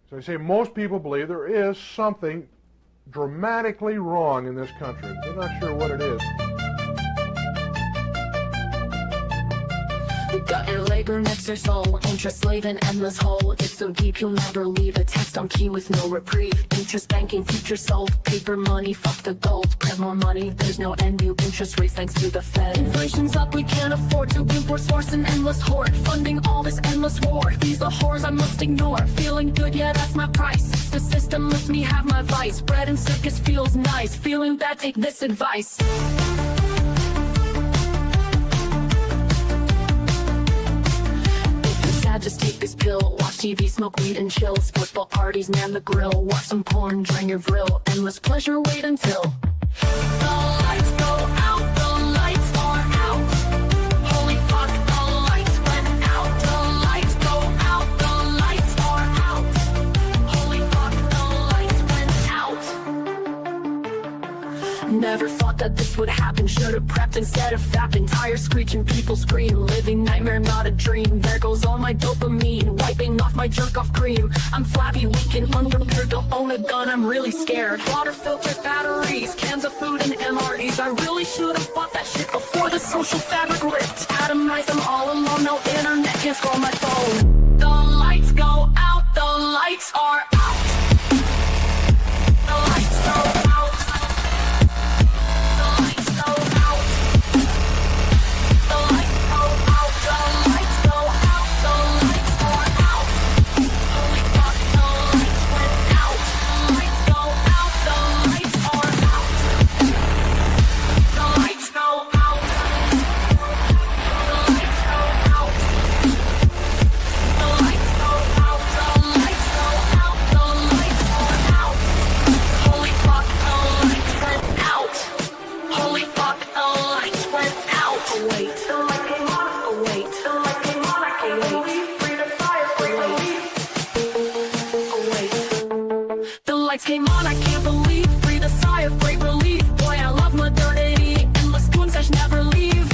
So I say most people believe there is something dramatically wrong in this country. They're not sure what it is. Got your labor next to soul, interest slave in endless hole. It's so deep you'll never leave, a text on key with no reprieve. Interest banking, future sold, paper money, fuck the gold. Print more money, there's no end, new interest rates thanks to the Fed. Inflation's up, we can't afford to import, source an endless hoard. Funding all this endless war, these are whores I must ignore. Feeling good, yeah that's my price. The system lets me have my vice. Bread and circus feels nice, feeling bad, take this advice. Just take this pill, watch TV, smoke weed and chill. Football parties, man the grill, watch some porn, drain your vril. Endless pleasure, wait until the lights go out, the lights are out. Holy fuck, the lights went out. The lights go out, the lights are out. Holy fuck, the lights went out. Never thought that this would happen, should've prepped instead of fapping. Tires screeching, people scream, living nightmare, not a dream. There goes all my dopamine, wiping off my jerk-off cream. I'm flabby, weak and unprepared, don't own a gun, I'm really scared. Water filters, batteries, cans of food and MREs. I really should've bought that shit before the social fabric ripped. Atomized, I'm all alone, no internet, can't scroll my phone. The lights go out, the lights are out. The lights go out. Lights came on, I can't believe. Breathe a sigh of great relief. Boy, I love modernity. Endless goon sesh, never leave.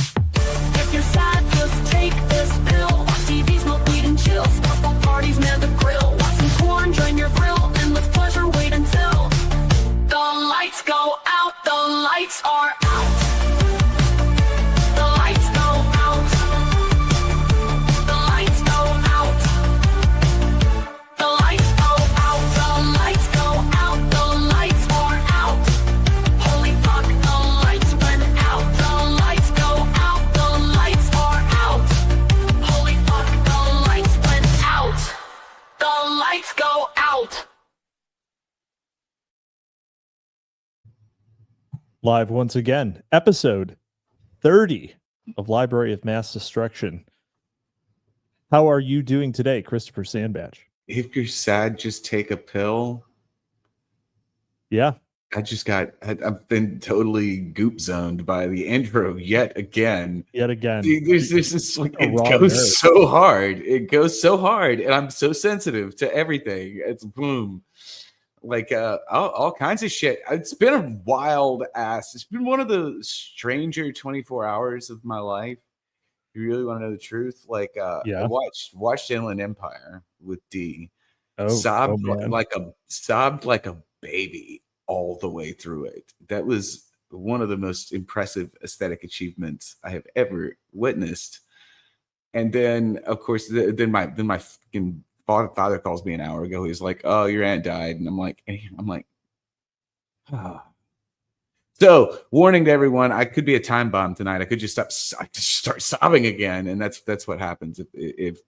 If you're sad, just take this pill. Watch TV, smoke weed and chill. Football parties, man the grill. Watch some porn, join your grill. Endless pleasure, wait until the lights go out. The lights are out. The lights go out. The lights go out. The lights go out. The lights go out. The lights are out. Holy fuck, the lights went out. The lights go out. The lights are out. Holy fuck, the lights went out. The lights go out. Live once again, episode 30 of Library of Mass Destruction. How are you doing today, Christopher Sandbatch? If you're sad, just take a pill. Yeah. I've been totally goop zoned by the intro yet again. There's this like, it goes so hard. It goes so hard, and I'm so sensitive to everything. It's boom. Like all kinds of shit. It's been a wild ass. It's been one of the stranger 24 hours of my life. If you really want to know the truth, like I watched Inland Empire with D. Sobbed like a baby all the way through it. That was one of the most impressive aesthetic achievements I have ever witnessed. And then, of course, then my fucking father calls me an hour ago. He's like, "Oh, your aunt died," and I'm like, ah. So, warning to everyone: I could be a time bomb tonight. I could just start sobbing again, and that's what happens.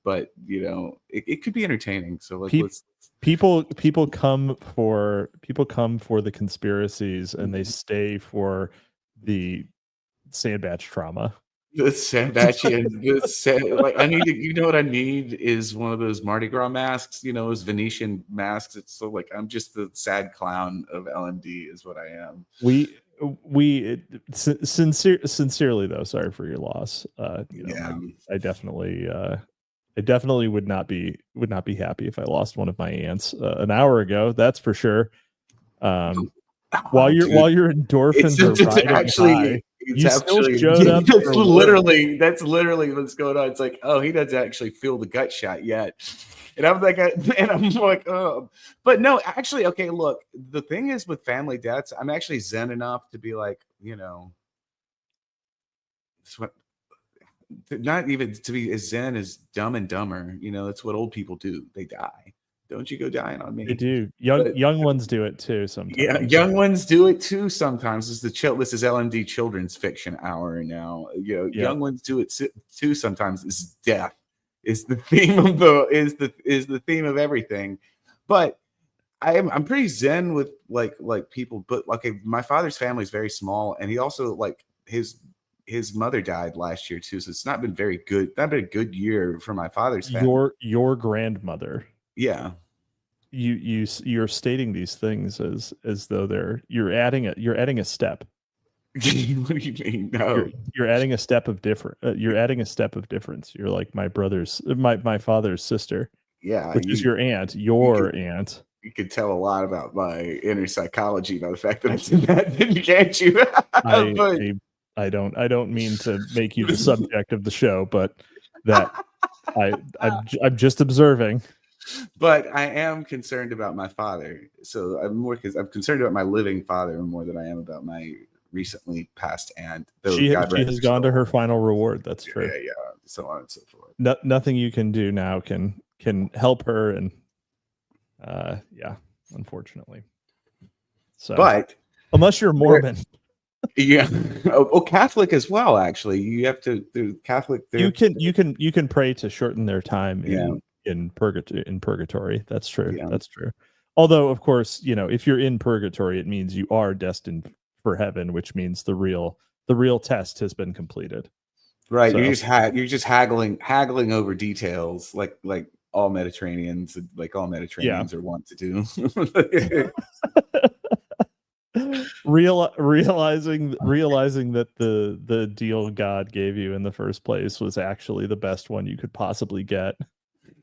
But you know, it could be entertaining. So let's people come for the conspiracies, and they stay for the Sandbatch trauma. The Sandbatchian, like I need to, you know what I need is one of those Mardi Gras masks, you know, those Venetian masks. It's so like I'm just the sad clown of LMD is what I am. Sincerely though, sorry for your loss. I definitely would not be happy if I lost one of my aunts an hour ago. That's for sure. While your endorphins are riding high, you still showed up. That's literally what's going on. It's like, oh, he doesn't actually feel the gut shot yet. And I'm like, oh, but no, actually, okay, look, the thing is with family deaths, I'm actually zen enough to be like, not even to be as zen as Dumb and Dumber. That's what old people do. They die. Don't you go dying on me. They do. Young ones do it too sometimes. Yeah, young ones do it too sometimes. This is LMD children's fiction hour now. Young ones do it too sometimes. This is death. Is the theme of the theme of everything. But I'm pretty zen with like people, but my father's family is very small, and he also his mother died last year too, so it's not been very good. Not been a good year for my father's family. Your grandmother. Yeah. You're stating these things as though you're adding a step. What do you mean? No, you're adding a step of different. You're adding a step of difference. You're like my father's sister. Yeah, which is your aunt. Your aunt. You could tell a lot about my inner psychology by the fact that I said that, can't you? I don't mean to make you the subject of the show, but that I'm just observing. But I am concerned about my father. So I'm concerned about my living father more than I am about my recently passed aunt. She has gone to her final reward. That's true. Yeah. So on and so forth. Nothing you can do now can help her, and unfortunately. So, but unless you're Mormon. Yeah. Catholic as well. Actually, you have to do Catholic. You can pray to shorten their time in purgatory. That's true. Yeah. That's true. Although, of course, if you're in purgatory, it means you are destined for heaven, which means the real test has been completed. Right. So, you're just haggling over details, like all Mediterraneans, are wont to do. realizing that the deal God gave you in the first place was actually the best one you could possibly get,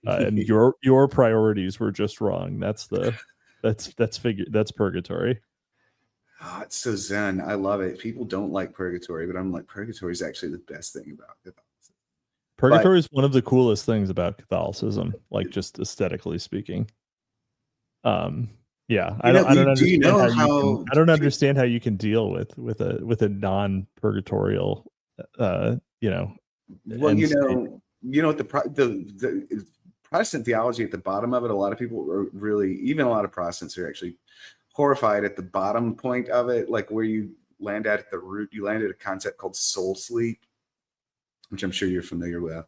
and your priorities were just wrong. That's purgatory. Oh, it's so zen. I love it. People don't like purgatory, but I'm like, purgatory is actually the best thing about Catholicism. Purgatory is one of the coolest things about Catholicism, like just aesthetically speaking. Yeah, I don't understand how you can deal with a non-purgatorial, Well, what the Protestant theology at the bottom of it, a lot of people are even a lot of Protestants are actually horrified at the bottom point of it, like where you land at the root. You land at a concept called soul sleep, which I'm sure you're familiar with.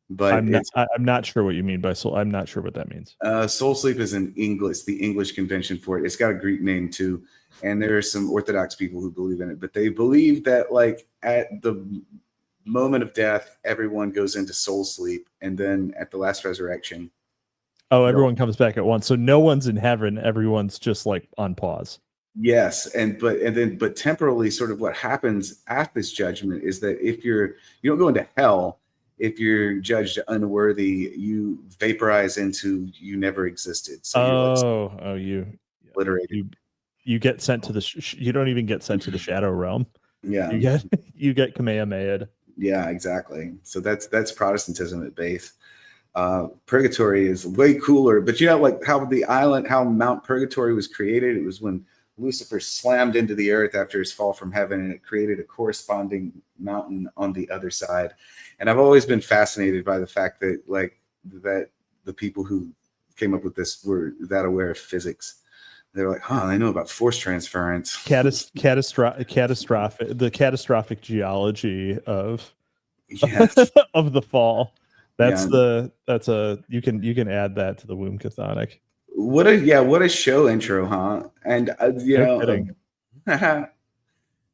But I'm not sure what you mean by soul. I'm not sure what that means. Soul sleep is the English convention for it. It's got a Greek name too, and there are some Orthodox people who believe in it. But they believe that like at the moment of death, everyone goes into soul sleep, and then at the last resurrection, everyone comes back at once. So no one's in heaven. Everyone's just like on pause. Yes, but temporally, sort of what happens at this judgment is that if you don't go into hell. If you're judged unworthy, you vaporize into you never existed. So you obliterated. You get sent to you don't even get sent to the shadow realm. Yeah, you get Kamehameha. Yeah, exactly. So that's Protestantism at base. Purgatory is way cooler, but like how Mount Purgatory was created. It was when Lucifer slammed into the earth after his fall from heaven, and it created a corresponding mountain on the other side. And I've always been fascinated by the fact that that the people who came up with this were that aware of physics. They're like, they know about force transference. Catastrophic geology of of the fall. You can add that to the womb chthonic. What a show intro, huh? And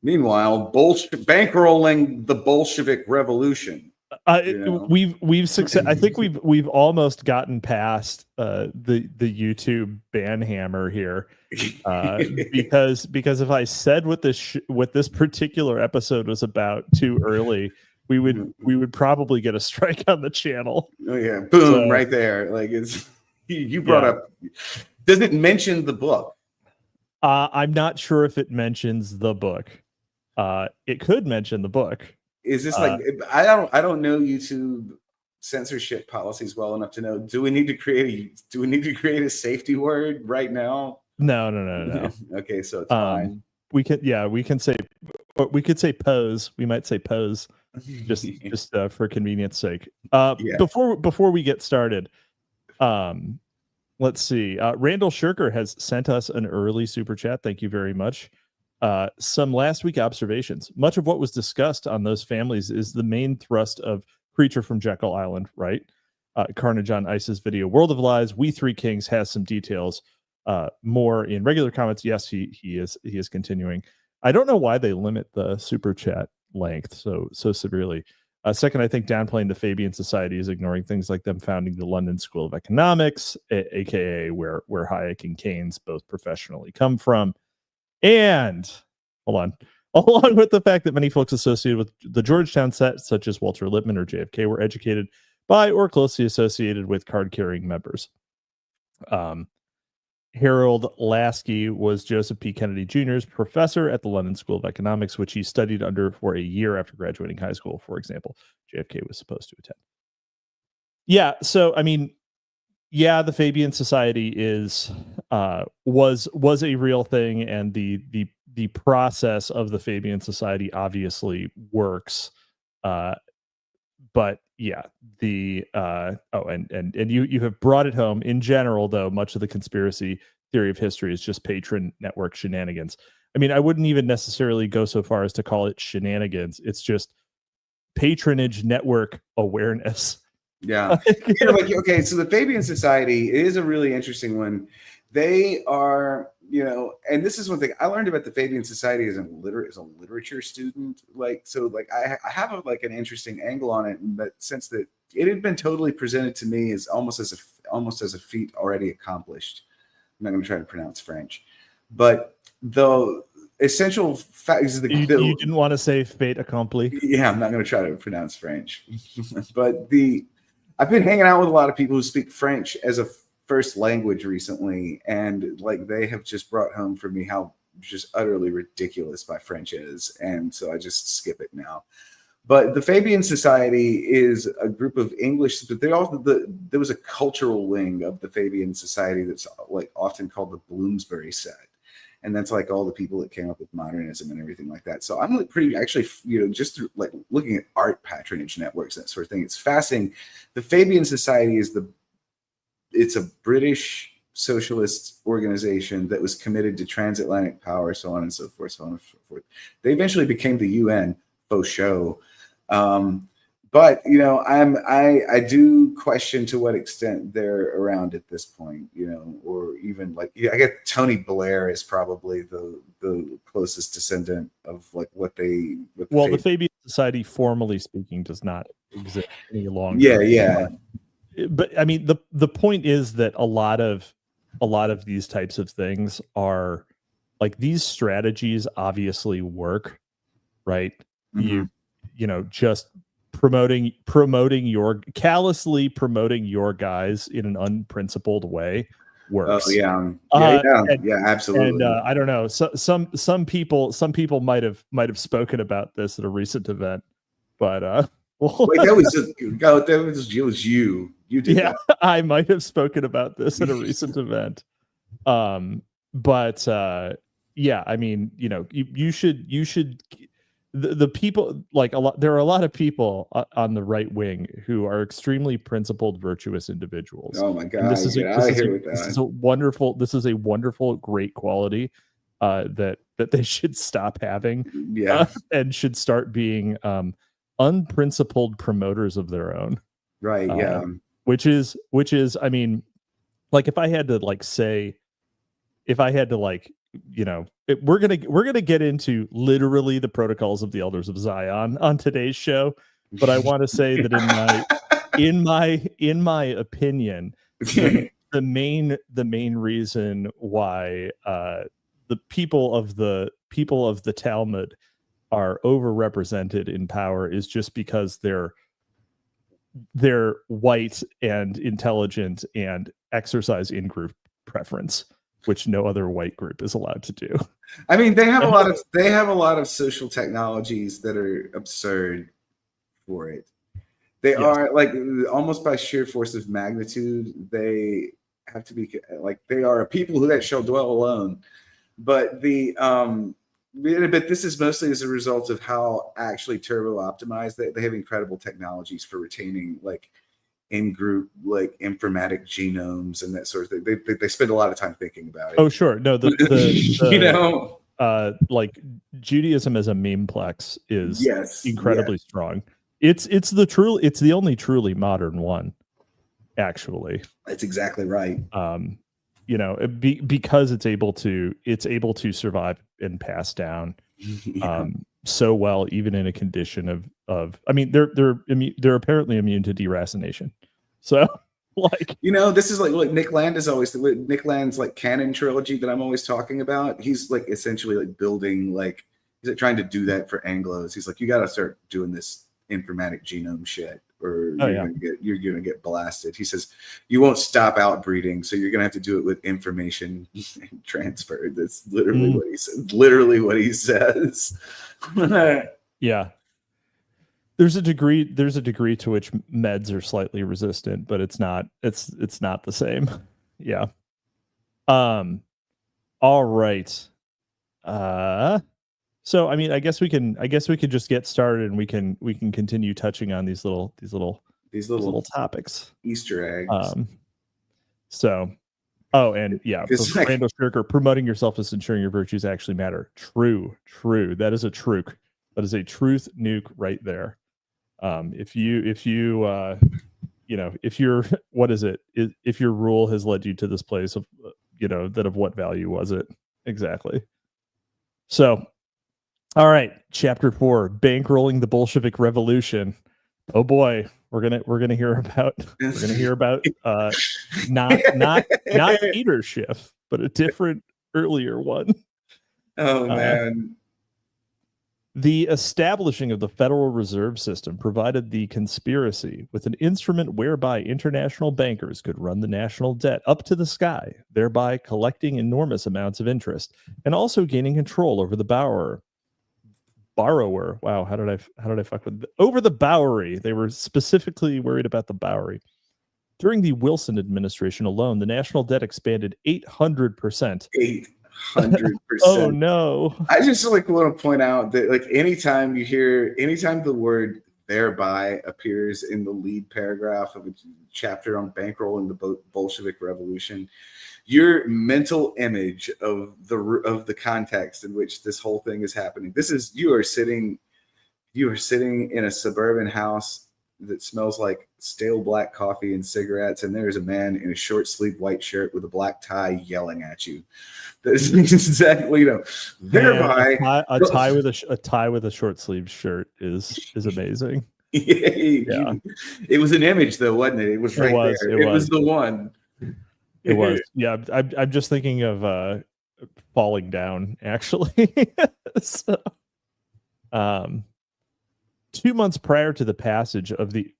meanwhile, bankrolling the Bolshevik Revolution. We've success. I think we've almost gotten past the YouTube ban hammer here, because if I said what this particular episode was about too early, we would probably get a strike on the channel. Oh yeah, boom, right there. Like it's. You brought up. Does it mention the book? I'm not sure if it mentions the book. It could mention the book. Is this like I don't know YouTube censorship policies well enough to know, do we need to create a safety word right now? No. Okay, so it's fine. We could say pose. We might say pose just for convenience sake. Before we get started, let's see. Randall Shirker has sent us an early super chat. Thank you very much. Some last week observations. Much of what was discussed on those families is the main thrust of Creature from Jekyll Island, right? Carnage on Ice's video World of Lies. We Three Kings has some details. More in regular comments. Yes, he is continuing. I don't know why they limit the super chat length so severely. Second, I think downplaying the Fabian Society is ignoring things like them founding the London School of Economics, aka where Hayek and Keynes both professionally come from. And along with the fact that many folks associated with the Georgetown set, such as Walter Lippmann or JFK, were educated by or closely associated with card-carrying members. Harold Lasky was Joseph P. Kennedy Jr.'s professor at the London School of Economics, which he studied under for a year after graduating high school, for example. JFK was supposed to attend. Yeah, so, I mean, yeah, the Fabian Society was a real thing, and the process of the Fabian Society obviously works. But yeah, and you have brought it home. In general, though, much of the conspiracy theory of history is just patron network shenanigans. I mean, I wouldn't even necessarily go so far as to call it shenanigans. It's just patronage network awareness. Yeah. Okay, so the Fabian Society is a really interesting one. They are, and this is one thing I learned about the Fabian Society as a literature student. I have an interesting angle on it in that sense that it had been totally presented to me as almost as a feat already accomplished. I'm not going to try to pronounce French, but the essential fact is you didn't want to say fait accompli. Yeah, I'm not going to try to pronounce French, but I've been hanging out with a lot of people who speak French as a first language recently, and they have just brought home for me how just utterly ridiculous my French is, and so I just skip it now. But the Fabian Society is a group of English, but there was a cultural wing of the Fabian Society that's often called the Bloomsbury set, and that's all the people that came up with modernism and everything like that. So I'm pretty actually, just through looking at art patronage networks, that sort of thing. It's fascinating. The Fabian Society it's a British socialist organization that was committed to transatlantic power, so on and so forth, They eventually became the UN, faux show. But I do question to what extent they're around at this point, or even I get Tony Blair is probably the closest descendant of the Fabian Society, formally speaking, does not exist any longer. Yeah. But I mean, the point is that a lot of these types of things are these strategies obviously work, right? Mm-hmm. Just callously promoting your guys in an unprincipled way works. Oh yeah, absolutely. And I don't know. So some people might have spoken about this at a recent event, but wait, that was you. You did. Yeah, that. I might have spoken about this at a recent event. But yeah, I mean, you should. The people there are a lot of people on the right wing who are extremely principled, virtuous individuals. Oh my God! This is a wonderful, great quality that they should stop having. Yeah, and should start being unprincipled promoters of their own. Right. Yeah. Which is, I mean, if I had to we're gonna get into literally the protocols of the Elders of Zion on today's show, but I want to say that in my opinion, the main reason why the people of the Talmud are overrepresented in power is just because they're white and intelligent and exercise in-group preference, which no other white group is allowed to do. I mean, they have a lot of social technologies that are absurd for it. They are like almost by sheer force of magnitude. They have to be like they are a people that shall dwell alone. But but this is mostly as a result of how actually turbo optimized they have incredible technologies for retaining like in-group like informatic genomes and that sort of thing. They spend a lot of time thinking about it. Oh, sure. No, the you know, like Judaism as a memeplex is incredibly yes. strong. It's the only truly modern one, actually. That's exactly right. You know, because it's able to survive and pass down so well, even in a condition of I mean, they're apparently immune to deracination. So like, you know, this is like Nick Land is always Nick Land's like canon trilogy that I'm always talking about. He's like essentially like building like he's like trying to do that for Anglos. He's like, you got to start doing this informatic genome shit, or you're gonna get blasted. He says you won't stop outbreeding, so you're gonna have to do it with information transfer. That's literally what he says. Literally what he says. Yeah. There's a degree to which meds are slightly resistant, but it's not the same. Yeah. All right. So I mean, I guess we can just get started, and we can continue touching on these little topics. Easter eggs. And yeah, Randall Shirker, promoting yourself is ensuring your virtues actually matter. True. That is a truth. That is a truth nuke right there. If your rule has led you to this place of, that of what value was it exactly? So, all right, chapter 4, bankrolling the Bolshevik Revolution. Oh boy, we're gonna hear about not Peter Schiff, but a different earlier one. Oh man. The establishing of the Federal Reserve System provided the conspiracy with an instrument whereby international bankers could run the national debt up to the sky, thereby collecting enormous amounts of interest and also gaining control over the borrower. Wow, how did I fuck with over the Bowery? They were specifically worried about the Bowery. During the Wilson administration alone, the national debt expanded 800%. 800%. Oh no. I just like want to point out that like anytime the word thereby appears in the lead paragraph of a chapter on bankrolling the Bolshevik Revolution, your mental image of the context in which this whole thing is happening. You are sitting in a suburban house that smells like stale black coffee and cigarettes, and there's a man in a short sleeved white shirt with a black tie yelling at you. That's exactly, thereby a tie with a short sleeved shirt is amazing. Yeah. It was an image though, wasn't it? It was right there. It was the one. It was. Yeah, I'm just thinking of falling down actually. So, 2 months prior to the passage of the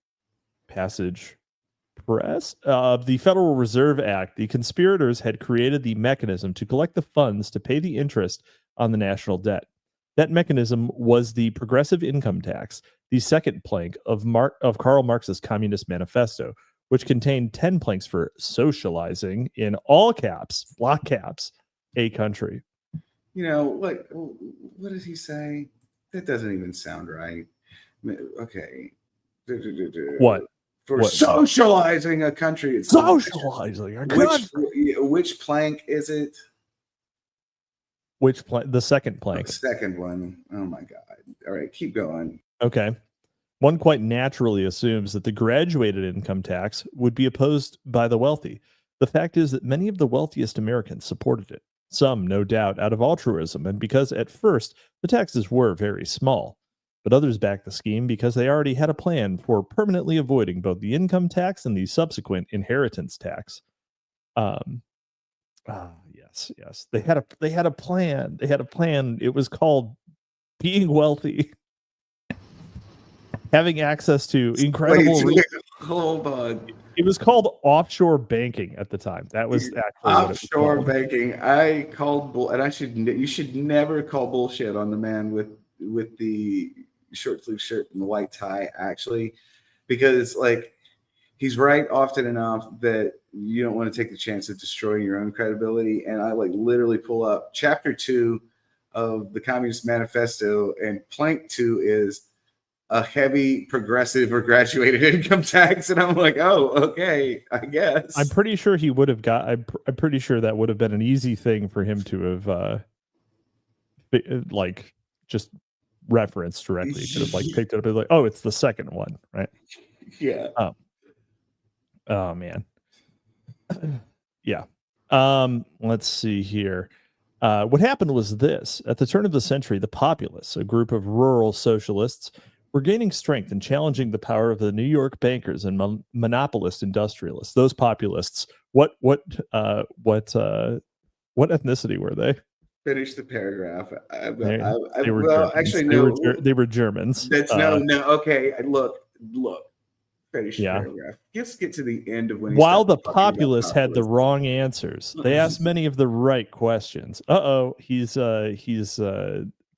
Federal Reserve Act, the conspirators had created the mechanism to collect the funds to pay the interest on the national debt. That mechanism was the progressive income tax, the second plank of Karl Marx's Communist Manifesto, which contained 10 planks for socializing, in all caps, block caps, a country. What did he say? That doesn't even sound right. Okay. What? For socializing a country. Socializing a country. Which plank is it? Which plank? The second plank. The second one. Oh my God. All right, keep going. Okay. One quite naturally assumes that the graduated income tax would be opposed by the wealthy. The fact is that many of the wealthiest Americans supported it. Some, no doubt, out of altruism and because at first the taxes were very small. But others backed the scheme because they already had a plan for permanently avoiding both the income tax and the subsequent inheritance tax. Yes. They had a plan. It was called being wealthy. Having access to incredible... Hold on. It was called offshore banking at the time. That was actually offshore banking. You should never call bullshit on the man with the short sleeve shirt and the white tie. Actually, because like he's right often enough that you don't want to take the chance of destroying your own credibility. And I like literally pull up chapter 2 of the Communist Manifesto, and plank 2 is a heavy progressive or graduated income tax, and I'm like, oh, okay, I guess. I'm pretty sure he would have got. I'm pretty sure that would have been an easy thing for him to have, like, just referenced directly. He could have like picked it up and like, oh, it's the second one, right? Yeah. Oh man. Yeah. Let's see here. What happened was this: at the turn of the century, the populists, a group of rural socialists, were gaining strength and challenging the power of the New York bankers and monopolist industrialists. Those populists, what ethnicity were they? Finish the paragraph. They were well, Germans. actually, no. They were Germans. That's no. Okay, look. Finish the Yeah. paragraph. Let's get to the end of when. While the populists had the wrong answers, they asked many of the right questions. He's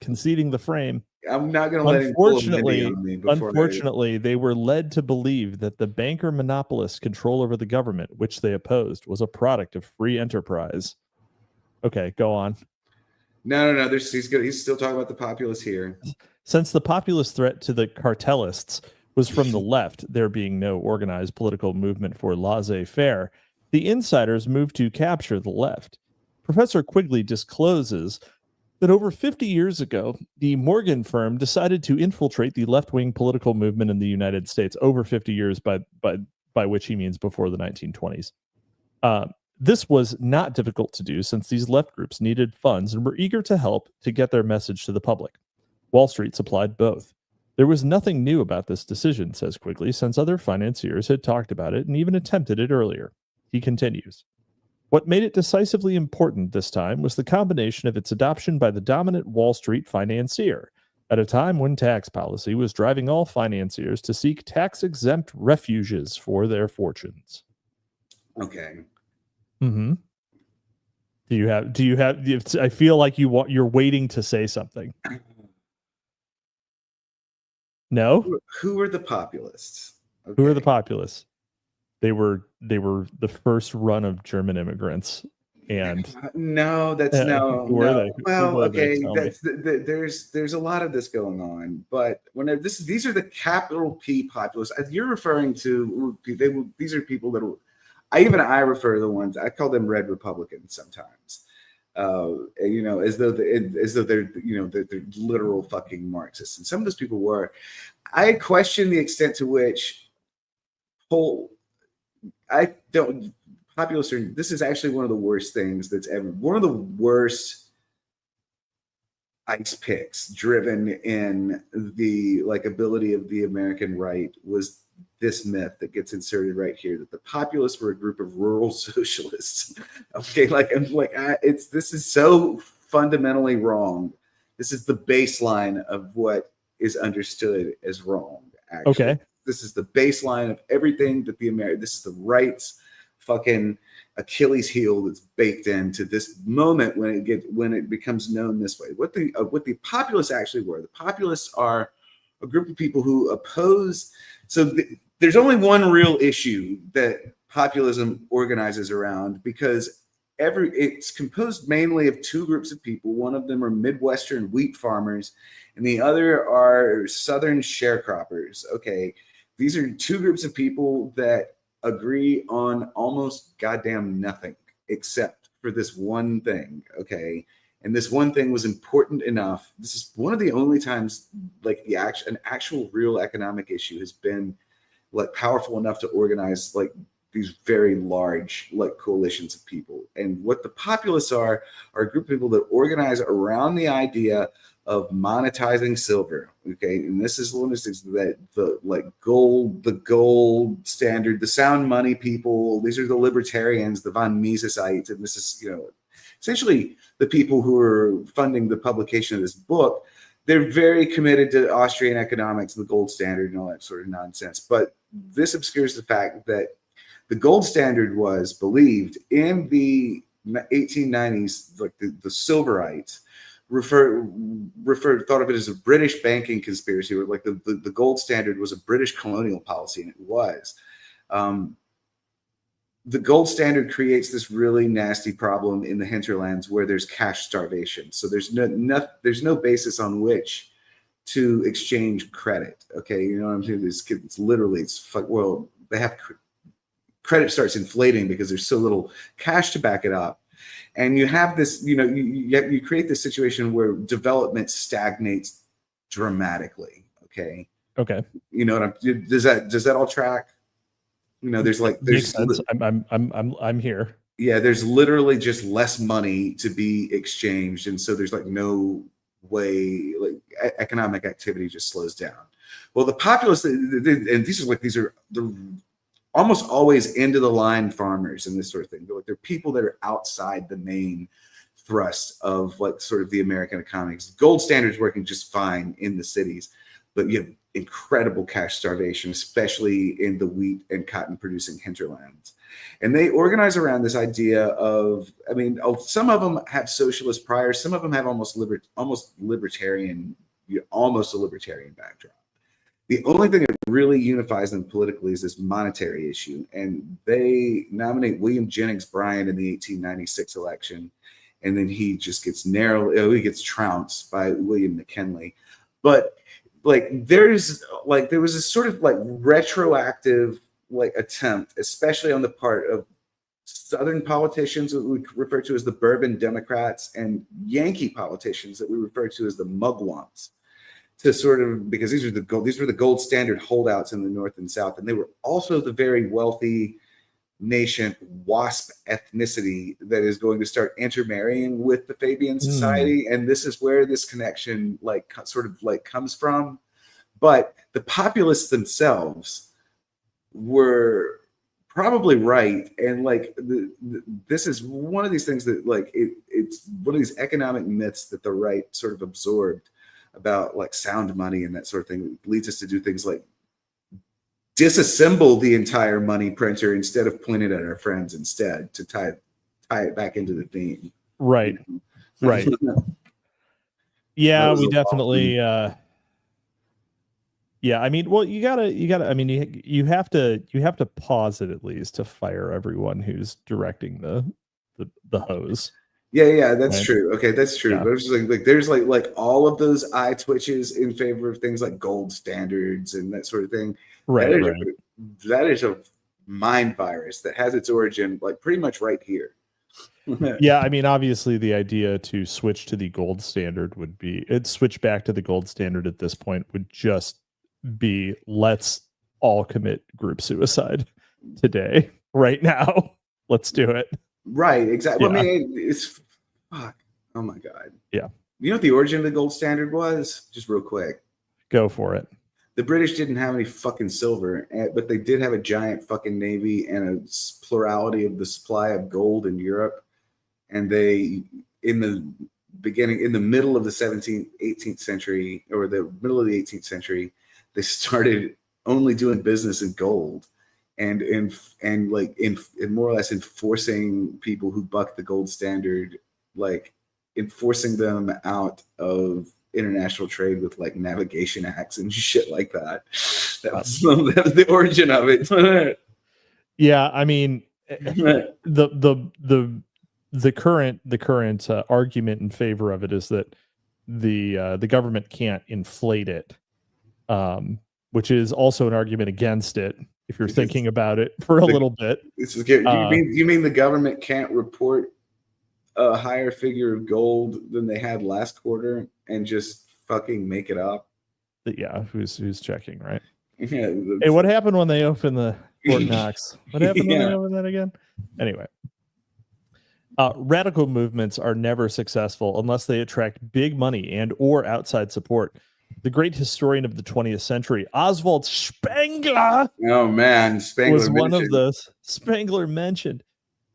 conceding the frame. I'm not going to let him pull a Mindy on me before Unfortunately, they were led to believe that the banker monopolists' control over the government, which they opposed, was a product of free enterprise. Okay, go on. No. He's still talking about the populists here. Since the populist threat to the cartelists was from the left, there being no organized political movement for laissez-faire, the insiders moved to capture the left. Professor Quigley discloses that over 50 years ago, the Morgan firm decided to infiltrate the left-wing political movement in the United States. Over 50 years, by which he means before the 1920s. This was not difficult to do, since these left groups needed funds and were eager to help to get their message to the public. Wall Street supplied both. There was nothing new about this decision, says Quigley, since other financiers had talked about it and even attempted it earlier. He continues. What made it decisively important this time was the combination of its adoption by the dominant Wall Street financier, at a time when tax policy was driving all financiers to seek tax-exempt refuges for their fortunes. Okay. Mm-hmm. Do you have? I feel like you're waiting to say something. No. Who are the populists? Okay. Who are the populists? They were the first run of German immigrants, and no, that's no. Who are they? Well, okay, there's a lot of this going on, but these are the capital P populists. You're referring to these are people that I refer to the ones I call them red Republicans sometimes. As though they're they're literal fucking Marxists, and some of those people were. I question the extent to which populists are. This is actually one of the worst things that's ever. One of the worst ice picks driven in the ability of the American right was this myth that gets inserted right here, that the populists were a group of rural socialists. Okay, this is so fundamentally wrong. This is the baseline of what is understood as wrong. Actually. Okay, this is the baseline of everything that this is the right's fucking Achilles heel that's baked into this moment when it becomes known this way. What the populists actually were. The populists are a group of people who oppose. There's only one real issue that populism organizes around, because it's composed mainly of two groups of people. One of them are Midwestern wheat farmers, and the other are Southern sharecroppers. Okay, these are two groups of people that agree on almost goddamn nothing except for this one thing. Okay. And this one thing was important enough. This is one of the only times an actual real economic issue has been powerful enough to organize these very large coalitions of people. And what the populists are a group of people that organize around the idea of monetizing silver. Okay. And this is one of those things that the gold standard, the sound money people, these are the libertarians, the von Misesites. And this is, essentially the people who are funding the publication of this book. They're very committed to Austrian economics, the gold standard, and all that sort of nonsense. But this obscures the fact that the gold standard was believed in the 1890s, the Silverites thought of it as a British banking conspiracy, where like the gold standard was a British colonial policy, and it was. The gold standard creates this really nasty problem in the hinterlands where there's cash starvation. So there's no basis on which to exchange credit. Okay, you know what I'm saying? They have credit starts inflating because there's so little cash to back it up. And you have this, you create this situation where development stagnates dramatically. Okay. You know what does that all track? There's makes sense. I'm here. Yeah, there's literally just less money to be exchanged, and so there's like no way, like economic activity just slows down. Well, the populace, and these are the almost always end of the line farmers and this sort of thing. They're people that are outside the main thrust of like sort of the American economy. Gold standard's working just fine in the cities, but you have incredible cash starvation, especially in the wheat and cotton producing hinterlands. And they organize around this idea of, some of them have socialist priors, some of them have almost a libertarian backdrop. The only thing that really unifies them politically is this monetary issue. And they nominate William Jennings Bryan in the 1896 election. And then he just gets he gets trounced by William McKinley. But there was a sort of like retroactive like attempt, especially on the part of Southern politicians that we refer to as the Bourbon Democrats and Yankee politicians that we refer to as the Mugwumps, to sort of, because these were the gold standard holdouts in the North and South, and they were also the very wealthy nation WASP ethnicity that is going to start intermarrying with the Fabian Society. And this is where this connection comes from. But the populists themselves were probably right. And this is one of these things that it's one of these economic myths that the right sort of absorbed about like sound money and that sort of thing. It leads us to do things like disassemble the entire money printer instead of point it at our friends instead, to tie it back into the theme. Right. Yeah, we definitely yeah, you gotta you have to pause it at least to fire everyone who's directing the hose. Yeah, that's true. Okay, that's true. Yeah. But it's just like there's like all of those eye twitches in favor of things like gold standards and that sort of thing. Right. That is a mind virus that has its origin like pretty much right here. Yeah, obviously the idea to switch to the gold standard switch back to the gold standard at this point would just be, let's all commit group suicide today, right now. Let's do it. Right, exactly. Yeah. It's fuck. Oh my God. Yeah. You know what the origin of the gold standard was? Just real quick. Go for it. The British didn't have any fucking silver, but they did have a giant fucking navy and a plurality of the supply of gold in Europe. And they, in the middle of the 18th century, or the middle of the 18th century, they started only doing business in gold. And more or less enforcing people who bucked the gold standard, like enforcing them out of international trade with like navigation acts and shit like that. That was the origin of it. Yeah, the current argument in favor of it is that the government can't inflate it, which is also an argument against it. If you're thinking about it for a little bit, you mean the government can't report a higher figure of gold than they had last quarter and just fucking make it up? Yeah, who's checking, right? Yeah. Hey, what happened when they opened the Fort Knox? What happened when they opened that again? Anyway, radical movements are never successful unless they attract big money and or outside support. The great historian of the 20th century, Oswald Spengler. Oh man, Spengler was one of those. Spengler mentioned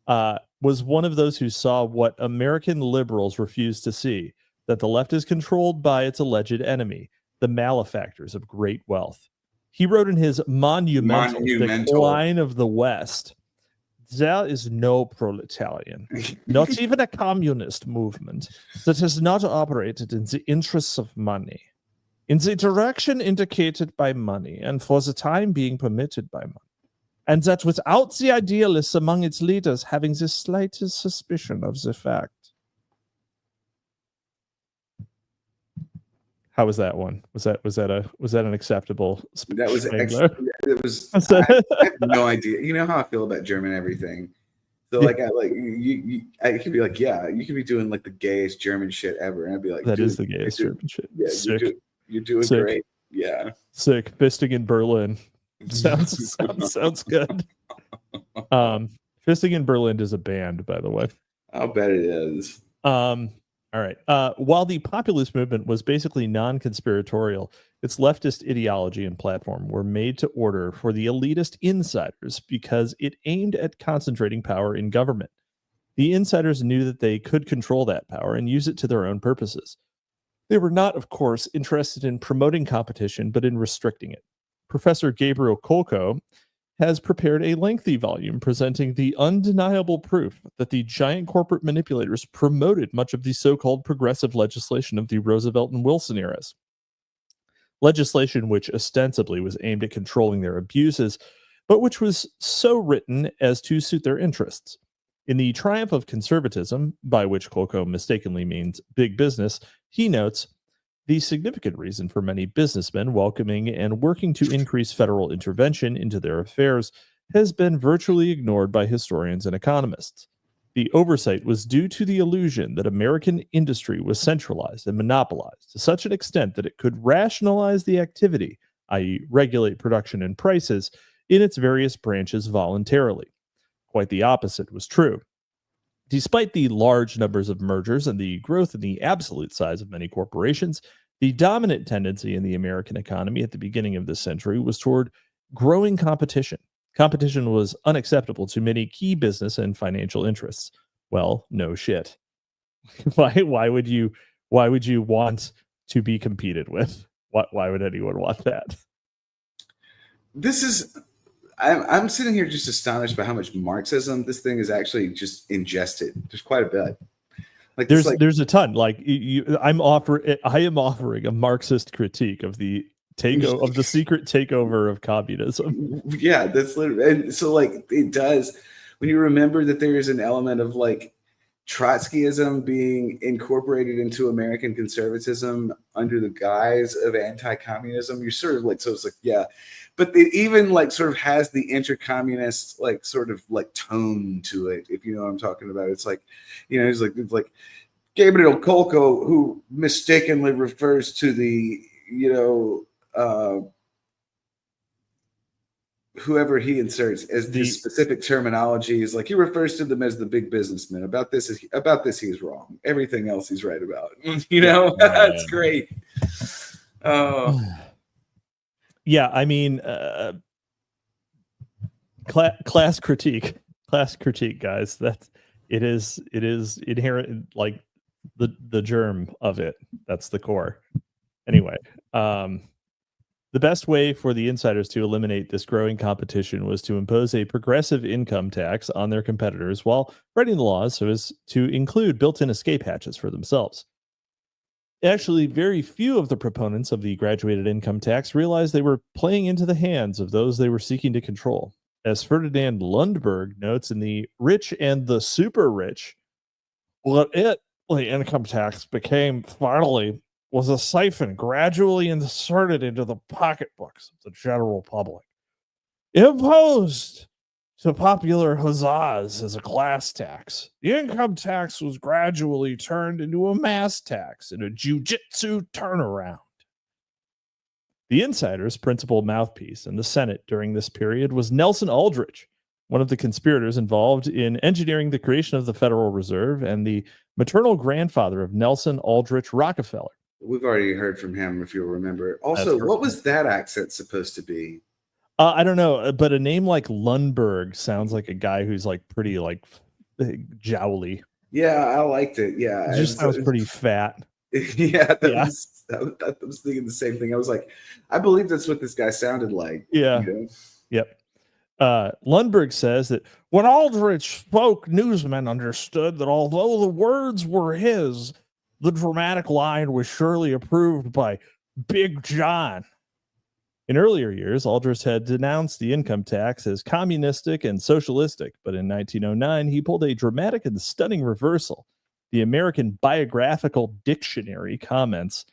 was one of those who saw what American liberals refused to see: that the left is controlled by its alleged enemy, the malefactors of great wealth. He wrote in his monumental Decline of the West, there is no proletarian, not even a communist movement, that has not operated in the interests of money, in the direction indicated by money, and for the time being permitted by money, and that without the idealists among its leaders having the slightest suspicion of the fact. How was that one? Was that an acceptable? That was it was. I have no idea. You know how I feel about German everything. So like I could be like, yeah, you could be doing like the gayest German shit ever, and I'd be like, that is the gayest German shit. Yeah, you're doing great. Yeah, sick. Fisting in Berlin sounds good. Fisting in Berlin is a band, by the way. I'll bet it is. All right. While the populist movement was basically non-conspiratorial, its leftist ideology and platform were made to order for the elitist insiders because it aimed at concentrating power in government. The insiders knew that they could control that power and use it to their own purposes. They were not, of course, interested in promoting competition, but in restricting it. Professor Gabriel Kolko has prepared a lengthy volume presenting the undeniable proof that the giant corporate manipulators promoted much of the so-called progressive legislation of the Roosevelt and Wilson eras. Legislation which ostensibly was aimed at controlling their abuses, but which was so written as to suit their interests. In The Triumph of Conservatism, by which Kolko mistakenly means big business, he notes, the significant reason for many businessmen welcoming and working to increase federal intervention into their affairs has been virtually ignored by historians and economists. The oversight was due to the illusion that American industry was centralized and monopolized to such an extent that it could rationalize the activity, i.e., regulate production and prices, in its various branches voluntarily. Quite the opposite was true. Despite the large numbers of mergers and the growth in the absolute size of many corporations, the dominant tendency in the American economy at the beginning of this century was toward growing competition. Competition was unacceptable to many key business and financial interests. Well, no shit. Why would you want to be competed with? Why would anyone want that? I'm sitting here just astonished by how much Marxism this thing is actually just ingested. There's quite a bit. Like there's a ton. Like I am offering a Marxist critique of the of the secret takeover of communism. Yeah, that's literally, and so like it does. When you remember that there is an element of like Trotskyism being incorporated into American conservatism under the guise of anti-communism, you're sort of like, so it's like, yeah. But it even like sort of has the inter-communist like sort of like tone to it, if you know what I'm talking about. It's like, you know, it's like Gabriel Kolko, who mistakenly refers to the, you know, whoever he inserts as the specific terminology is like he refers to them as the big businessmen. About this he's wrong. Everything else he's right about. You know, that's great. Oh. Yeah, I mean, class critique, guys. That it is inherent, like the germ of it. That's the core. Anyway, the best way for the insiders to eliminate this growing competition was to impose a progressive income tax on their competitors while writing the laws so as to include built-in escape hatches for themselves. Actually, very few of the proponents of the graduated income tax realized they were playing into the hands of those they were seeking to control. As Ferdinand Lundberg notes in The Rich and the Super Rich, the income tax became finally was a siphon gradually inserted into the pocketbooks of the general public, imposed to popular huzzas as a class tax. The income tax was gradually turned into a mass tax in a jujitsu turnaround. The insider's principal mouthpiece in the Senate during this period was Nelson Aldrich, one of the conspirators involved in engineering the creation of the Federal Reserve and the maternal grandfather of Nelson Aldrich Rockefeller. We've already heard from him, if you'll remember. Also, what was that accent supposed to be? I don't know, but a name like Lundberg sounds like a guy who's like pretty like jowly. Yeah, I liked it. Yeah, it just sounds pretty fat. Yeah, I was thinking the same thing. I was like, I believe that's what this guy sounded like. Yeah. You know? Yep. Lundberg says that when Aldrich spoke, newsmen understood that although the words were his, the dramatic line was surely approved by Big John. In earlier years, Aldrich had denounced the income tax as communistic and socialistic, but in 1909, he pulled a dramatic and stunning reversal. The American Biographical Dictionary comments,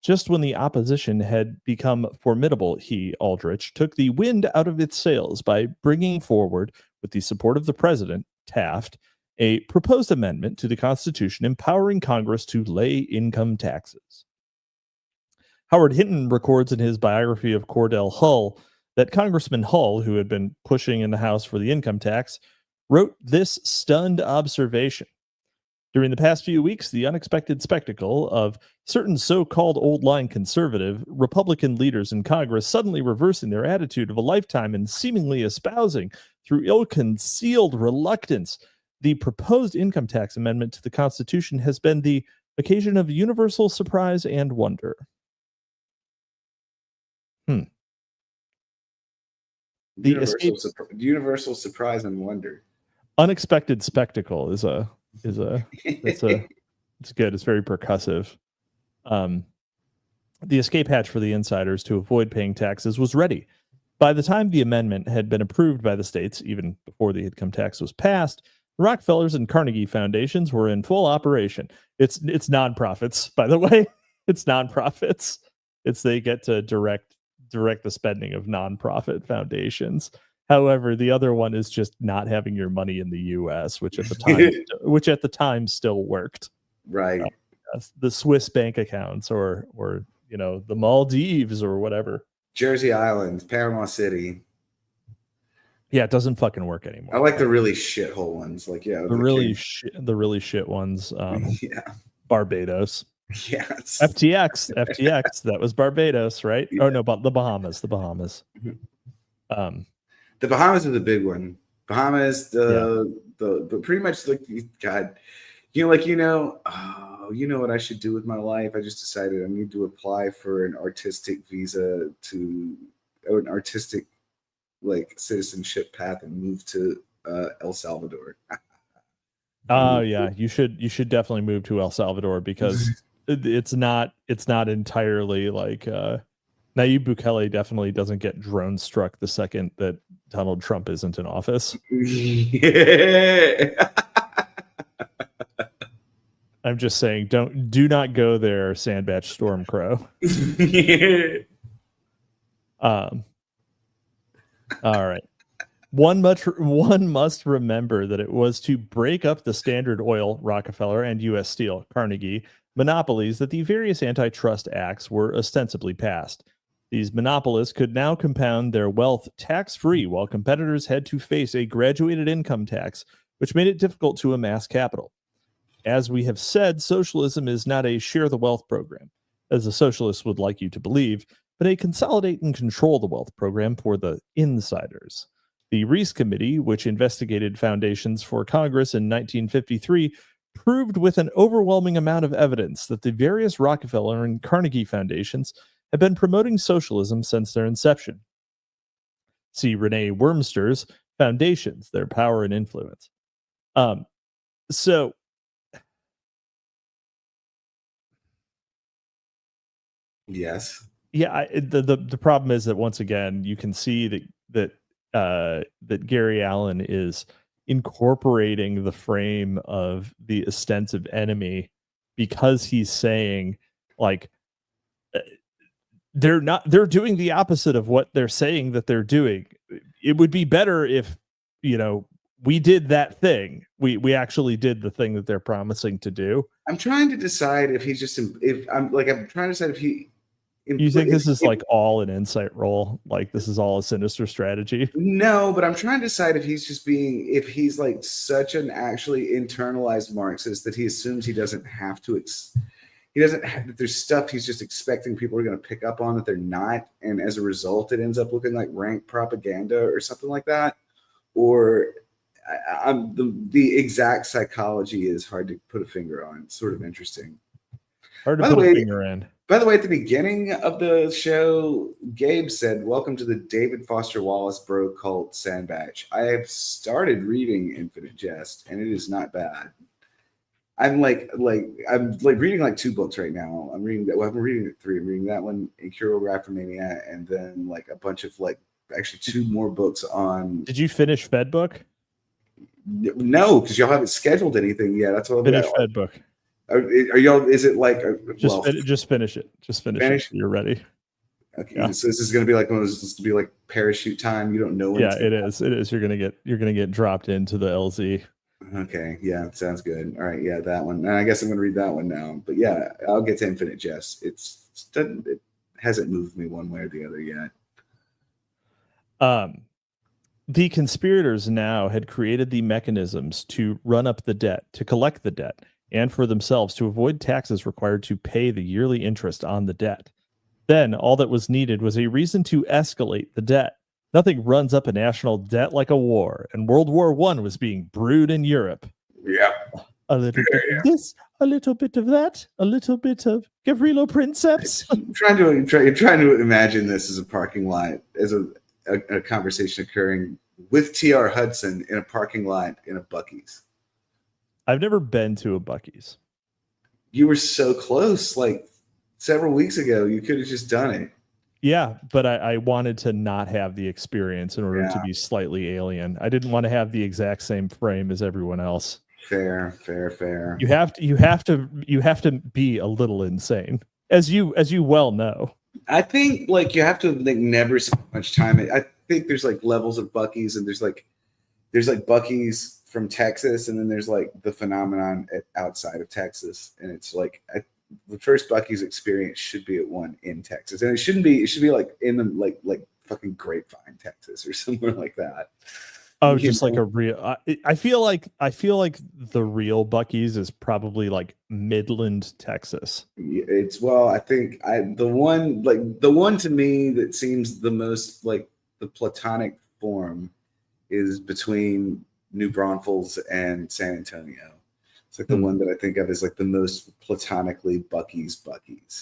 just when the opposition had become formidable, Aldrich, took the wind out of its sails by bringing forward, with the support of the president, Taft, a proposed amendment to the Constitution empowering Congress to lay income taxes. Howard Hinton records in his biography of Cordell Hull that Congressman Hull, who had been pushing in the House for the income tax, wrote this stunned observation. During the past few weeks, the unexpected spectacle of certain so-called old-line conservative Republican leaders in Congress suddenly reversing their attitude of a lifetime and seemingly espousing, through ill-concealed reluctance, the proposed income tax amendment to the Constitution has been the occasion of universal surprise and wonder. Universal surprise and wonder. Unexpected spectacle it's good. It's very percussive. The escape hatch for the insiders to avoid paying taxes was ready. By the time the amendment had been approved by the states, even before the income tax was passed, the Rockefellers and Carnegie foundations were in full operation. It's nonprofits, by the way. It's nonprofits. They get to direct the spending of nonprofit foundations. However, the other one is just not having your money in the U.S., which at the time still worked. Right. The Swiss bank accounts, or the Maldives or whatever. Jersey Island, Panama City. Yeah, it doesn't fucking work anymore. I like the really shithole ones. The really shit ones. Yeah. Barbados. Yes. FTX. That was Barbados, right? Yeah. Oh no, but the Bahamas. The Bahamas is a big one. Bahamas, the pretty much like God, you know what I should do with my life? I just decided I need to apply for an artistic visa an artistic citizenship path and move to El Salvador. Yeah, you should definitely move to El Salvador because it's not entirely like Nayib Bukele definitely doesn't get drone struck the second that Donald Trump isn't in office. Yeah. I'm just saying, do not go there, Sandbatch Stormcrow. All right. One must remember that it was to break up the Standard Oil, Rockefeller, and U.S. Steel, Carnegie, monopolies that the various antitrust acts were ostensibly passed. These monopolists could now compound their wealth tax-free, while competitors had to face a graduated income tax, which made it difficult to amass capital. As we have said, socialism is not a share the wealth program, as the socialists would like you to believe, but a consolidate and control the wealth program for the insiders. The Reese Committee, which investigated foundations for Congress in 1953, proved with an overwhelming amount of evidence that the various Rockefeller and Carnegie foundations have been promoting socialism since their inception. See Renee Wormster's Foundations, Their Power and Influence. Yes. Yeah, the problem is that once again, you can see that Gary Allen is incorporating the frame of the ostensive enemy because he's saying they're doing the opposite of what they're saying that they're doing. It would be better if we did that thing. We actually did the thing that they're promising to do. I'm trying to decide if he's just I'm trying to decide if he. You think this is all an insight role? Like this is all a sinister strategy? No, but I'm trying to decide if he's like such an actually internalized Marxist that he assumes he doesn't have to, that there's stuff he's just expecting people are going to pick up on that they're not. And as a result, it ends up looking like rank propaganda or something like that. Or the exact psychology is hard to put a finger on. It's sort of interesting. Hard to put a finger in. By the way, at the beginning of the show, Gabe said, "Welcome to the David Foster Wallace Bro Cult Sandbatch." I have started reading Infinite Jest, and it is not bad. I'm reading like 2 books right now. I'm reading that. Well, I'm reading 3. I'm reading that one, Incurable Raptomania, and then like a bunch of actually 2 more books on. Did you finish Fed book? No, because y'all haven't scheduled anything yet. That's what I'm finish Fed book. Are y'all? Is it like just finish it? Just finish it. You're ready. Okay, yeah. So this is going to be like one of those. This to be like parachute time. You don't know when. Yeah, it is. It is. You're gonna get dropped into the LZ. Okay. Yeah, sounds good. All right. Yeah, that one. And I guess I'm going to read that one now. But yeah, I'll get to Infinite Jest. It hasn't moved me one way or the other yet. The conspirators now had created the mechanisms to run up the debt, to collect the debt, and for themselves to avoid taxes required to pay the yearly interest on the debt. Then all that was needed was a reason to escalate the debt. Nothing runs up a national debt like a war, and World War I was being brewed in Europe. Yeah. A little bit of this, a little bit of that, a little bit of Gavrilo Princeps. I'm trying to imagine this as a parking lot, as a conversation occurring with T.R. Hudson in a parking lot in a Buc-ee's. I've never been to a Buc-ee's. You were so close, like several weeks ago. You could have just done it. Yeah, but I wanted to not have the experience in order to be slightly alien. I didn't want to have the exact same frame as everyone else. Fair. You have to be a little insane, as you well know. I think like you have to never spend much time. I think there's like levels of Buc-ee's, and there's like Buc-ee's from Texas, and then there's like the phenomenon outside of Texas, and it's like the first Buc-ee's experience should be at one in Texas, and it should be like in the like fucking Grapevine, Texas, or somewhere like that. Oh, just like a real. I feel like the real Buc-ee's is probably like Midland, Texas. I think the one to me that seems the most like the platonic form is between New Braunfels and San Antonio. It's like the one that I think of as like the most platonically Buc-ee's.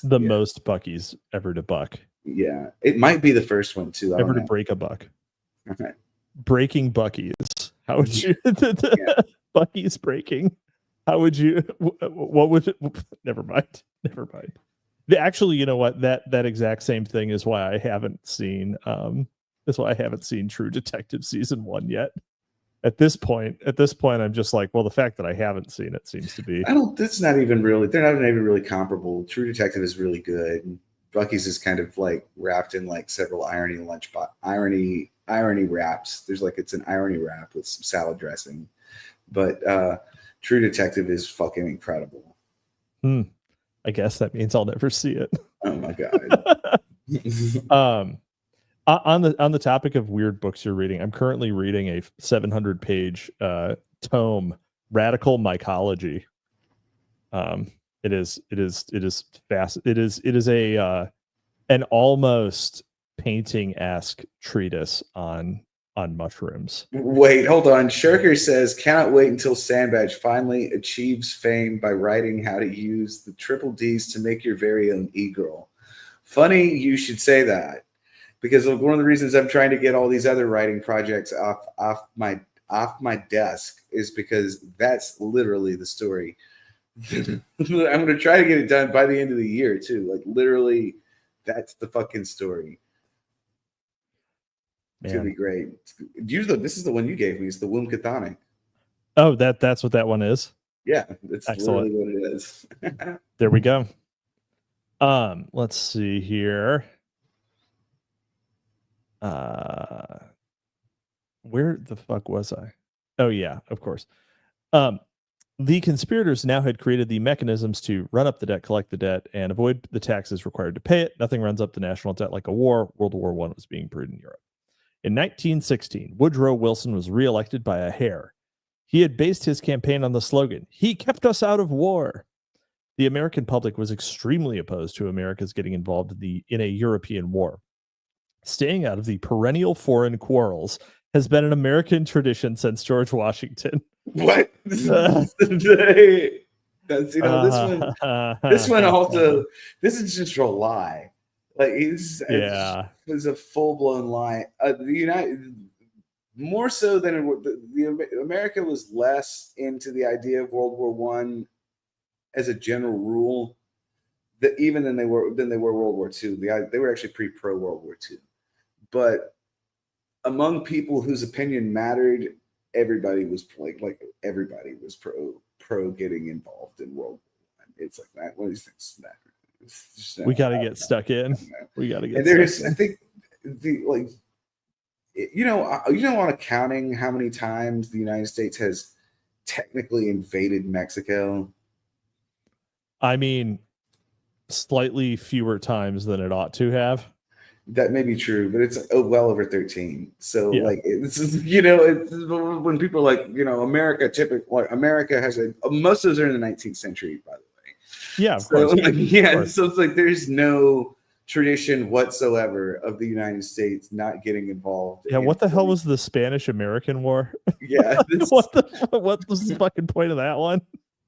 The most Buc-ee's ever to buck. Yeah, it might be the first one too. Ever to break a buck. Okay. Breaking Buc-ee's. How would you? Buc-ee's breaking. How would you? What would? Never mind. Actually, you know what? That exact same thing is why I haven't seen. That's why I haven't seen True Detective season 1 yet. At this point, I'm just like, well, the fact that I haven't seen it seems to be. That's not even really. They're not even really comparable. True Detective is really good. Buc-ee's is kind of like wrapped in like several irony wraps. There's like it's an irony wrap with some salad dressing, but True Detective is fucking incredible. I guess that means I'll never see it. Oh my god. On the topic of weird books you're reading, I'm currently reading a 700-page tome, Radical Mycology. It is fast. It is an almost painting-esque treatise on mushrooms. Wait, hold on. Shirker says, cannot wait until Sandbatch finally achieves fame by writing how to use the triple D's to make your very own e-girl. Funny you should say that, because one of the reasons I'm trying to get all these other writing projects off my desk is because that's literally the story. I'm going to try to get it done by the end of the year too. Like literally, that's the fucking story. It's gonna be great. This is the one you gave me. It's the Womb Chthonic. Oh, that's what that one is. Yeah, that's literally what it is. There we go. Let's see here. Where the fuck was I? Oh yeah, of course. The conspirators now had created the mechanisms to run up the debt, collect the debt, and avoid the taxes required to pay it. Nothing runs up the national debt like a war. World War I was being brewed in Europe. In 1916, Woodrow Wilson was reelected by a hair. He had based his campaign on the slogan, "He kept us out of war." The American public was extremely opposed to America's getting involved in a European war. Staying out of the perennial foreign quarrels has been an American tradition since George Washington. What? That's, this one also, this is just a lie. Like it's a full blown lie. The United, more so than America was less into the idea of World War One as a general rule, that even than they were World War II. They were actually pro World War II, but among people whose opinion mattered, everybody was everybody was pro getting involved in World War I. It's like that. One of these things matter. We got to get stuck in. We got to get. And there's, I think, on accounting how many times the United States has technically invaded Mexico. I mean, slightly fewer times than it ought to have. That may be true, but it's well over 13. So it's when people are like, America America has most of those are in the 19th century, by the way. Yeah, of course. So it's like there's no tradition whatsoever of the United States not getting involved. Yeah, what the hell was the Spanish-American War? Yeah. What was the fucking point of that one?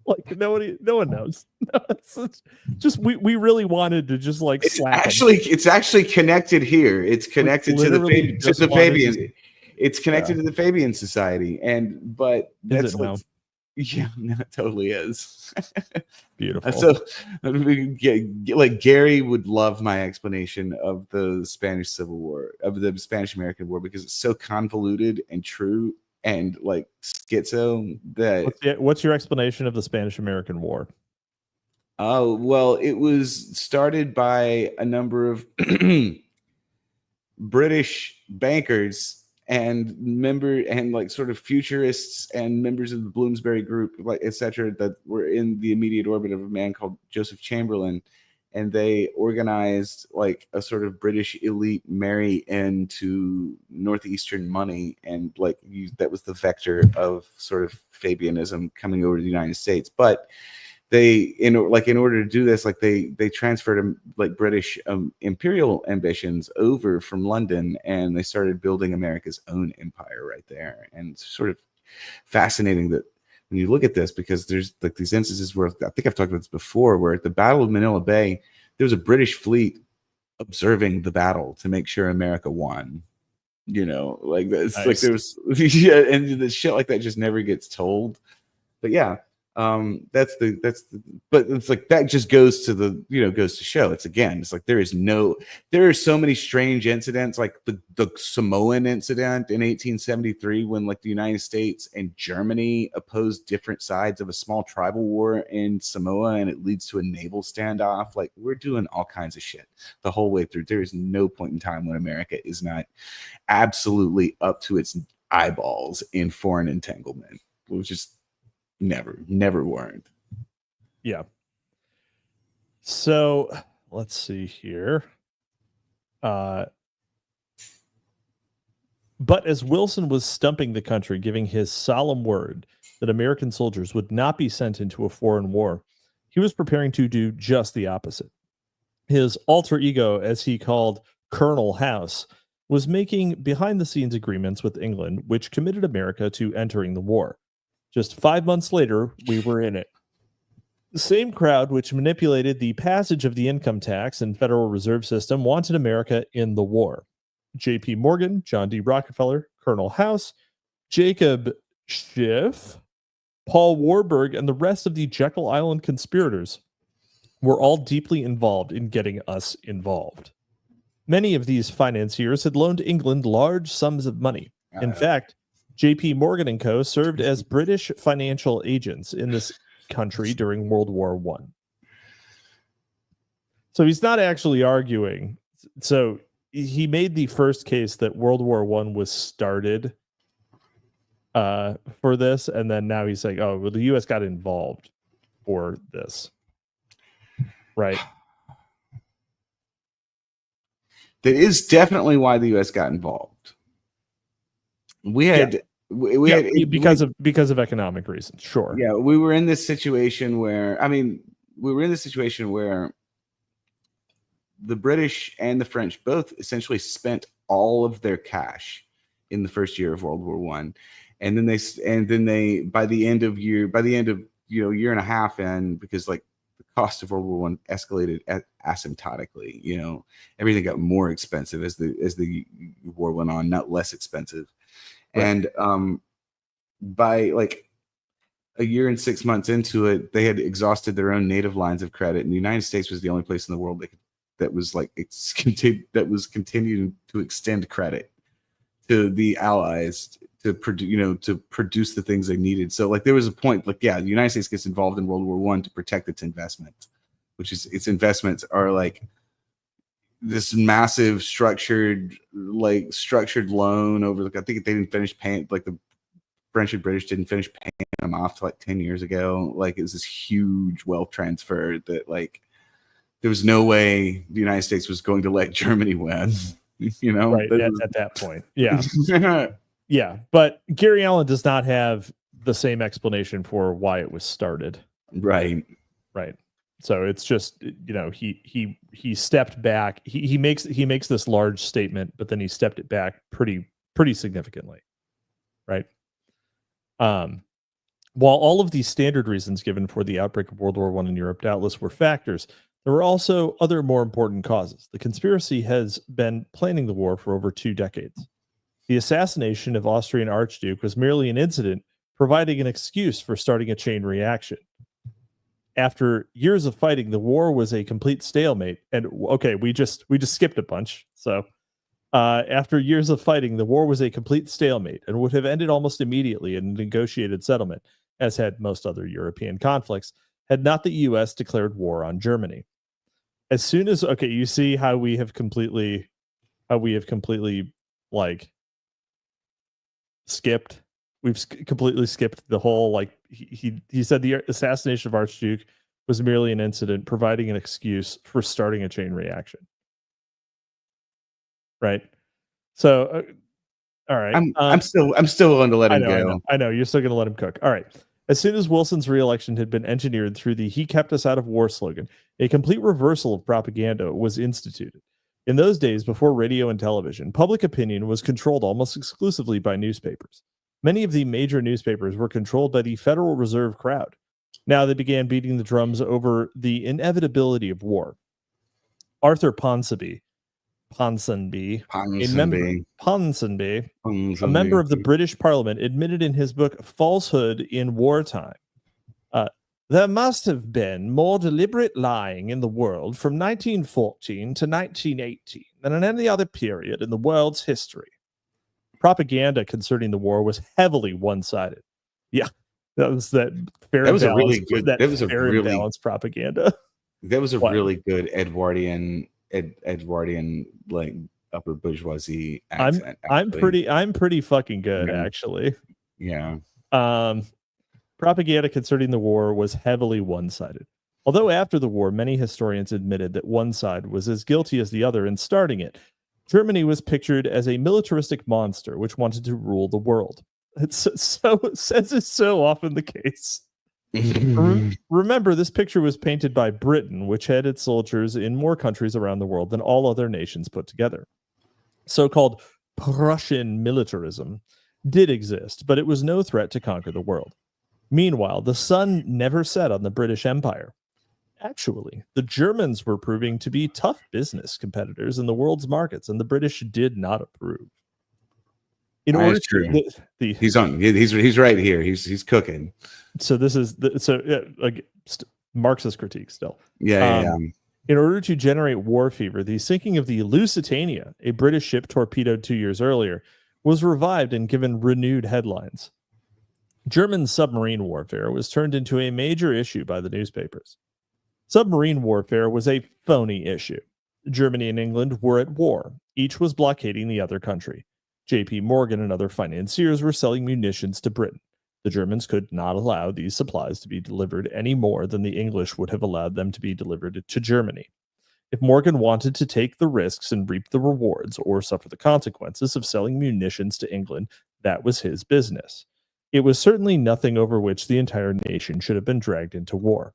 Like no one knows. No, it's just we really wanted to just like slap it's actually connected here. It's connected to the Fabian. It's connected to the Fabian Society, but that's no, it totally is. Beautiful. So like Gary would love my explanation of the Spanish Civil War, of the Spanish American War, because it's so convoluted and true and like schizo that. What's your explanation of the Spanish American War? Oh, well, it was started by a number of British bankers and sort of futurists and members of the Bloomsbury Group, like etc., that were in the immediate orbit of a man called Joseph Chamberlain, and they organized like a sort of British elite marry into northeastern money, and that was the vector of sort of Fabianism coming over to the United States. But they, in order to do this, they transferred British imperial ambitions over from London, and they started building America's own empire right there. And it's sort of fascinating that when you look at this, because there's like these instances where, I think I've talked about this before, where at the Battle of Manila Bay, there was a British fleet observing the battle to make sure America won. Nice. Like there was, and the shit like that just never gets told. But yeah. But it's like that just goes to show it's like there are so many strange incidents, like the Samoan incident in 1873, when like the United States and Germany opposed different sides of a small tribal war in Samoa, and it leads to a naval standoff. Like, we're doing all kinds of shit the whole way through. There is no point in time when America is not absolutely up to its eyeballs in foreign entanglement, which is never weren't. Yeah. So let's see here. But as Wilson was stumping the country, giving his solemn word that American soldiers would not be sent into a foreign war, he was preparing to do just the opposite. His alter ego, as he called Colonel House, was making behind-the-scenes agreements with England, which committed America to entering the war. Just 5 months later, we were in it. The same crowd which manipulated the passage of the income tax and Federal Reserve System wanted America in the war. J.P. Morgan, John D. Rockefeller, Colonel House, Jacob Schiff, Paul Warburg, and the rest of the Jekyll Island conspirators were all deeply involved in getting us involved. Many of these financiers had loaned England large sums of money. In fact, J.P. Morgan and Co. served as British financial agents in this country during World War I. So he's not actually arguing. So he made the first case that World War I was started for this, and then now he's like, oh, well, the U.S. got involved for this. Right. That is definitely why the U.S. got involved. We had because of economic reasons. Sure. Yeah, we were in this situation where the British and the French both essentially spent all of their cash in the first year of World War I, and then they by the end of year and a half in, because like the cost of World War One escalated asymptotically. Everything got more expensive as the war went on, not less expensive. Right. And by like a year and 6 months into it, they had exhausted their own native lines of credit, and the United States was the only place in the world that was continuing to extend credit to the Allies to produce the things they needed. So like there was a point, like, yeah, the United States gets involved in World War One to protect its investments, which is its investments are like this massive structured loan over, like, I think they didn't finish paying, like the French and British didn't finish paying them off to like 10 years ago. Like it was this huge wealth transfer that like there was no way the United States was going to let Germany win. Right, at that point. Yeah. Yeah, but Gary Allen does not have the same explanation for why it was started. Right. So it's just, he stepped back. He makes this large statement, but then he stepped it back pretty significantly. Right. While all of these standard reasons given for the outbreak of World War I in Europe doubtless were factors, there were also other more important causes. The conspiracy has been planning the war for over 2 decades. The assassination of Austrian Archduke was merely an incident, providing an excuse for starting a chain reaction. After years of fighting, the war was a complete stalemate. And okay, we just skipped a bunch. So after years of fighting, the war was a complete stalemate and would have ended almost immediately in a negotiated settlement, as had most other European conflicts, had not the U.S. declared war on Germany. As soon as, okay, you see how we have completely like skipped. We've completely skipped the whole, like, he said the assassination of Archduke was merely an incident, providing an excuse for starting a chain reaction. Right. So, all right. I'm still willing to let him go. I know you're still going to let him cook. All right. As soon as Wilson's re-election had been engineered through the "He kept us out of war" slogan, a complete reversal of propaganda was instituted. In those days, before radio and television, public opinion was controlled almost exclusively by newspapers. Many of the major newspapers were controlled by the Federal Reserve crowd. Now they began beating the drums over the inevitability of war. Arthur Ponsonby, a member of the British Parliament, admitted in his book Falsehood in Wartime, there must have been more deliberate lying in the world from 1914 to 1918 than in any other period in the world's history. Propaganda concerning the war was heavily one-sided. Yeah, that was that fair. That was a really good. That was a really balanced propaganda. That was a really good Edwardian like upper bourgeoisie accent. I'm pretty fucking good, actually. Yeah. Propaganda concerning the war was heavily one-sided. Although after the war, many historians admitted that one side was as guilty as the other in starting it. Germany was pictured as a militaristic monster which wanted to rule the world. It's so often the case. Remember, this picture was painted by Britain, which had its soldiers in more countries around the world than all other nations put together. So-called Prussian militarism did exist, but it was no threat to conquer the world. Meanwhile, the sun never set on the British Empire. Actually, the Germans were proving to be tough business competitors in the world's markets, and the British did not approve. In order to he's right here. He's cooking. So this is Marxist critique still. Yeah. In order to generate war fever, the sinking of the Lusitania, a British ship torpedoed 2 years earlier, was revived and given renewed headlines. German submarine warfare was turned into a major issue by the newspapers. Submarine warfare was a phony issue. Germany and England were at war. Each was blockading the other country. J.P. Morgan and other financiers were selling munitions to Britain. The Germans could not allow these supplies to be delivered any more than the English would have allowed them to be delivered to Germany. If Morgan wanted to take the risks and reap the rewards or suffer the consequences of selling munitions to England, that was his business. It was certainly nothing over which the entire nation should have been dragged into war.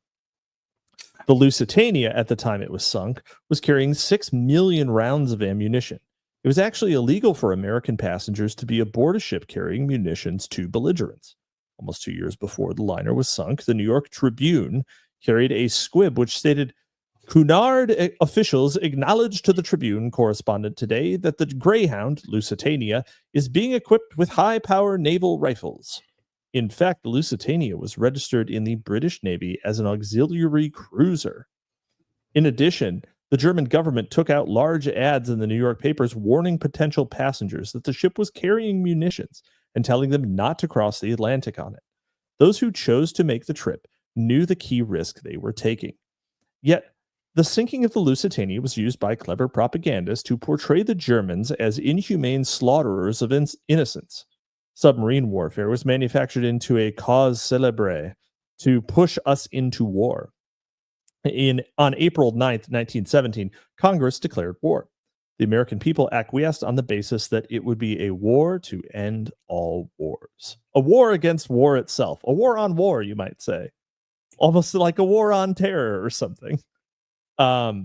The Lusitania, at the time it was sunk, was carrying 6 million rounds of ammunition. It was actually illegal for American passengers to be aboard a ship carrying munitions to belligerents. Almost 2 years before the liner was sunk, the New York Tribune carried a squib which stated, Cunard officials acknowledged to the Tribune correspondent today that the Greyhound, Lusitania, is being equipped with high-power naval rifles. In fact, the Lusitania was registered in the British Navy as an auxiliary cruiser. In addition, the German government took out large ads in the New York papers warning potential passengers that the ship was carrying munitions and telling them not to cross the Atlantic on it. Those who chose to make the trip knew the key risk they were taking. Yet, the sinking of the Lusitania was used by clever propagandists to portray the Germans as inhumane slaughterers of innocents. Submarine warfare was manufactured into a cause célèbre to push us into war. On April 9th, 1917, Congress declared war. The American people acquiesced on the basis that it would be a war to end all wars. A war against war itself. A war on war, you might say. Almost like a war on terror or something. I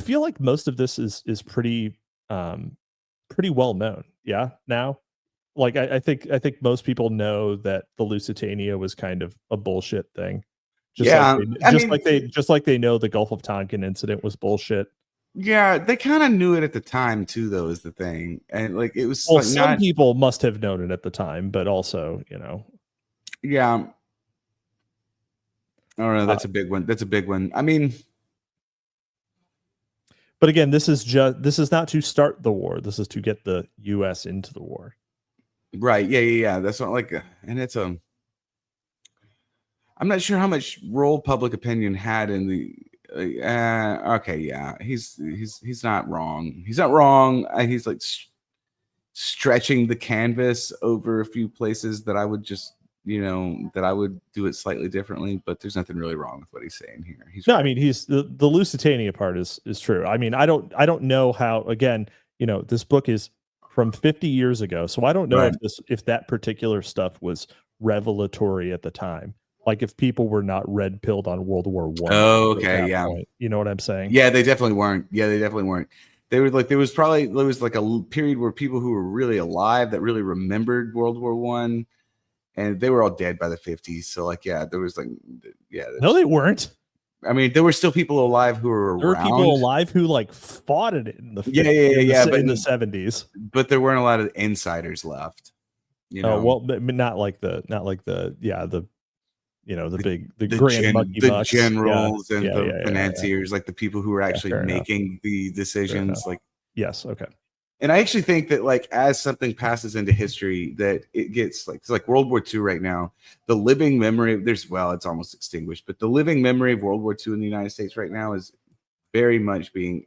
feel like most of this is pretty well known. Yeah, now, like I think most people know that the Lusitania was kind of a bullshit thing. Just like they know the Gulf of Tonkin incident was bullshit. Yeah, they kind of knew it at the time too, though, is the thing, and like it was. Well, some people must have known it at the time, but also, yeah. I don't know. That's a big one. That's a big one. I mean, but again, this is not to start the war. This is to get the U.S. into the war. Right. Yeah. That's not like, and it's I'm not sure how much role public opinion had in the. Okay. Yeah. He's not wrong. He's not wrong. He's like stretching the canvas over a few places that I would just. That I would do it slightly differently, but there's nothing really wrong with what he's saying here. I mean, he's the Lusitania part is true. I mean, I don't know how, again, this book is from 50 years ago. So I don't know if that particular stuff was revelatory at the time. Like if people were not red pilled on World War I. Oh, okay. Yeah. Point. You know what I'm saying? Yeah, they definitely weren't. They were like, there was like a period where people who were really alive that really remembered World War I. And they were all dead by the 50s. So, like, yeah, there was like, yeah. No, they weren't. I mean, there were still people alive who were around. There were people alive who like fought in it in the 50s, in the 70s. But there weren't a lot of insiders left. Oh well, but not like the grand monkey bucks. Generals and the financiers, like the people who were actually making the decisions. Like, yes, okay. And I actually think that, like, as something passes into history, that it gets like, it's like World War II right now. The living memory, it's almost extinguished, but the living memory of World War II in the United States right now is very much being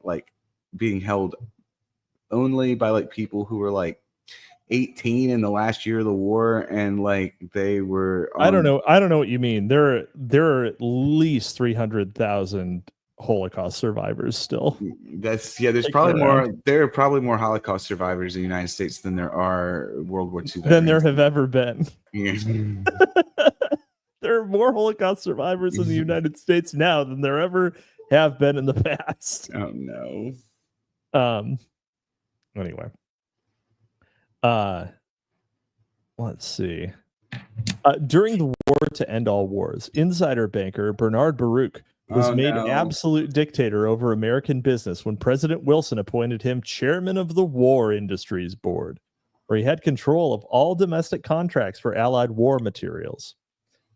held only by like people who were like 18 in the last year of the war, and like they were. I don't know what you mean. There are at least 300,000. Holocaust survivors still. There's probably more. There are probably more Holocaust survivors in the United States than there are World War II. Than there have ever been. There are more Holocaust survivors in the United States now than there ever have been in the past. Oh no. Anyway. Let's see. During the war to end all wars, insider banker Bernard Baruch was made absolute dictator over American business when President Wilson appointed him chairman of the War Industries Board, where he had control of all domestic contracts for Allied war materials.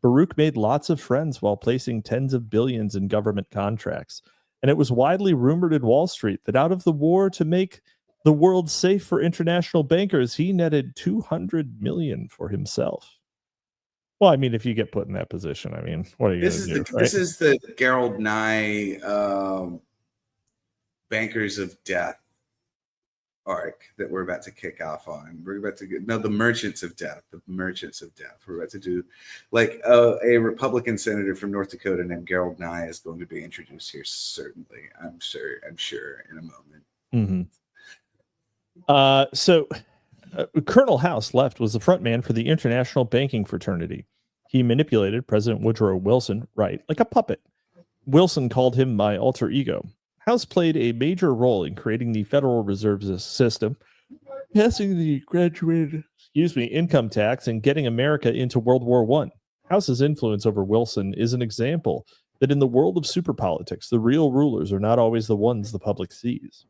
Baruch made lots of friends while placing tens of billions in government contracts, and it was widely rumored in Wall Street that out of the war to make the world safe for international bankers, he netted $200 million for himself. Well, I mean, if you get put in that position, I mean, what are you going to do? This is the Gerald Nye Bankers of Death arc that we're about to kick off on. We're about to the Merchants of Death. The Merchants of Death. We're about to do like a Republican senator from North Dakota named Gerald Nye is going to be introduced here. Certainly, I'm sure in a moment. Mm-hmm. Colonel House left was the front man for the international banking fraternity. He manipulated President Woodrow Wilson, like a puppet. Wilson called him my alter ego. House played a major role in creating the Federal Reserve System, passing the graduated income tax and getting America into World War I. House's influence over Wilson is an example that in the world of super politics, the real rulers are not always the ones the public sees.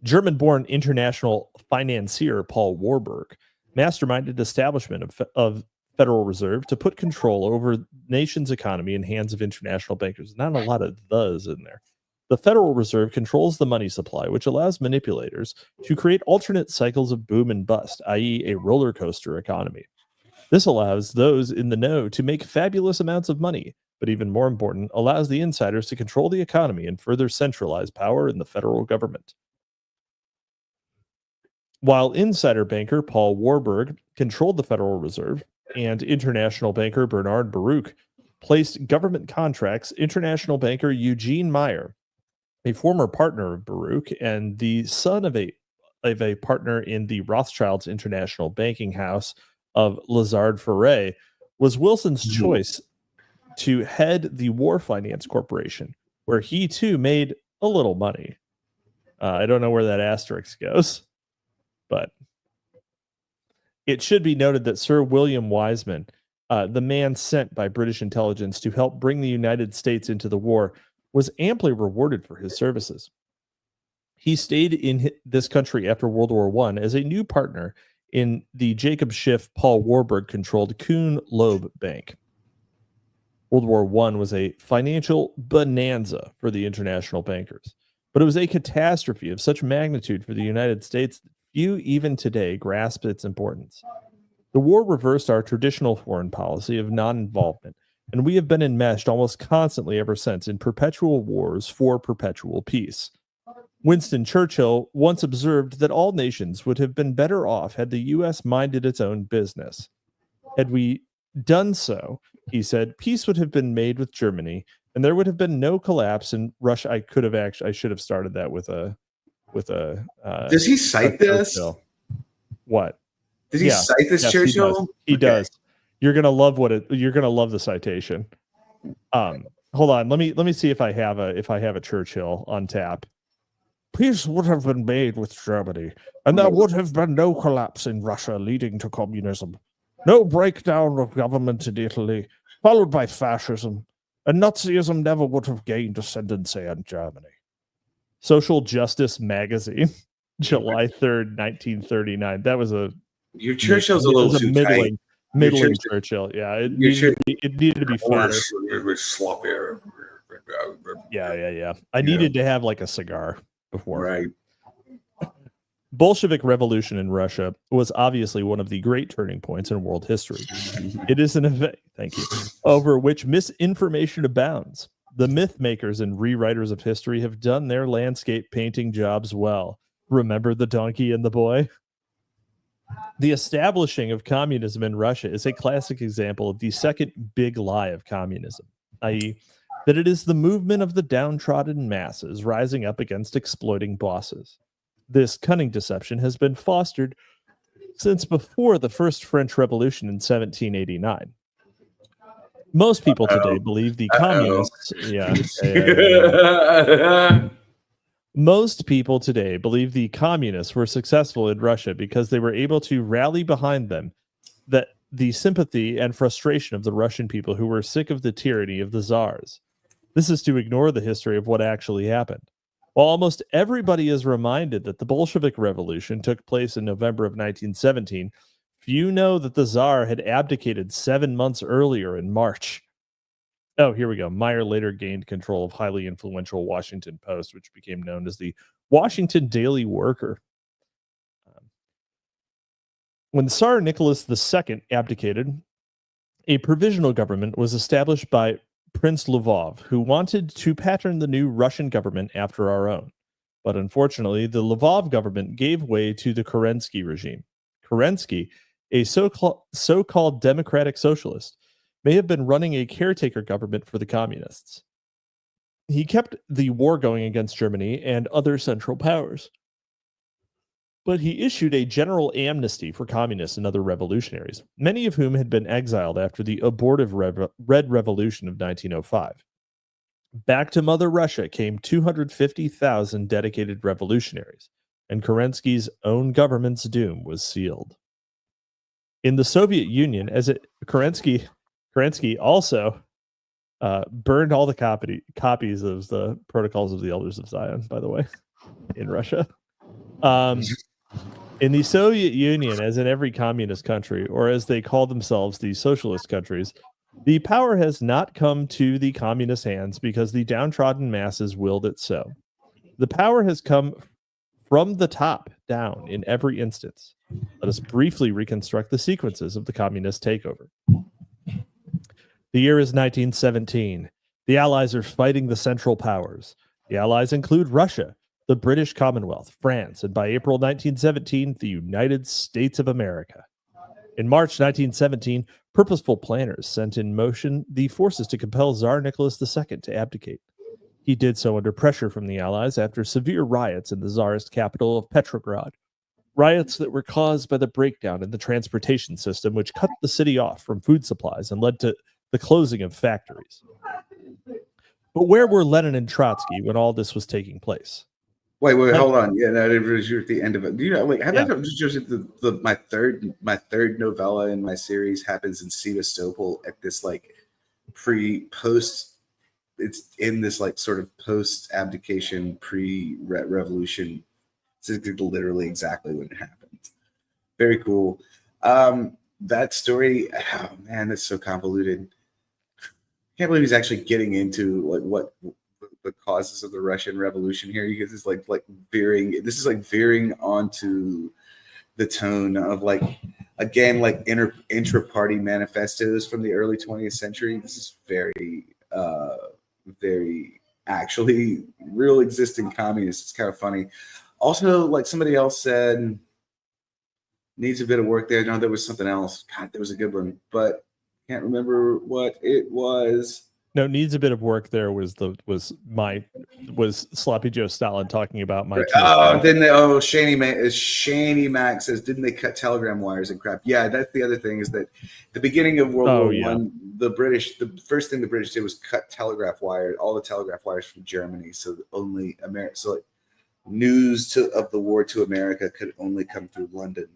German-born international financier Paul Warburg masterminded establishment of Federal Reserve to put control over the nation's economy in hands of international bankers. Not a lot of "thes" in there. The Federal Reserve controls the money supply, which allows manipulators to create alternate cycles of boom and bust, i.e. a roller coaster economy. This allows those in the know to make fabulous amounts of money, but even more important, allows the insiders to control the economy and further centralize power in the federal government. While insider banker Paul Warburg controlled the Federal Reserve and international banker Bernard Baruch placed government contracts, international banker Eugene Meyer, a former partner of Baruch and the son of a partner in the Rothschilds international banking house of Lazard Frères, was Wilson's choice to head the War Finance Corporation, where he too made a little money. I don't know where that asterisk goes, but it should be noted that Sir William Wiseman, the man sent by British intelligence to help bring the United States into the war, was amply rewarded for his services. He stayed in this country after World War I as a new partner in the Jacob Schiff, Paul Warburg controlled Kuhn Loeb Bank. World War I was a financial bonanza for the international bankers, but it was a catastrophe of such magnitude for the United States that few even today grasp its importance. The war reversed our traditional foreign policy of non-involvement, and we have been enmeshed almost constantly ever since in perpetual wars for perpetual peace. Winston Churchill once observed that all nations would have been better off had the U.S. minded its own business. Had we done so, he said, peace would have been made with Germany, and there would have been no collapse in Russia. I should have started that with a. Does he cite this? Churchill. What? Does he cite this, Churchill? He does. You're gonna love you're gonna love the citation. Hold on. Let me see if I have a Churchill on tap. Peace would have been made with Germany, and there would have been no collapse in Russia leading to communism, no breakdown of government in Italy, followed by fascism, and Nazism never would have gained ascendancy in Germany. Social Justice Magazine, July 3rd, 1939. That was your Churchill's a little too middling Churchill. Yeah, it needed to be fatter. Sloppier. Yeah. I needed to have like a cigar before. Right. Bolshevik revolution in Russia was obviously one of the great turning points in world history. It is an event, thank you, over which misinformation abounds. The myth makers and rewriters of history have done their landscape painting jobs well. Remember the donkey and the boy? The establishing of communism in Russia is a classic example of the second big lie of communism, i.e., that it is the movement of the downtrodden masses rising up against exploiting bosses. This cunning deception has been fostered since before the first French Revolution in 1789. Most people today believe the communists. Most people today believe the communists were successful in Russia because they were able to rally behind them that the sympathy and frustration of the Russian people who were sick of the tyranny of the czars. This is to ignore the history of what actually happened. While almost everybody is reminded that the Bolshevik Revolution took place in November of 1917, few know that the Tsar had abdicated 7 months earlier in March. Oh, here we go. Meyer later gained control of highly influential Washington Post, which became known as the Washington Daily Worker. When Tsar Nicholas II abdicated, a provisional government was established by Prince Lvov, who wanted to pattern the new Russian government after our own. But unfortunately, the Lvov government gave way to the Kerensky regime. Kerensky, a so-called democratic socialist, may have been running a caretaker government for the communists. He kept the war going against Germany and other Central Powers. But he issued a general amnesty for communists and other revolutionaries, many of whom had been exiled after the abortive Red Revolution of 1905. Back to Mother Russia came 250,000 dedicated revolutionaries, and Kerensky's own government's doom was sealed. In the Soviet Union, Kerensky also burned all the copies of the Protocols of the Elders of Zion, by the way, in Russia. In the Soviet Union, as in every communist country, or as they call themselves, the socialist countries, the power has not come to the communist hands because the downtrodden masses willed it so. The power has come from the top down in every instance. Let us briefly reconstruct the sequences of the communist takeover. The year is 1917. The Allies are fighting the Central Powers. The Allies include Russia, the British Commonwealth, France, and by April 1917, the United States of America. In March 1917, purposeful planners sent in motion the forces to compel Tsar Nicholas II to abdicate. He did so under pressure from the Allies after severe riots in the Tsarist capital of Petrograd. Riots that were caused by the breakdown in the transportation system, which cut the city off from food supplies and led to the closing of factories. But where were Lenin and Trotsky when all this was taking place? Wait, hold on. Yeah, no, you're at the end of it. You know, like, how about just my third novella in my series happens in Sevastopol at this like post. It's in this like sort of post abdication, pre-revolution. It's literally exactly when it happened. Very cool. That story, oh man, that's so convoluted. I can't believe he's actually getting into like what the causes of the Russian Revolution here. Because it's like veering. This is like veering onto the tone of like again like intra-party manifestos from the early 20th century. This is very actually real existing communists. It's kind of funny. Also, like somebody else said, needs a bit of work there. No, there was something else. God, there was a good one, but can't remember what it was. No, needs a bit of work there was Sloppy Joe Stalin talking about my. Shaney Mac says, didn't they cut telegram wires and crap? Yeah, that's the other thing is that the beginning of World War I, the first thing the British did was cut telegraph wires, all the telegraph wires from Germany, so only America. So like news of the war to America could only come through London.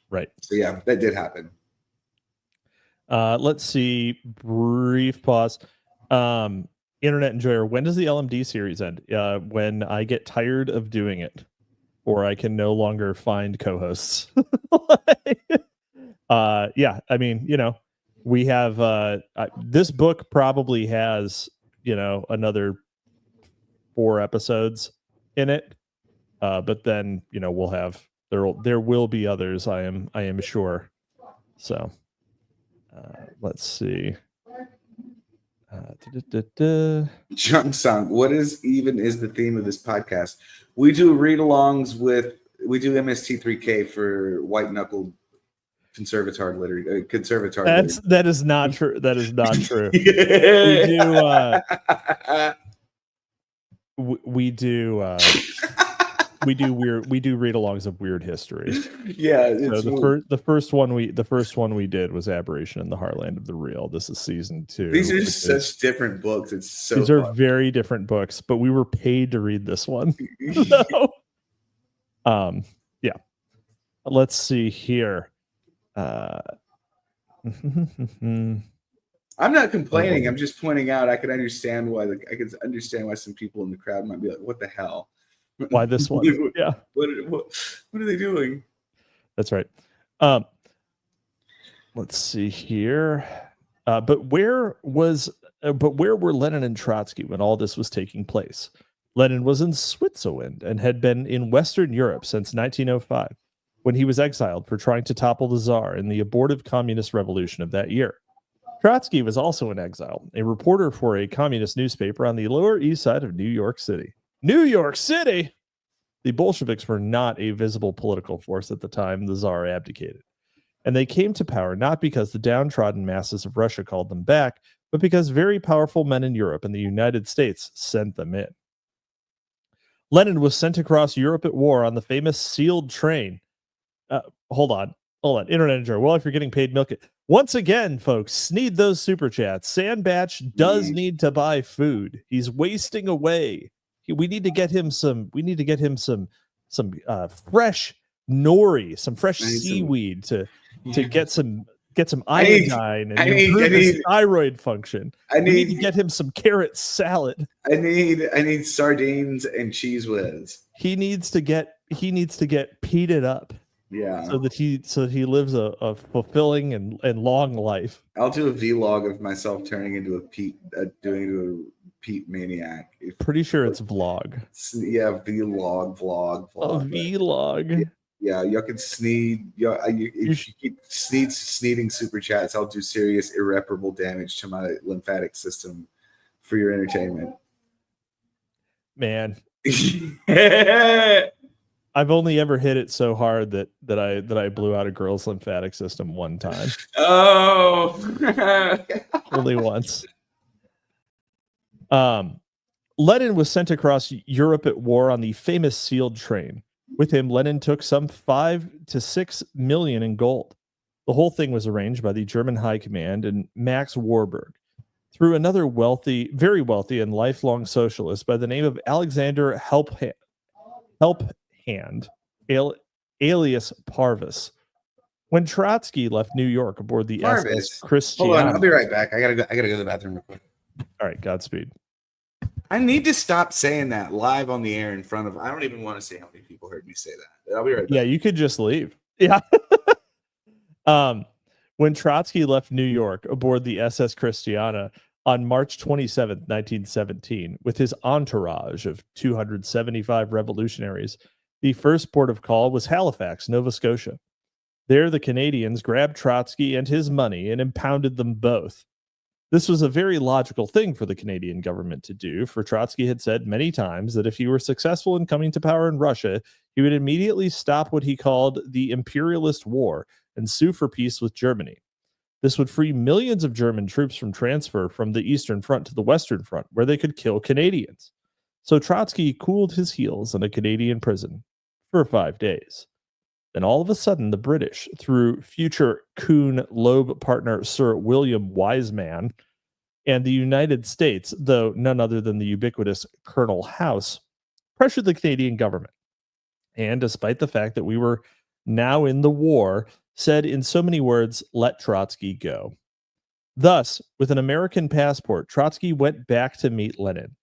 Right. So yeah, that did happen. Let's see. Brief pause. Internet enjoyer, when does the LMD series end? When I get tired of doing it, or I can no longer find co-hosts. Yeah, I mean, you know, we have this book probably has, you know, another 4 episodes in it, but then, you know, we'll have there will be others. I am sure. So let's see. Jung-sung, what is the theme of this podcast? We do read-alongs we do MST3K for white-knuckled conservatard literature. That is not true. That is not true. We do read-alongs of weird history. Yeah. So the first one we did was Aberration in the Heartland of the Real. This is season 2. These are such different books. It's so these are very different books, but we were paid to read this one. So, yeah. Let's see here. I'm not complaining. I'm just pointing out I can understand why some people in the crowd might be like, what the hell? Why this one? Yeah. What are they doing? That's right. Let's see here. But where were Lenin and Trotsky when all this was taking place? Lenin was in Switzerland and had been in Western Europe since 1905, when he was exiled for trying to topple the Tsar in the abortive communist revolution of that year. Trotsky was also in exile, a reporter for a communist newspaper on the Lower East Side of New York City. New York City! The Bolsheviks were not a visible political force at the time the Tsar abdicated. And they came to power not because the downtrodden masses of Russia called them back, but because very powerful men in Europe and the United States sent them in. Lenin was sent across Europe at war on the famous sealed train. Hold on. Internet enjoyer. Well, if you're getting paid, milk it. Once again, folks, need those super chats. Sandbatch does need to buy food. He's wasting away. We need to get him some fresh nori, some fresh seaweed to get some iodine and improve his thyroid function. We need to get him some carrot salad. I need sardines and cheese whiz. He needs to get peated up. Yeah. So that he lives a fulfilling and long life. I'll do a vlog of myself turning into a Pete maniac. Pretty sure it's vlog. Yeah, vlog. Oh, vlog. Yeah, you can sneed. If you keep sneeding super chats, I'll do serious irreparable damage to my lymphatic system for your entertainment. Man. I've only ever hit it so hard that I blew out a girl's lymphatic system one time. Oh, only once. Lenin was sent across Europe at war on the famous sealed train. With him, Lenin took some 5 to 6 million in gold. The whole thing was arranged by the German High Command and Max Warburg through another very wealthy and lifelong socialist by the name of Alexander Helphand, alias Parvis. When Trotsky left New York aboard the SS Christiana. Hold on, I'll be right back. I gotta go to the bathroom real quick. All right, Godspeed. I need to stop saying that live on the air in front of. I don't even want to say how many people heard me say that. I'll be right back. Yeah, you could just leave. Yeah. When Trotsky left New York aboard the SS Christiana on March 27, 1917, with his entourage of 275 revolutionaries, the first port of call was Halifax, Nova Scotia. There, the Canadians grabbed Trotsky and his money and impounded them both. This was a very logical thing for the Canadian government to do, for Trotsky had said many times that if he were successful in coming to power in Russia, he would immediately stop what he called the imperialist war and sue for peace with Germany. This would free millions of German troops from transfer from the Eastern Front to the Western Front, where they could kill Canadians. So Trotsky cooled his heels in a Canadian prison for 5 days. Then all of a sudden, the British, through future Kuhn Loeb partner Sir William Wiseman, and the United States, though none other than the ubiquitous Colonel House, pressured the Canadian government. And despite the fact that we were now in the war, said in so many words, let Trotsky go. Thus, with an American passport, Trotsky went back to meet Lenin.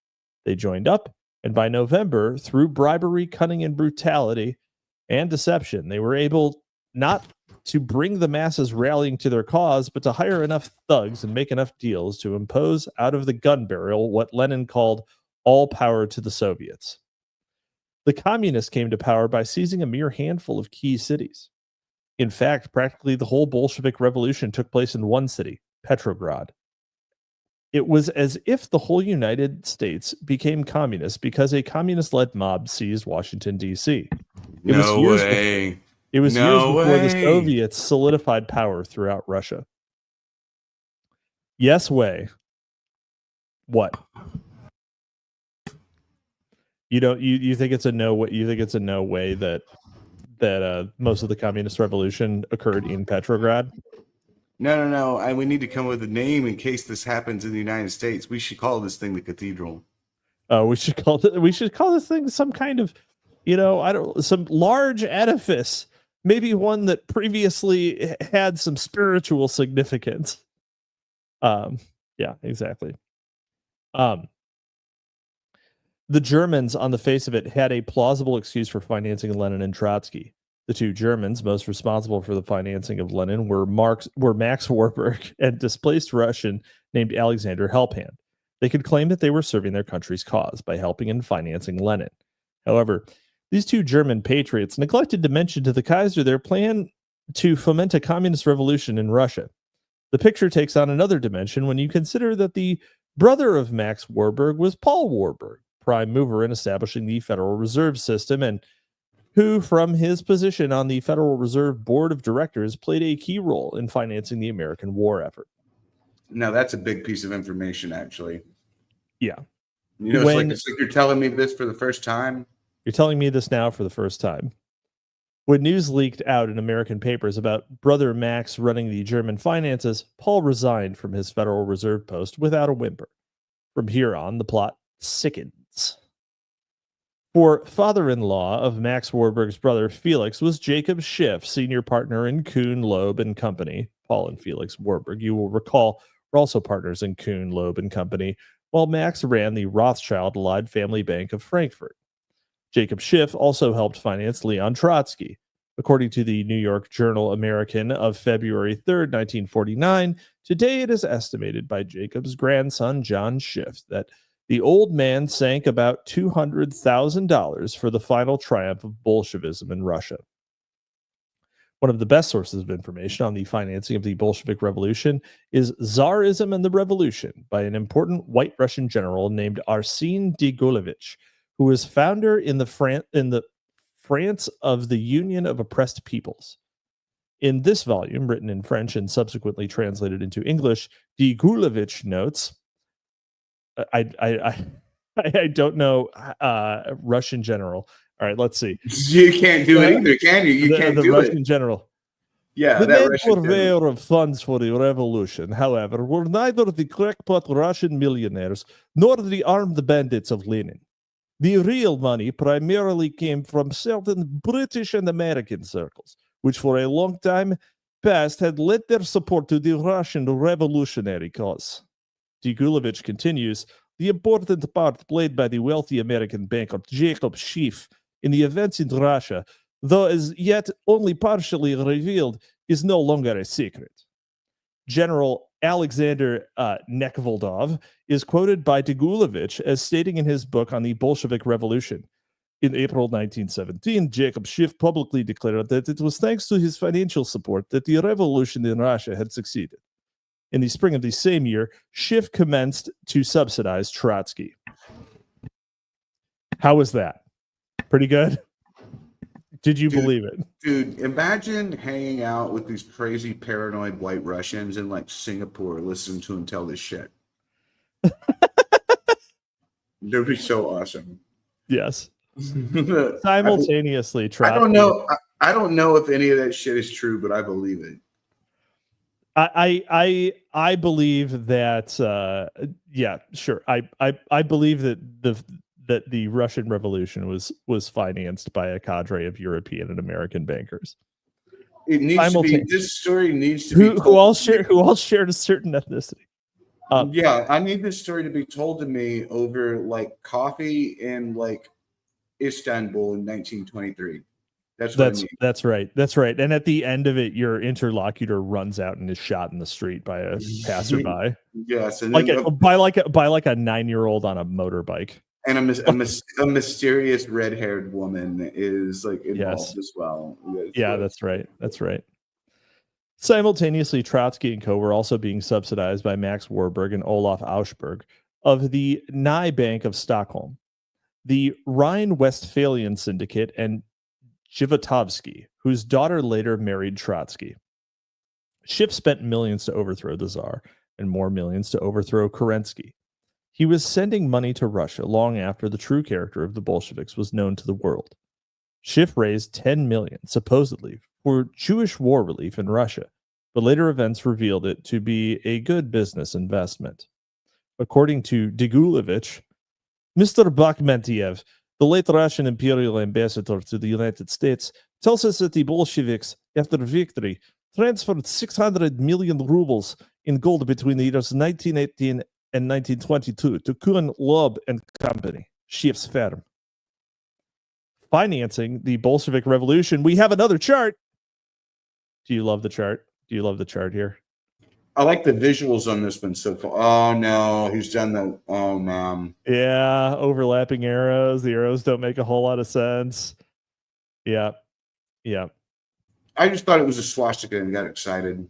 They joined up, and by November, through bribery, cunning, and brutality, and deception, they were able not to bring the masses rallying to their cause, but to hire enough thugs and make enough deals to impose out of the gun barrel what Lenin called all power to the Soviets. The communists came to power by seizing a mere handful of key cities. In fact, practically the whole Bolshevik revolution took place in one city, Petrograd. It was as if the whole United States became communist because a communist-led mob seized Washington, D.C. It was years before the Soviets solidified power throughout Russia. Yes way. What? You think it's a no way? You think it's a no way that most of the communist revolution occurred in Petrograd? No. We need to come up with a name in case this happens in the United States. We should call this thing the Cathedral. We should call this thing some kind of, some large edifice, maybe one that previously had some spiritual significance. Yeah, exactly. The Germans, on the face of it, had a plausible excuse for financing Lenin and Trotsky. The two Germans most responsible for the financing of Lenin were Max Warburg and displaced Russian named Alexander Helphand. They could claim that they were serving their country's cause by helping and financing Lenin. However, these two German patriots neglected to mention to the Kaiser their plan to foment a communist revolution in Russia. The picture takes on another dimension when you consider that the brother of Max Warburg was Paul Warburg, prime mover in establishing the Federal Reserve System, and who, from his position on the Federal Reserve Board of Directors, played a key role in financing the American war effort. Now, that's a big piece of information, actually. Yeah. It's like you're telling me this for the first time. You're telling me this now for the first time. When news leaked out in American papers about brother Max running the German finances, Paul resigned from his Federal Reserve post without a whimper. From here on, the plot sickens. For father-in-law of Max Warburg's brother Felix was Jacob Schiff, senior partner in Kuhn, Loeb and Company. Paul and Felix Warburg, you will recall, were also partners in Kuhn, Loeb and Company, while Max ran the Rothschild-Allied Family Bank of Frankfurt. Jacob Schiff also helped finance Leon Trotsky. According to the New York Journal American of February 3rd, 1949, today it is estimated by Jacob's grandson, John Schiff, that the old man sank about $200,000 for the final triumph of Bolshevism in Russia. One of the best sources of information on the financing of the Bolshevik Revolution is Tsarism and the Revolution by an important White Russian general named Arsene de Gulevich, who was founder in the France of the Union of Oppressed Peoples. In this volume, written in French and subsequently translated into English, de Gulevich notes, I don't know Russian general. All right, let's see. You can't do it either, can you? You can't do Russian it. Russian general. Yeah, the that main Russian purveyor general. of funds for the revolution, however, were neither the crackpot Russian millionaires nor the armed bandits of Lenin. The real money primarily came from certain British and American circles, which for a long time past had lent their support to the Russian revolutionary cause. De Gulevich continues, the important part played by the wealthy American banker Jacob Schiff in the events in Russia, though as yet only partially revealed, is no longer a secret. General Alexander Nekvoldov is quoted by de Gulevich as stating in his book on the Bolshevik Revolution. In April 1917, Jacob Schiff publicly declared that it was thanks to his financial support that the revolution in Russia had succeeded. In the spring of the same year, Schiff commenced to subsidize Trotsky. How was that? Pretty good? Did you believe it? Dude, imagine hanging out with these crazy paranoid white Russians in like Singapore, listening to them tell this shit. That would be so awesome. Yes. Simultaneously, Trotsky. I don't know if any of that shit is true, but I believe it. I believe that yeah, sure. I believe that the Russian Revolution was financed by a cadre of European and American bankers. It needs to be. This story needs to be who all shared a certain ethnicity. Yeah, I need this story to be told to me over like coffee in like Istanbul in 1923. That's right. That's right. And at the end of it, your interlocutor runs out and is shot in the street by a passerby. Yes, and by like a 9-year-old on a motorbike. And a mysterious red-haired woman is like involved as well. That's right. That's right. Simultaneously, Trotsky and co. were also being subsidized by Max Warburg and Olaf Augsburg of the Nye Bank of Stockholm, the Rhine-Westphalian Syndicate, and Zhivatovsky, whose daughter later married Trotsky. Schiff spent millions to overthrow the Tsar and more millions to overthrow Kerensky. He was sending money to Russia long after the true character of the Bolsheviks was known to the world. Schiff raised $10 million, supposedly, for Jewish war relief in Russia, but later events revealed it to be a good business investment. According to de Gulevich, Mr. Bakhmentiev, the late Russian imperial ambassador to the United States, tells us that the Bolsheviks, after victory, transferred 600 million rubles in gold between the years 1918 and 1922 to Kuhn, Loeb and Company, Schiff's firm. Financing the Bolshevik Revolution. We have another chart. Do you love the chart? Do you love the chart here? I like the visuals on this one so far. Oh no, he's done the. Oh man. Yeah, overlapping arrows. The arrows don't make a whole lot of sense. Yeah. I just thought it was a swastika and got excited.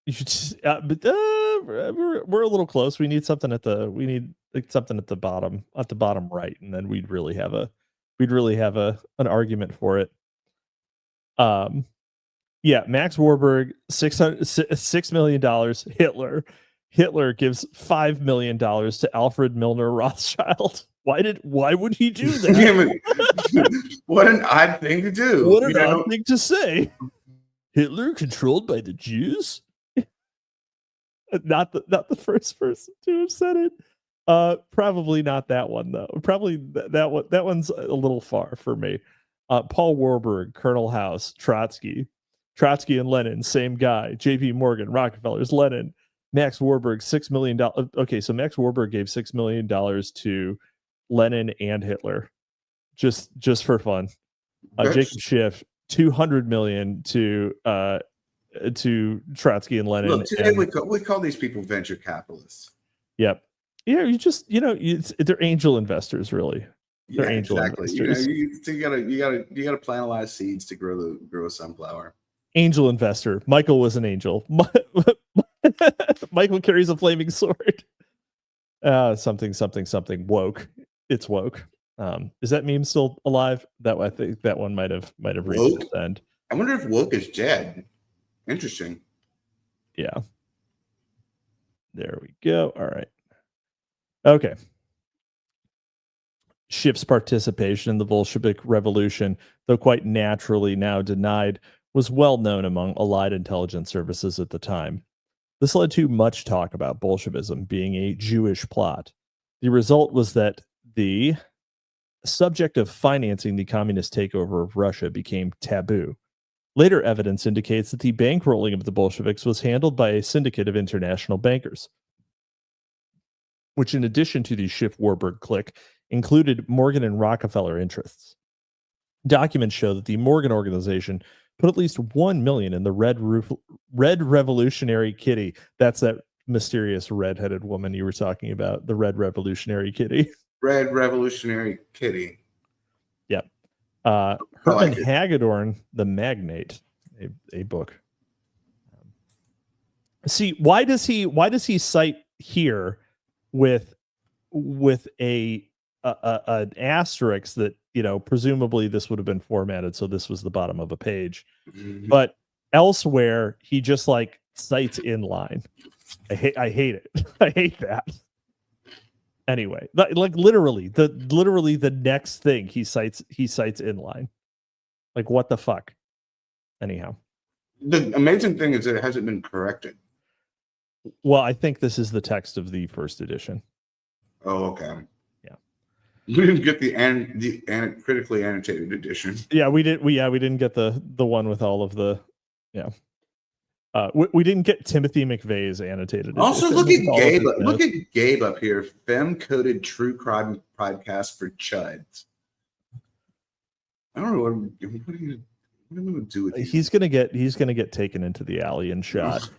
You should just, but we're a little close. We need something at the bottom right, and then we'd really have an argument for it. Yeah, Max Warburg, $6 million. Hitler gives $5 million to Alfred Milner Rothschild. Why would he do that? What an odd thing to do. What an odd thing to say. Hitler controlled by the Jews? Not the first person to have said it. Probably not that one though. Probably that one. That one's a little far for me. Paul Warburg, Colonel House, Trotsky and Lenin, same guy. J.P. Morgan, Rockefeller's Lenin, Max Warburg, $6 million. Okay, so Max Warburg gave $6 million to Lenin and Hitler, just for fun. Jacob Schiff, $200 million to Trotsky and Lenin. Look, today we call these people venture capitalists. Yep. Yeah, they're angel investors, really. They're angel investors. You gotta plant a lot of seeds to grow a sunflower. Angel investor. Michael was an angel. Michael carries a flaming sword. Something woke. It's woke. Is that meme still alive? I think that one might have reached its end. I wonder if woke is dead. Interesting. Yeah. There we go. All right. Okay. Schiff's participation in the Bolshevik Revolution, though quite naturally now denied, was well known among Allied intelligence services at the time. This led to much talk about Bolshevism being a Jewish plot. The result was that the subject of financing the communist takeover of Russia became taboo. Later evidence indicates that the bankrolling of the Bolsheviks was handled by a syndicate of international bankers, which, in addition to the Schiff-Warburg clique, included Morgan and Rockefeller interests. Documents show that the Morgan organization put at least $1 million in the Red Revolutionary Kitty. That's that mysterious red-headed woman you were talking about, the Red Revolutionary Kitty. Red Revolutionary Kitty. Yep. Herman Hagedorn, The Magnate, a book. See, why does he cite here with an asterisk that, presumably this would have been formatted so this was the bottom of a page, but elsewhere he just cites inline. I hate it. I hate that. Anyway, literally the next thing he cites inline. What the fuck? Anyhow, the amazing thing is that it hasn't been corrected. Well, I think this is the text of the first edition. Oh, okay. Yeah, we didn't get the critically annotated edition. Yeah, we didn't get the one with all of the we didn't get Timothy McVeigh's annotated. Also, look at Gabe. Look at Gabe up here. Femme-coded true crime podcast for chuds. I don't know what I'm going to do with you. He's gonna get taken into the alley and shot.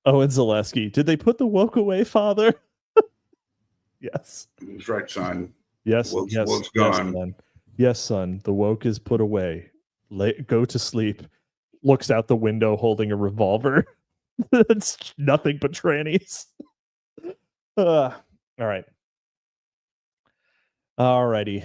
Owen Zaleski. Did they put the woke away, Father? Yes. That's right, son. Yes. Woke's gone. Son. Yes, son. The woke is put away. Go to sleep. Looks out the window holding a revolver. It's nothing but trannies. All right. Alrighty.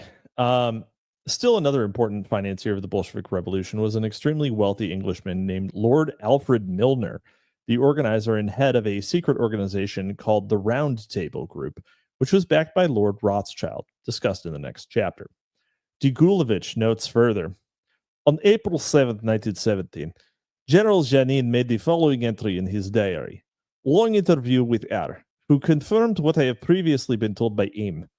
Still another important financier of the Bolshevik Revolution was an extremely wealthy Englishman named Lord Alfred Milner, the organizer and head of a secret organization called the Round Table Group, which was backed by Lord Rothschild, discussed in the next chapter. Degulevich notes further, on April 7, 1917, General Janin made the following entry in his diary. Long interview with R, who confirmed what I have previously been told by Im.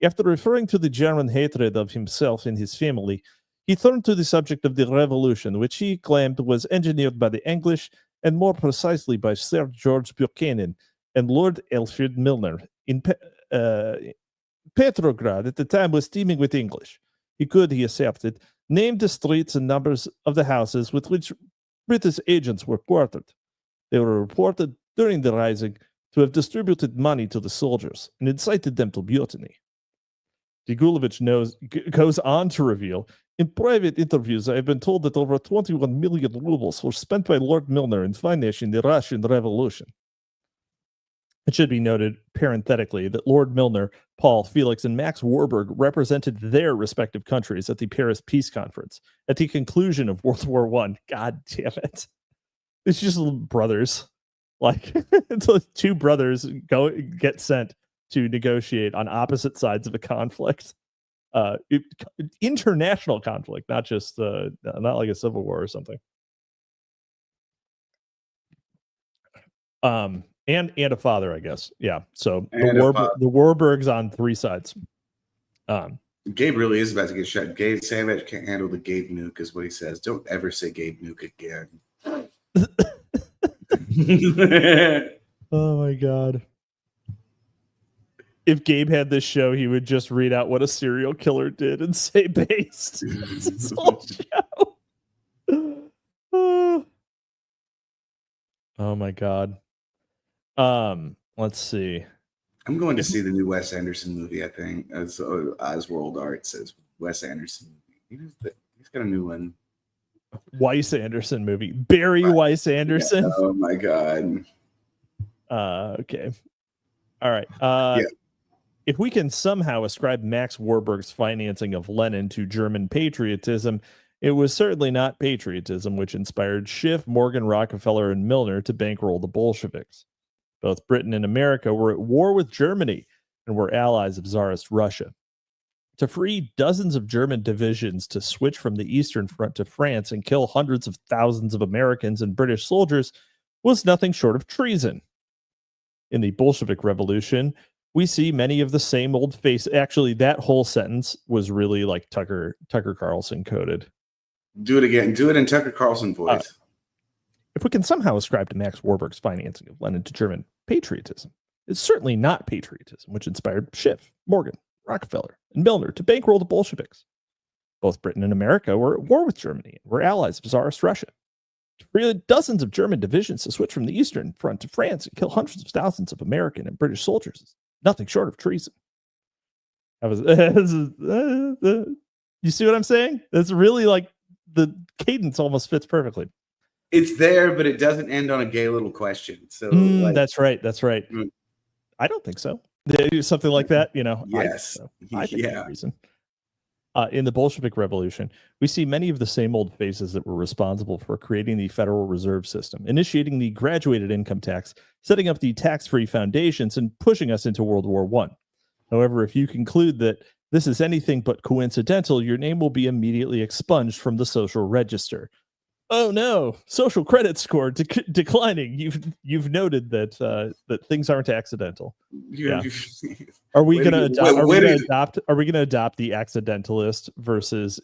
After referring to the German hatred of himself and his family, he turned to the subject of the revolution, which he claimed was engineered by the English and more precisely by Sir George Buchanan and Lord Alfred Milner. In Petrograd at the time was teeming with English. He could, he asserted, name the streets and numbers of the houses with which British agents were quartered. They were reported during the rising to have distributed money to the soldiers and incited them to mutiny. Degulevich goes on to reveal, in private interviews, I have been told that over 21 million rubles were spent by Lord Milner in financing the Russian Revolution. It should be noted, parenthetically, that Lord Milner, Paul, Felix, and Max Warburg represented their respective countries at the Paris Peace Conference at the conclusion of World War I. God damn it. It's just brothers. It's like two brothers get sent to negotiate on opposite sides of a conflict. International conflict, not just not like a civil war or something. And a father, I guess. Yeah. So the Warburgs on 3 sides. Gabe really is about to get shot. Gabe Sandbatch can't handle the Gabe nuke, is what he says. Don't ever say Gabe nuke again. Oh my god. If Gabe had this show, he would just read out what a serial killer did and say based. That's his whole show. Oh my god. Let's see. I'm going to see the new Wes Anderson movie, I think. As Oswald Art says, Wes Anderson. He's got a new one. Weiss Anderson movie. Barry Weiss Anderson. Yeah. Oh my god. Okay. All right. If we can somehow ascribe Max Warburg's financing of Lenin to German patriotism, it was certainly not patriotism which inspired Schiff, Morgan, Rockefeller, and Milner to bankroll the Bolsheviks. Both Britain and America were at war with Germany and were allies of Tsarist Russia. To free dozens of German divisions to switch from the Eastern Front to France and kill hundreds of thousands of Americans and British soldiers was nothing short of treason. In the Bolshevik Revolution, we see many of the same old faces. Actually, that whole sentence was really like Tucker Carlson coded. Do it again. Do it in Tucker Carlson voice. If we can somehow ascribe to Max Warburg's financing of Lenin to German patriotism, it's certainly not patriotism which inspired Schiff, Morgan, Rockefeller, and Milner to bankroll the Bolsheviks. Both Britain and America were at war with Germany and were allies of Tsarist Russia. To free dozens of German divisions to switch from the Eastern Front to France and kill hundreds of thousands of American and British soldiers is nothing short of treason. You see what I'm saying? That's really like the cadence almost fits perfectly. It's there, but it doesn't end on a gay little question. So that's right. That's right. I don't think so. Something like that, you know. Yes. I think that's the reason. In the Bolshevik Revolution, we see many of the same old faces that were responsible for creating the Federal Reserve System, initiating the graduated income tax, setting up the tax-free foundations, and pushing us into World War I. However, if you conclude that this is anything but coincidental, your name will be immediately expunged from the social register. Oh no, social credit score declining. You've noted that that things aren't accidental. Yeah. Are we going to adopt? Are we going to adopt the accidentalist versus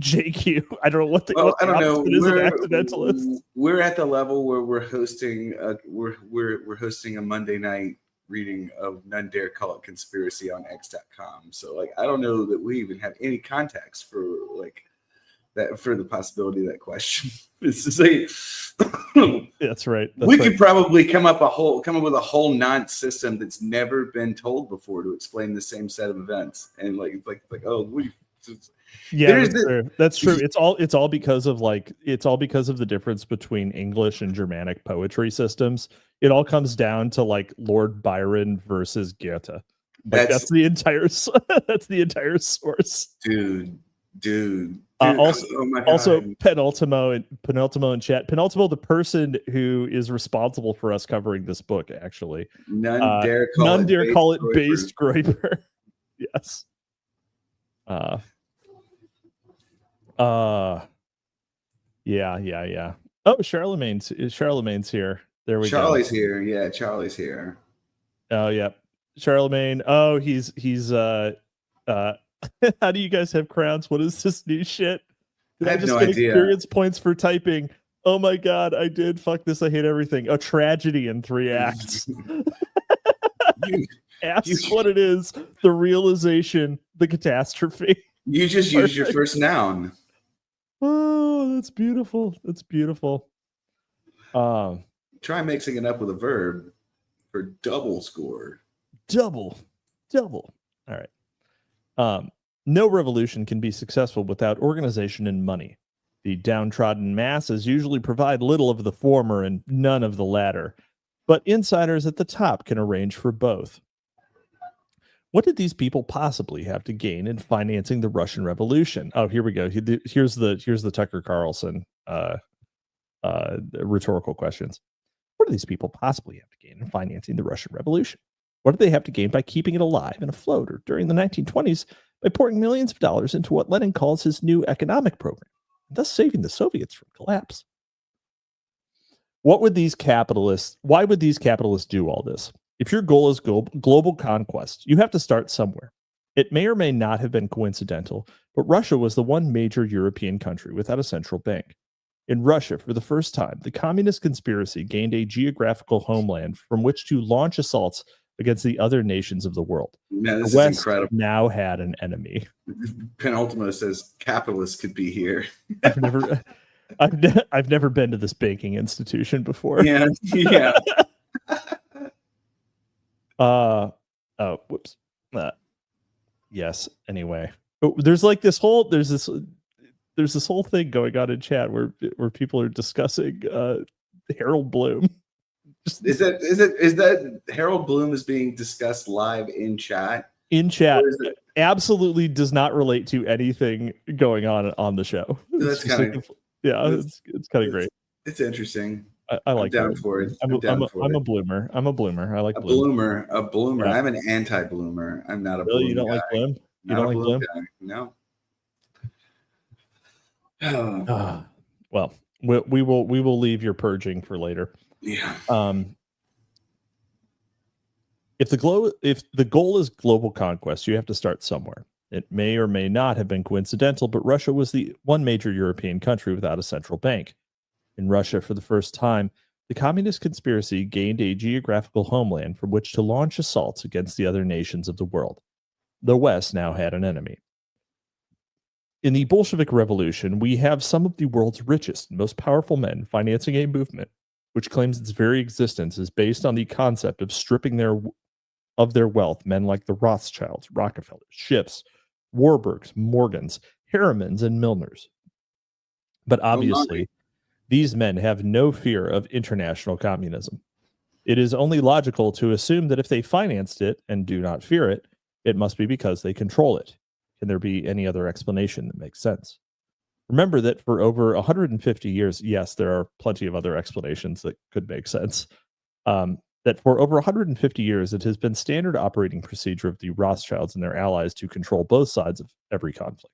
JQ? I don't know what the I don't know. Is an accidentalist. We're at the level where we're hosting we're hosting a Monday night reading of None Dare Call It Conspiracy on X.com. So like I don't know that we even have any context for like that for the possibility of that question. It's to say that's right. We could probably come up with a whole nonce system that's never been told before to explain the same set of events. And like that's true. It's all because of the difference between English and Germanic poetry systems. It all comes down to like Lord Byron versus Goethe. Like, that's the entire source. Dude. Also, Penultimo in chat. Penultimo, the person who is responsible for us covering this book, actually. None dare call it based Groiper. Yes. Yeah. Oh, Charlemagne's here. There we go. Charlie's here. Yeah, Charlie's here. Oh yeah, Charlemagne. Oh, he's how do you guys have crowns? What is this new shit? I have no idea. Experience points for typing. Oh my god, I did. Fuck this. I hate everything. A tragedy in 3 acts. Ask what it is. The realization. The catastrophe. You just used your first noun. Oh, that's beautiful. That's beautiful. Try mixing it up with a verb for double score. Double. All right. No revolution can be successful without organization and money. The downtrodden masses usually provide little of the former and none of the latter, but insiders at the top can arrange for both. What did these people possibly have to gain in financing the Russian Revolution? Oh, here we go. Here's the Tucker Carlson rhetorical questions. What do these people possibly have to gain in financing the Russian Revolution? What did they have to gain by keeping it alive and afloat, or during the 1920s by pouring millions of dollars into what Lenin calls his new economic program, thus saving the Soviets from collapse? Why would these capitalists do all this? If your goal is global conquest, you have to start somewhere. It may or may not have been coincidental, but Russia was the one major European country without a central bank. In Russia, for the first time, the communist conspiracy gained a geographical homeland from which to launch assaults against the other nations of the world. Man, this the West is incredible. Now had an enemy. Penultimo says capitalists could be here. I've never been to this banking institution before. Yeah. Whoops. Yes. Anyway, there's this whole thing going on in chat where people are discussing Harold Bloom. Is that Harold Bloom is being discussed live in chat? In chat, absolutely does not relate to anything going on the show. That's kind of it's kind of great. It's interesting. I like down for it. I'm a bloomer. I'm a bloomer. I like a Bloom. bloomer. Yeah. I'm an anti-bloomer. I'm not a really? Bloom. You don't guy. like Bloom? You don't like Bloom? No. Well, we will leave your purging for later. Yeah. If the goal is global conquest, you have to start somewhere. It may or may not have been coincidental, but Russia was the one major European country without a central bank. In Russia, for the first time, the communist conspiracy gained a geographical homeland from which to launch assaults against the other nations of the world. The West now had an enemy. In the Bolshevik Revolution, we have some of the world's richest and most powerful men financing a movement which claims its very existence is based on the concept of stripping of their wealth men like the Rothschilds, Rockefellers, Schiffs, Warburgs, Morgans, Harrimans, and Milners. But obviously, these men have no fear of international communism. It is only logical to assume that if they financed it and do not fear it, it must be because they control it. Can there be any other explanation that makes sense? Remember that for over 150 years, yes, there are plenty of other explanations that could make sense. That for over 150 years, it has been standard operating procedure of the Rothschilds and their allies to control both sides of every conflict.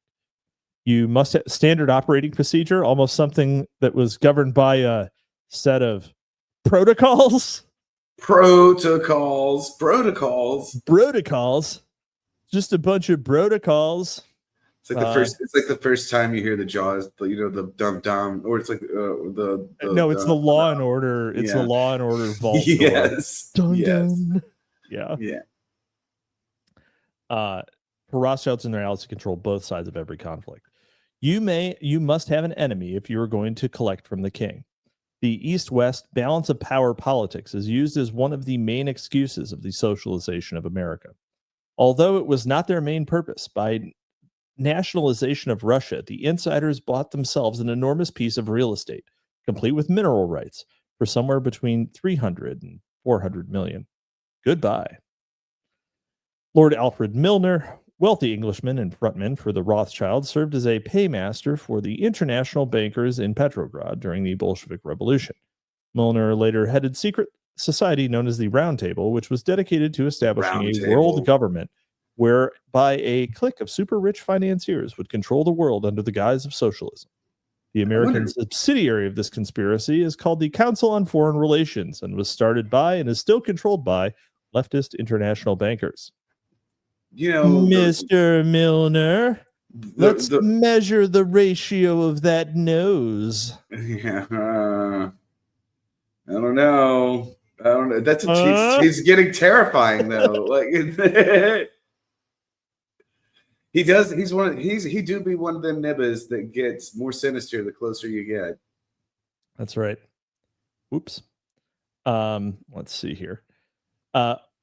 You must have standard operating procedure, almost something that was governed by a set of protocols. Protocols. Just a bunch of protocols. It's like the first time you hear the Jaws, the dum dum, or it's like it's the Law and Order. It's the Law and Order vault. Yes. Dun, yes. Dun. Yeah. For Rothschilds and their allies to control both sides of every conflict. You must have an enemy if you are going to collect from the king. The East-West balance of power politics is used as one of the main excuses of the socialization of America. Although it was not their main purpose, by nationalization of Russia, the insiders bought themselves an enormous piece of real estate, complete with mineral rights, for somewhere between 300 and 400 million. Goodbye. Lord Alfred Milner, wealthy Englishman and frontman for the Rothschilds, served as a paymaster for the international bankers in Petrograd during the Bolshevik Revolution. Milner later headed secret society known as the Round Table, which was dedicated to establishing a world government whereby a clique of super rich financiers would control the world under the guise of socialism. The American subsidiary of this conspiracy is called the Council on Foreign Relations and was started by and is still controlled by leftist international bankers. Mr. Milner, let's measure the ratio of that nose. Yeah, I don't know. That's he's getting terrifying though. Like he does. He do be one of them nibbas that gets more sinister the closer you get. That's right. Oops. Let's see here.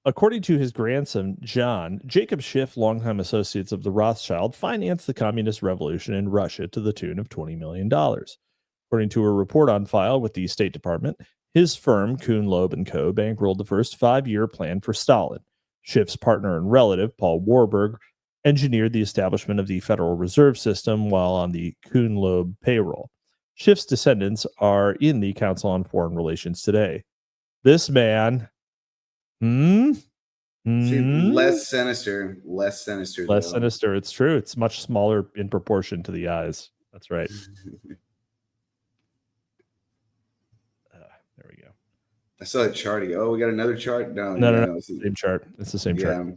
According to his grandson, John, Jacob Schiff, longtime associates of the Rothschild, financed the communist revolution in Russia to the tune of $20 million. According to a report on file with the State Department, his firm, Kuhn, Loeb & Co., bankrolled the first 5-year plan for Stalin. Schiff's partner and relative, Paul Warburg, engineered the establishment of the Federal Reserve System while on the Kuhn Loeb payroll. Schiff's descendants are in the Council on Foreign Relations today. This man... less sinister. Less sinister. It's true. It's much smaller in proportion to the eyes. That's right. I saw that charty. Oh, we got another chart? No. It's the same chart. It's the same yeah. chart.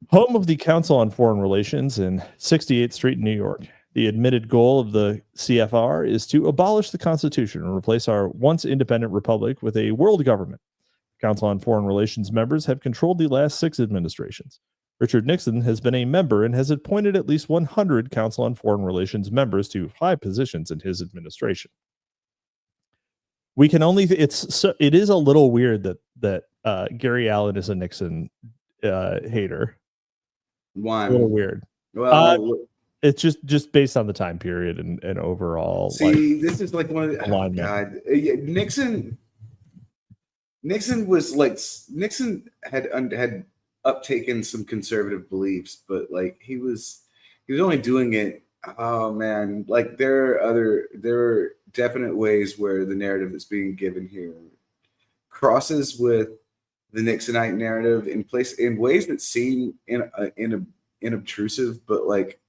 Home of the Council on Foreign Relations in 68th Street, New York. The admitted goal of the CFR is to abolish the Constitution and replace our once independent republic with a world government. Council on Foreign Relations members have controlled the last 6 administrations. Richard Nixon has been a member and has appointed at least 100 Council on Foreign Relations members to high positions in his administration. We can only it is a little weird that Gary Allen is a Nixon hater. Why? It's a little weird. Well, it's just based on the time period and overall. See, this is like one of the God. Nixon was like Nixon had uptaken some conservative beliefs, but like he was only doing it. Oh man, like there are definite ways where the narrative that's being given here crosses with the Nixonite narrative in ways that seem inobtrusive, but like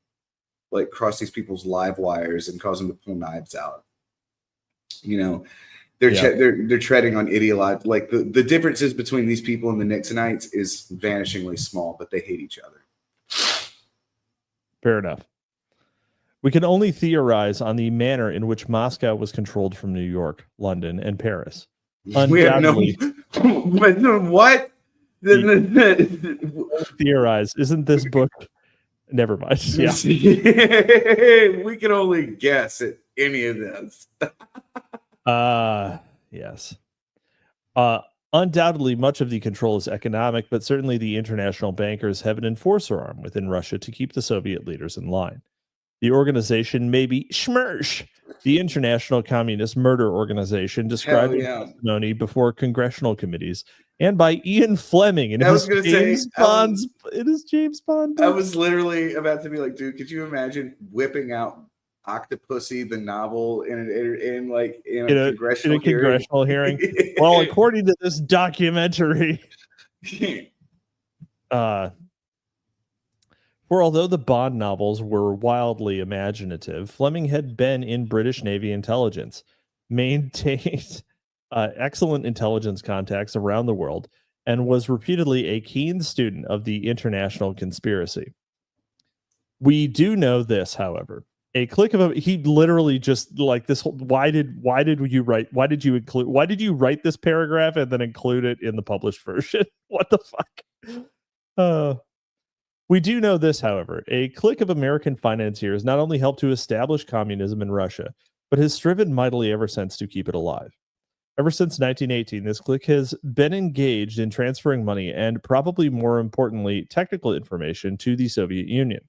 cross these people's live wires and cause them to pull knives out. You know, they're treading on ideology. Like the differences between these people and the Nixonites is vanishingly small, but they hate each other. Fair enough. We can only theorize on the manner in which Moscow was controlled from New York, London, and Paris. Undoubtedly, what? Theorize. Isn't this book? Never mind. Yeah. We can only guess at any of this. Yes. Undoubtedly, much of the control is economic, but certainly the international bankers have an enforcer arm within Russia to keep the Soviet leaders in line. The organization may be SMERSH, the International Communist Murder Organization, described in testimony before congressional committees, and by Ian Fleming in his James Bond. I was literally about to be like, dude, could you imagine whipping out Octopussy the novel in a congressional hearing? Well, according to this documentary, for although the Bond novels were wildly imaginative, Fleming had been in British Navy intelligence, maintained excellent intelligence contacts around the world, and was reputedly a keen student of the international conspiracy. We do know this, however. A click of he literally just like this whole why did you write this paragraph and then include it in the published version? What the fuck? We do know this, however. A clique of American financiers not only helped to establish communism in Russia, but has striven mightily ever since to keep it alive. Ever since 1918, this clique has been engaged in transferring money and, probably more importantly, technical information to the Soviet Union.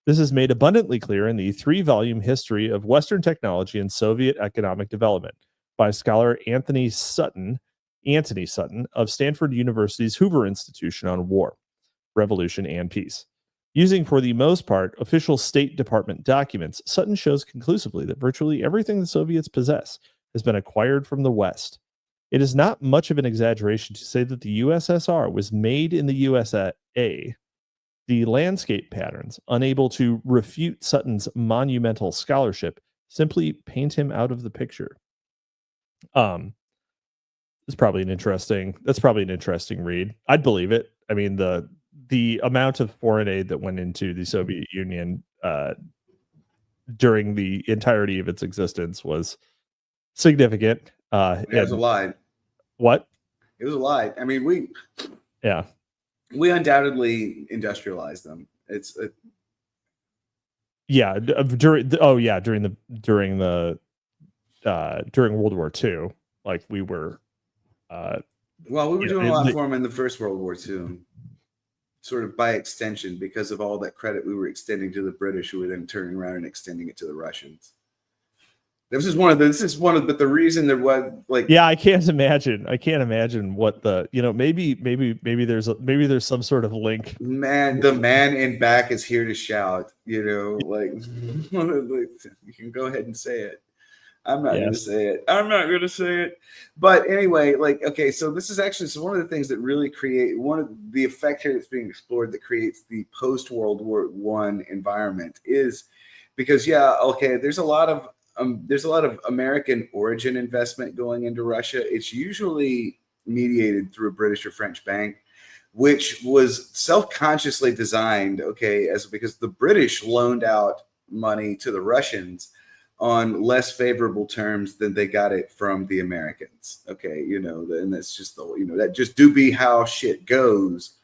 This is made abundantly clear in the 3-volume History of Western Technology and Soviet Economic Development by scholar Anthony Sutton of Stanford University's Hoover Institution on War, Revolution, and Peace. Using, for the most part, official State Department documents, Sutton shows conclusively that virtually everything the Soviets possess has been acquired from the West. It is not much of an exaggeration to say that the USSR was made in the USA. The landscape patterns, unable to refute Sutton's monumental scholarship, simply paint him out of the picture. That's probably an interesting read. I'd believe it. I mean, the amount of foreign aid that went into the Soviet Union during the entirety of its existence was significant. It was a lie. What? It was a lie. I mean, we undoubtedly industrialized them. During World War II, like we were. We were doing a lot for them in the First World War II. Sort of by extension, because of all that credit we were extending to the British, who were then turning around and extending it to the Russians. But the reason there was I can't imagine what the maybe there's some sort of link. Man, the man in back is here to shout. You can go ahead and say it. I'm not going to say it. But anyway, so this is actually one of the things that really one of the effect here that's being explored that creates the post-World War I environment is because, there's a lot of there's a lot of American origin investment going into Russia. It's usually mediated through a British or French bank, which was self-consciously designed, because the British loaned out money to the Russians on less favorable terms than they got it from the Americans. And that's just that just do be how shit goes.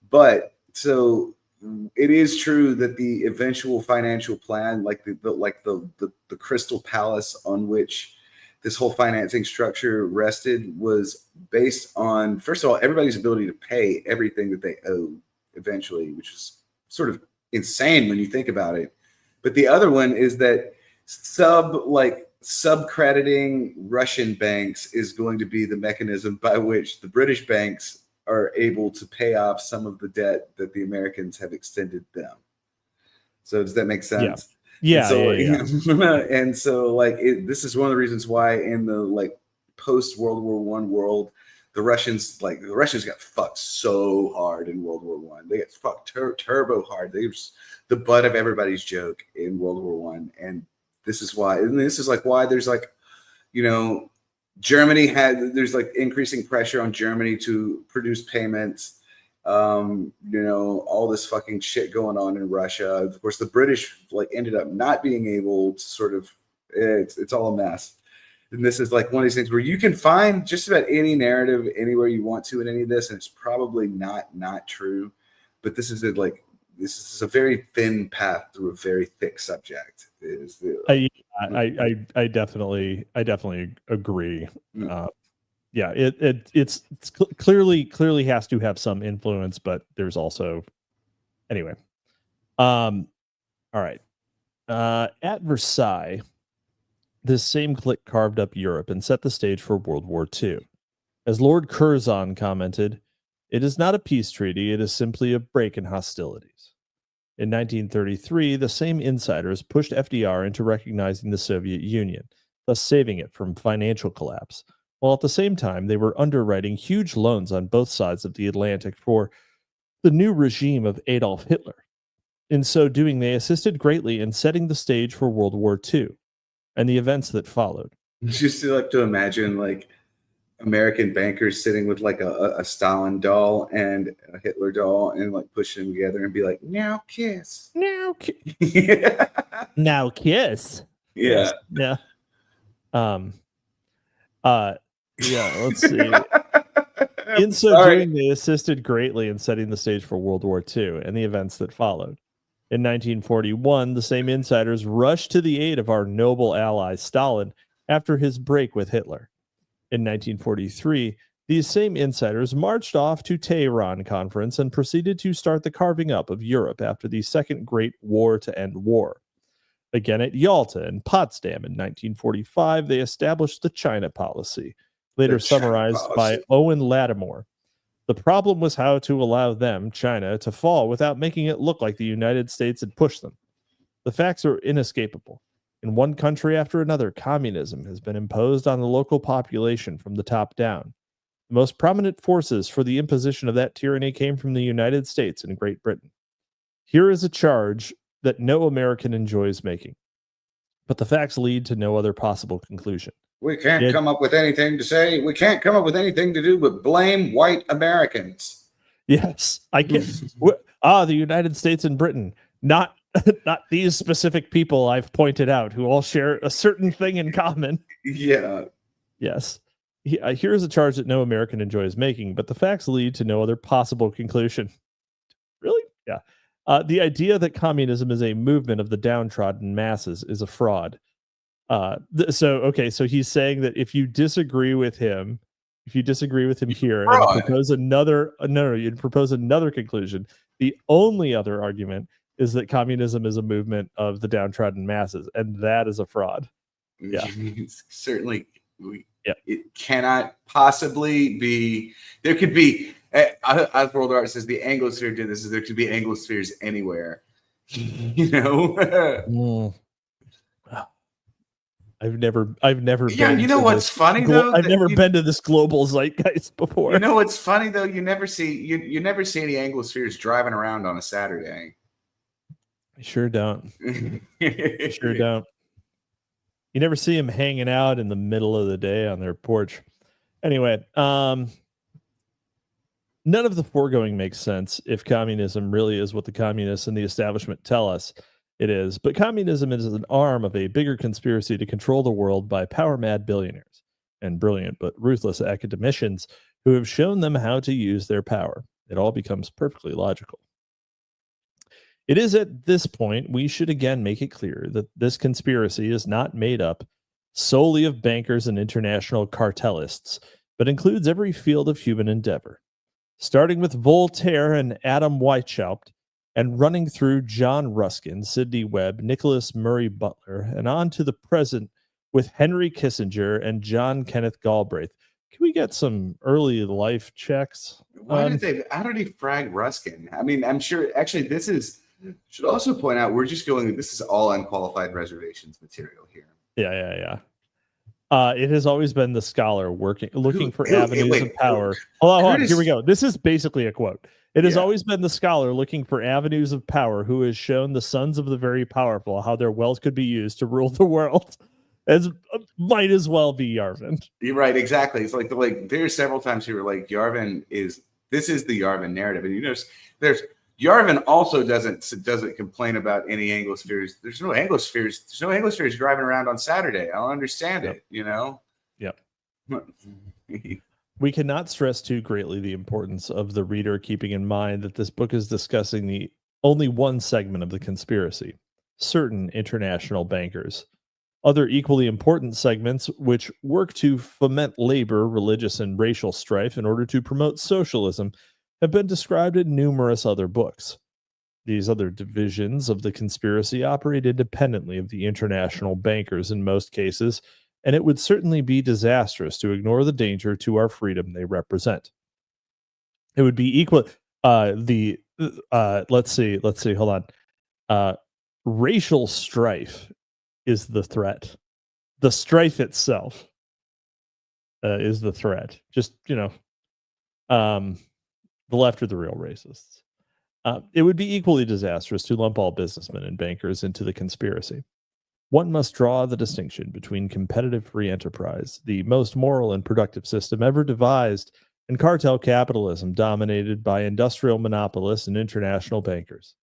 But so it is true that the eventual financial plan, like the crystal palace on which this whole financing structure rested, was based on, first of all, everybody's ability to pay everything that they owe eventually, which is sort of insane when you think about it. But the other one is that subcrediting Russian banks is going to be the mechanism by which the British banks are able to pay off some of the debt that the Americans have extended them. So does that make sense? Yeah. And so this is one of the reasons why in the post World War I world, the Russians got fucked so hard in World War I. They got fucked turbo hard. They were the butt of everybody's joke in World War I. And this is why there's Germany there's increasing pressure on Germany to produce payments. All this fucking shit going on in Russia. Of course, the British ended up not being able to it's all a mess. And this is one of these things where you can find just about any narrative anywhere you want to in any of this, and it's probably not true. But this is a very thin path through a very thick subject. I definitely agree. It's clearly has to have some influence, but there's also anyway. All right. At Versailles, this same clique carved up Europe and set the stage for World War II. As Lord Curzon commented, "It is not a peace treaty, it is simply a break in hostilities." In 1933, the same insiders pushed FDR into recognizing the Soviet Union, thus saving it from financial collapse, while at the same time they were underwriting huge loans on both sides of the Atlantic for the new regime of Adolf Hitler. In so doing, they assisted greatly in setting the stage for World War II and the events that followed. Just to imagine American bankers sitting with a Stalin doll and a Hitler doll and pushing them together and be like, now kiss. Now kiss. Now kiss. Yeah. Yeah. Let's see. In so doing, they assisted greatly in setting the stage for World War II and the events that followed. In 1941, the same insiders rushed to the aid of our noble ally Stalin after his break with Hitler. In 1943, these same insiders marched off to Tehran Conference and proceeded to start the carving up of Europe after the Second Great War to End War. Again at Yalta and Potsdam in 1945, they established the China policy, later summarized by Owen Lattimore. The problem was how to allow them, China, to fall without making it look like the United States had pushed them. The facts are inescapable. In one country after another, communism has been imposed on the local population from the top down. The most prominent forces for the imposition of that tyranny came from the United States and Great Britain. Here is a charge that no American enjoys making, but the facts lead to no other possible conclusion. We can't come up with anything to say. We can't come up with anything to do but blame white Americans. Yes, I can. The United States and Britain, not these specific people I've pointed out who all share a certain thing in common. Yeah. Yes. Here's a charge that no American enjoys making, but the facts lead to no other possible conclusion. Really? Yeah. The idea that communism is a movement of the downtrodden masses is a fraud. So he's saying that if you disagree with him here and propose another conclusion, the only other argument is that communism is a movement of the downtrodden masses, and that is a fraud. Yeah. Certainly. It cannot possibly be. There could be, as World Art says, the Anglosphere did this, there could be Anglospheres anywhere. I've never been. Yeah, you know what's funny though? I've never been to this global zeitgeist before. You know what's funny though? You never see any Anglospheres driving around on a Saturday. I sure don't. Sure don't. You never see them hanging out in the middle of the day on their porch. Anyway, none of the foregoing makes sense if communism really is what the communists and the establishment tell us it is. But communism is an arm of a bigger conspiracy to control the world by power-mad billionaires and brilliant but ruthless academicians who have shown them how to use their power. It all becomes perfectly logical. It is at this point we should again make it clear that this conspiracy is not made up solely of bankers and international cartelists, but includes every field of human endeavor, starting with Voltaire and Adam Weishaupt, and running through John Ruskin, Sidney Webb, Nicholas Murray Butler, and on to the present with Henry Kissinger and John Kenneth Galbraith. Can we get some early life checks? How did he frag Ruskin? I mean, I'm sure, actually, should also point out, this is all unqualified reservations material here. Yeah. It has always been the scholar looking for avenues of power. Hold on, here we go. This is basically a quote. It has always been the scholar looking for avenues of power who has shown the sons of the very powerful how their wealth could be used to rule the world. As might as well be Yarvin. You're right, exactly. It's like there's several times here where like this is the Yarvin narrative, and you notice Yarvin also doesn't complain about any Anglospheres. There's no Anglospheres driving around on Saturday. I don't understand it, you know? Yep. We cannot stress too greatly the importance of the reader keeping in mind that this book is discussing only one segment of the conspiracy, certain international bankers. Other equally important segments which work to foment labor, religious, and racial strife in order to promote socialism have been described in numerous other books. These other divisions of the conspiracy operate independently of the international bankers in most cases, and it would certainly be disastrous to ignore the danger to our freedom they represent. It would be equal. Let's see. Hold on. Racial strife is the threat. The strife itself is the threat. Just, the left are the real racists. It would be equally disastrous to lump all businessmen and bankers into the conspiracy. One must draw the distinction between competitive free enterprise, the most moral and productive system ever devised, and cartel capitalism dominated by industrial monopolists and international bankers.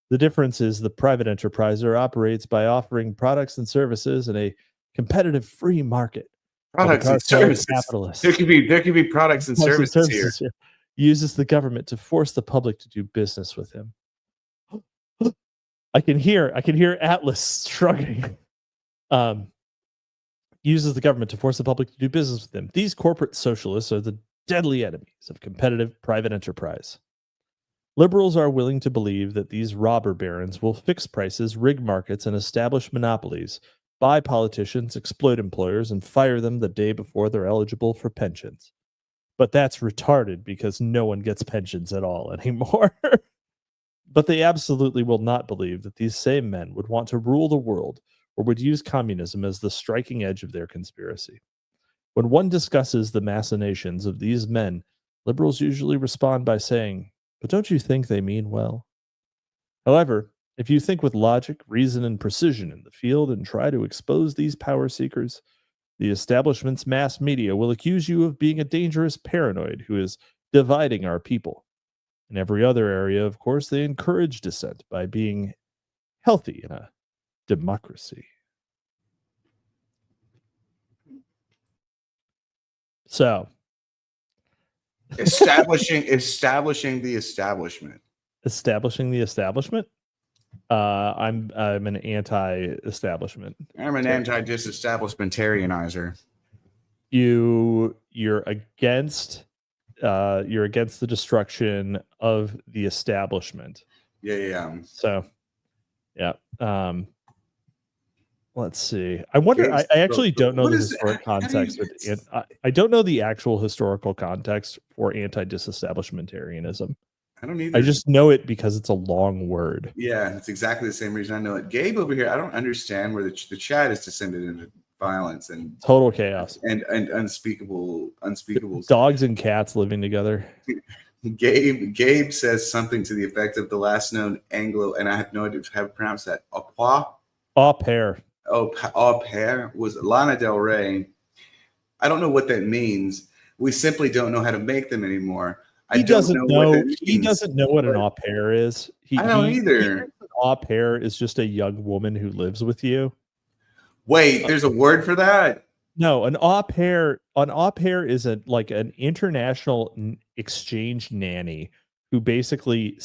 The difference is the private enterpriser operates by offering products and services in a competitive free market. Products and services. Capitalists, there could be products and services here. Uses the government to force the public to do business with him. I can hear Atlas shrugging. Uses the government to force the public to do business with him. These corporate socialists are the deadly enemies of competitive private enterprise. Liberals are willing to believe that these robber barons will fix prices, rig markets, and establish monopolies, buy politicians, exploit employers, and fire them the day before they're eligible for pensions. But that's retarded because no one gets pensions at all anymore. But they absolutely will not believe that these same men would want to rule the world or would use communism as the striking edge of their conspiracy. When one discusses the machinations of these men, liberals usually respond by saying, "But don't you think they mean well?" However, if you think with logic, reason, and precision in the field and try to expose these power seekers, the establishment's mass media will accuse you of being a dangerous paranoid who is dividing our people. In every other area, of course, they encourage dissent by being healthy in a democracy. So, establishing the establishment. Establishing the establishment. I'm an anti-establishment. I'm an anti-disestablishmentarianizer. You're against the destruction of the establishment. Yeah. So, yeah. Let's see. I wonder. I actually don't know the historic context. I don't know the actual historical context for anti-disestablishmentarianism. I don't either. I just know it because it's a long word. Yeah, it's exactly the same reason I know it. Gabe over here, I don't understand where the chat has descended into violence and total chaos and unspeakable dogs and cats living together. Gabe says something to the effect of the last known Anglo, and I have no idea how to pronounce that. Au pair. au pair was Lana Del Rey. I don't know what that means. We simply don't know how to make them anymore. He doesn't know what an au pair is. I don't either. An au pair is just a young woman who lives with you. Wait, there's a word for that? No, an au pair is like an international exchange nanny who basically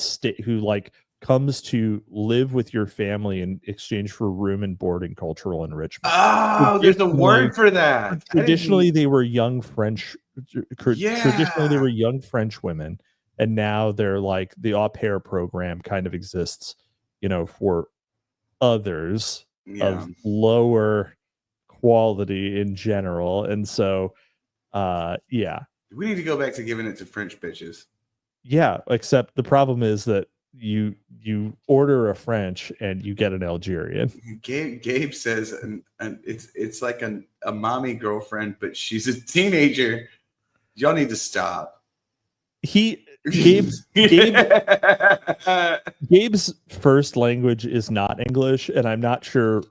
comes to live with your family in exchange for room and board and cultural enrichment. Oh, there's a word for that. Traditionally, they were young French. Traditionally, they were young French women, and now they're like the au pair program kind of exists, for others of lower quality in general. And so, we need to go back to giving it to French bitches. Yeah, except the problem is that you order a French and you get an Algerian. Gabe says it's like a mommy girlfriend, but she's a teenager. Y'all need to stop. Gabe's first language is not English, and I'm not sure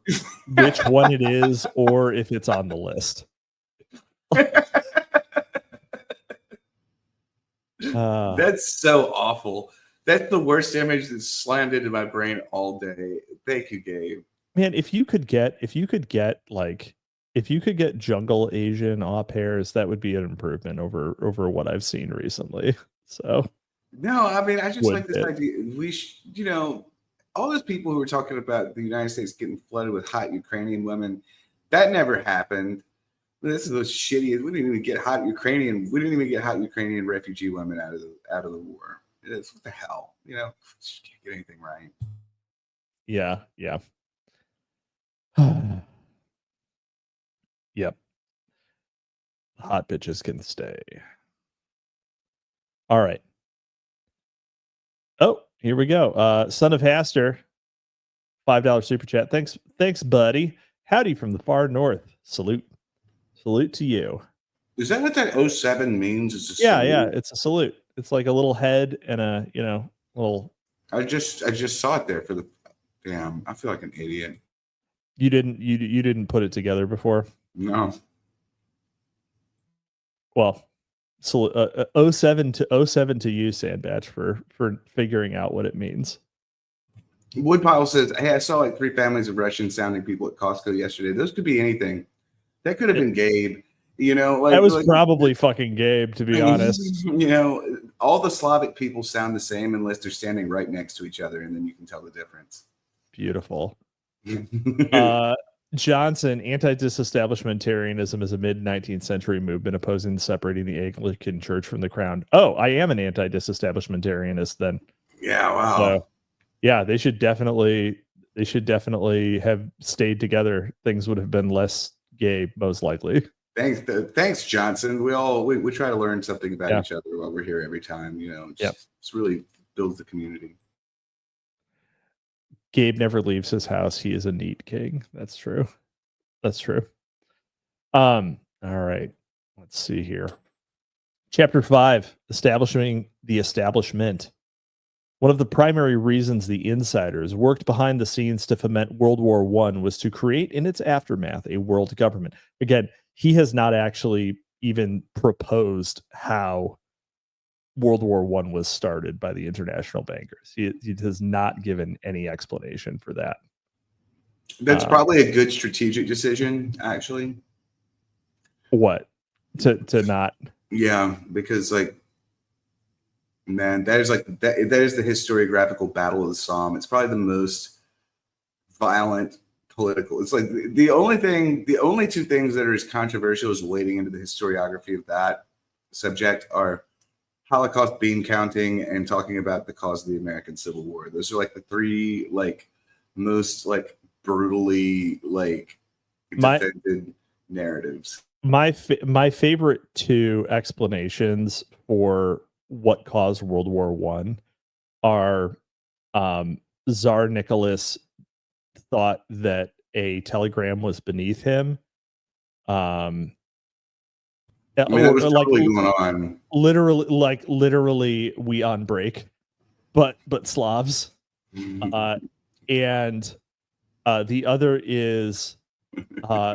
which one it is or if it's on the list. That's so awful. That's the worst image that's slammed into my brain all day. Thank you, Gabe. Man, if you could get jungle Asian au pairs, that would be an improvement over what I've seen recently. So no, I mean, I just like this idea. We all those people who were talking about the United States getting flooded with hot Ukrainian women, that never happened. This is those shitty. We didn't even get hot Ukrainian refugee women out of the war. It's what the hell, just can't get anything right. Yeah. Yep. Hot bitches can stay. All right. Oh, here we go. Son of Haster, $5 super chat. Thanks, buddy. Howdy from the far north. Salute to you. Is that what that 07 means? It's a salute? Yeah, it's a salute. It's like a little head and a little. I just saw it there for the. Damn, I feel like an idiot. You didn't put it together before? No. Well, so 07 to you, Sandbatch, for figuring out what it means. Woodpile says, "Hey, I saw like 3 families of Russian-sounding people at Costco yesterday. Those could be anything. That could have been Gabe. That was probably fucking Gabe, to be honest. All the Slavic people sound the same unless they're standing right next to each other, and then you can tell the difference." Beautiful. Johnson, anti-disestablishmentarianism is a mid-19th century movement opposing separating the Anglican Church from the crown. Oh, I am an anti-disestablishmentarianist then. Yeah, wow. So, yeah, they should definitely have stayed together. Things would have been less gay, most likely. Thanks, Johnson. We try to learn something about each other while we're here every time. It's really builds the community. Gabe never leaves his house. He is a neat king. That's true. All right. Let's see here. Chapter 5, establishing the establishment. One of the primary reasons the insiders worked behind the scenes to foment World War I was to create in its aftermath a world government. Again, he has not actually even proposed how World War I was started by the international bankers. He has not given any explanation for that. That's probably a good strategic decision, actually. What? To not? Yeah, because man, that is the historiographical battle of the Somme. It's probably the most violent political. It's like the only 2 things that are as controversial as wading into the historiography of that subject are Holocaust bean counting and talking about the cause of the American Civil War. Those are like the 3 most brutally defended narratives. My favorite 2 explanations for what caused World War I are Tsar Nicholas thought that a telegram was beneath him. That was totally going on. Literally, we on break, but Slavs. Mm-hmm. And the other is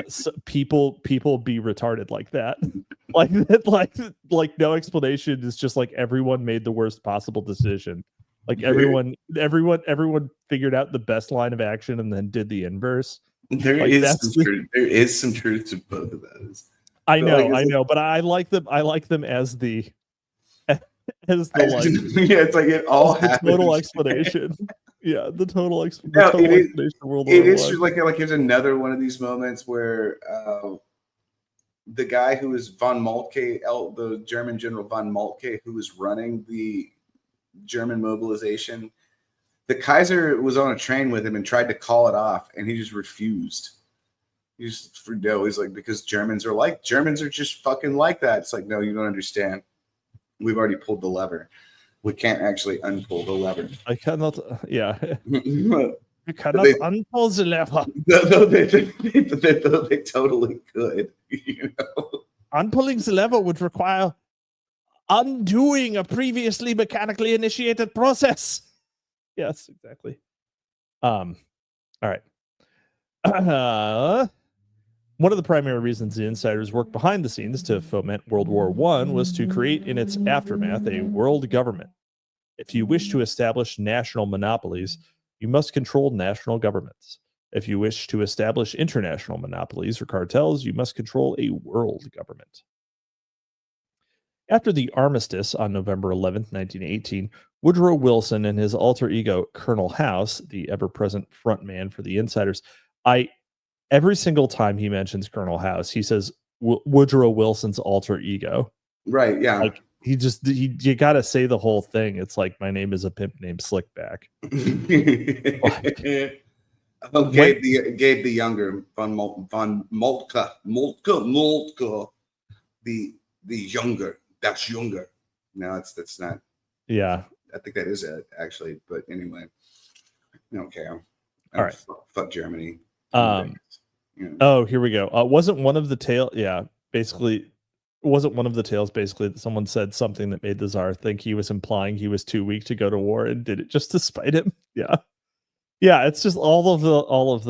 So people be retarded like that. like no explanation. Is just like everyone made the worst possible decision. Like everyone figured out the best line of action and then did the inverse. There is some truth to both of those. I know, but I like them as the it's like it all happens. Total explanation. Yeah, the total explanation. It is like there's another one of these moments where the guy who is von Moltke, the German General von Moltke, who was running the German mobilization, the Kaiser was on a train with him and tried to call it off, and he just refused. He's like, because Germans are just fucking like that. It's like, no, you don't understand. We've already pulled the lever. We can't actually unpull the lever. I cannot. Yeah. You cannot unpull the lever. They totally could. You know? Unpulling the lever would require undoing a previously mechanically initiated process. Yes, exactly. All right. One of the primary reasons the insiders worked behind the scenes to foment World War I was to create in its aftermath a world government. If you wish to establish national monopolies, you must control national governments. If you wish to establish international monopolies or cartels, you must control a world government. After the armistice on November 11th, 1918, Woodrow Wilson and his alter ego, Colonel House, the ever-present frontman for the insiders, every single time he mentions Colonel House, he says Woodrow Wilson's alter ego. Right, yeah. Like you got to say the whole thing. It's like, my name is a pimp named Slickback. Gabe the Younger, von Moltke, the Younger. That's Younger. No, that's not. Yeah. I think that is it, actually. But anyway, okay. All right. Fuck Germany. Oh, here we go. Wasn't one of the tales basically that someone said something that made the Tsar think he was implying he was too weak to go to war and did it just to spite him? Yeah. It's just all of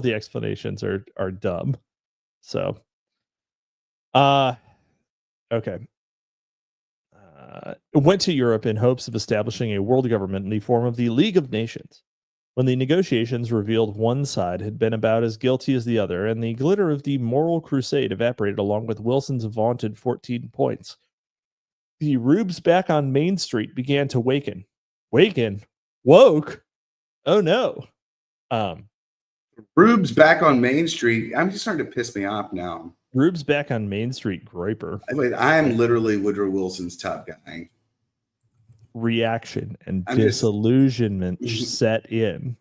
the explanations are dumb. So okay. Went to Europe in hopes of establishing a world government in the form of the League of Nations. When the negotiations revealed one side had been about as guilty as the other, and the glitter of the moral crusade evaporated along with Wilson's vaunted 14 points, the rubes back on Main Street began to waken. Woke? Oh no. Rubes back on Main Street. I'm just starting to piss me off now. Rubes back on Main Street, Groiper. I am literally Woodrow Wilson's top guy. Reaction and disillusionment set in.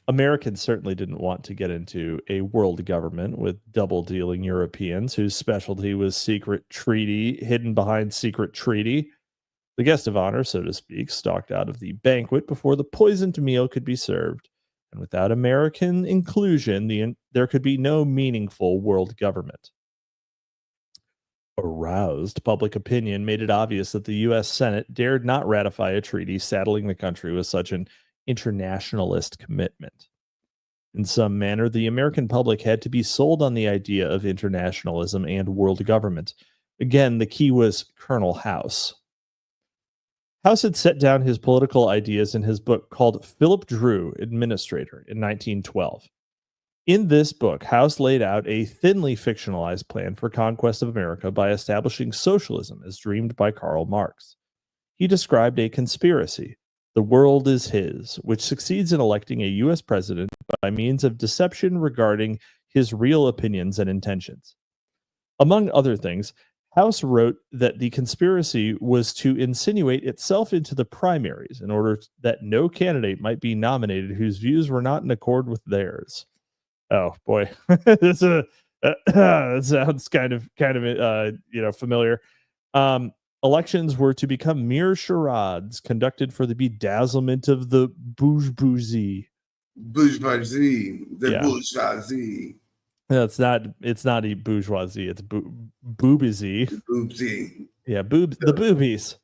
Americans certainly didn't want to get into a world government with double-dealing Europeans whose specialty was secret treaty, hidden behind secret treaty. The guest of honor, so to speak, stalked out of the banquet before the poisoned meal could be served. And without American inclusion, there could be no meaningful world government. Aroused public opinion made it obvious that the U.S. Senate dared not ratify a treaty saddling the country with such an internationalist commitment. In some manner, the American public had to be sold on the idea of internationalism and world government. Again, the key was Colonel House. House had set down his political ideas in his book called Philip Drew, Administrator, in 1912. In this book, House laid out a thinly fictionalized plan for conquest of America by establishing socialism as dreamed by Karl Marx. He described a conspiracy, the world is his, which succeeds in electing a U.S. president by means of deception regarding his real opinions and intentions. Among other things, House wrote that the conspiracy was to insinuate itself into the primaries in order that no candidate might be nominated whose views were not in accord with theirs. Oh boy, this sounds kind of familiar. Elections were to become mere charades conducted for the bedazzlement of the bourgeoisie. Bourgeoisie. No, it's not a bourgeoisie. It's boobiesy. Boobsy. Yeah, the boobies.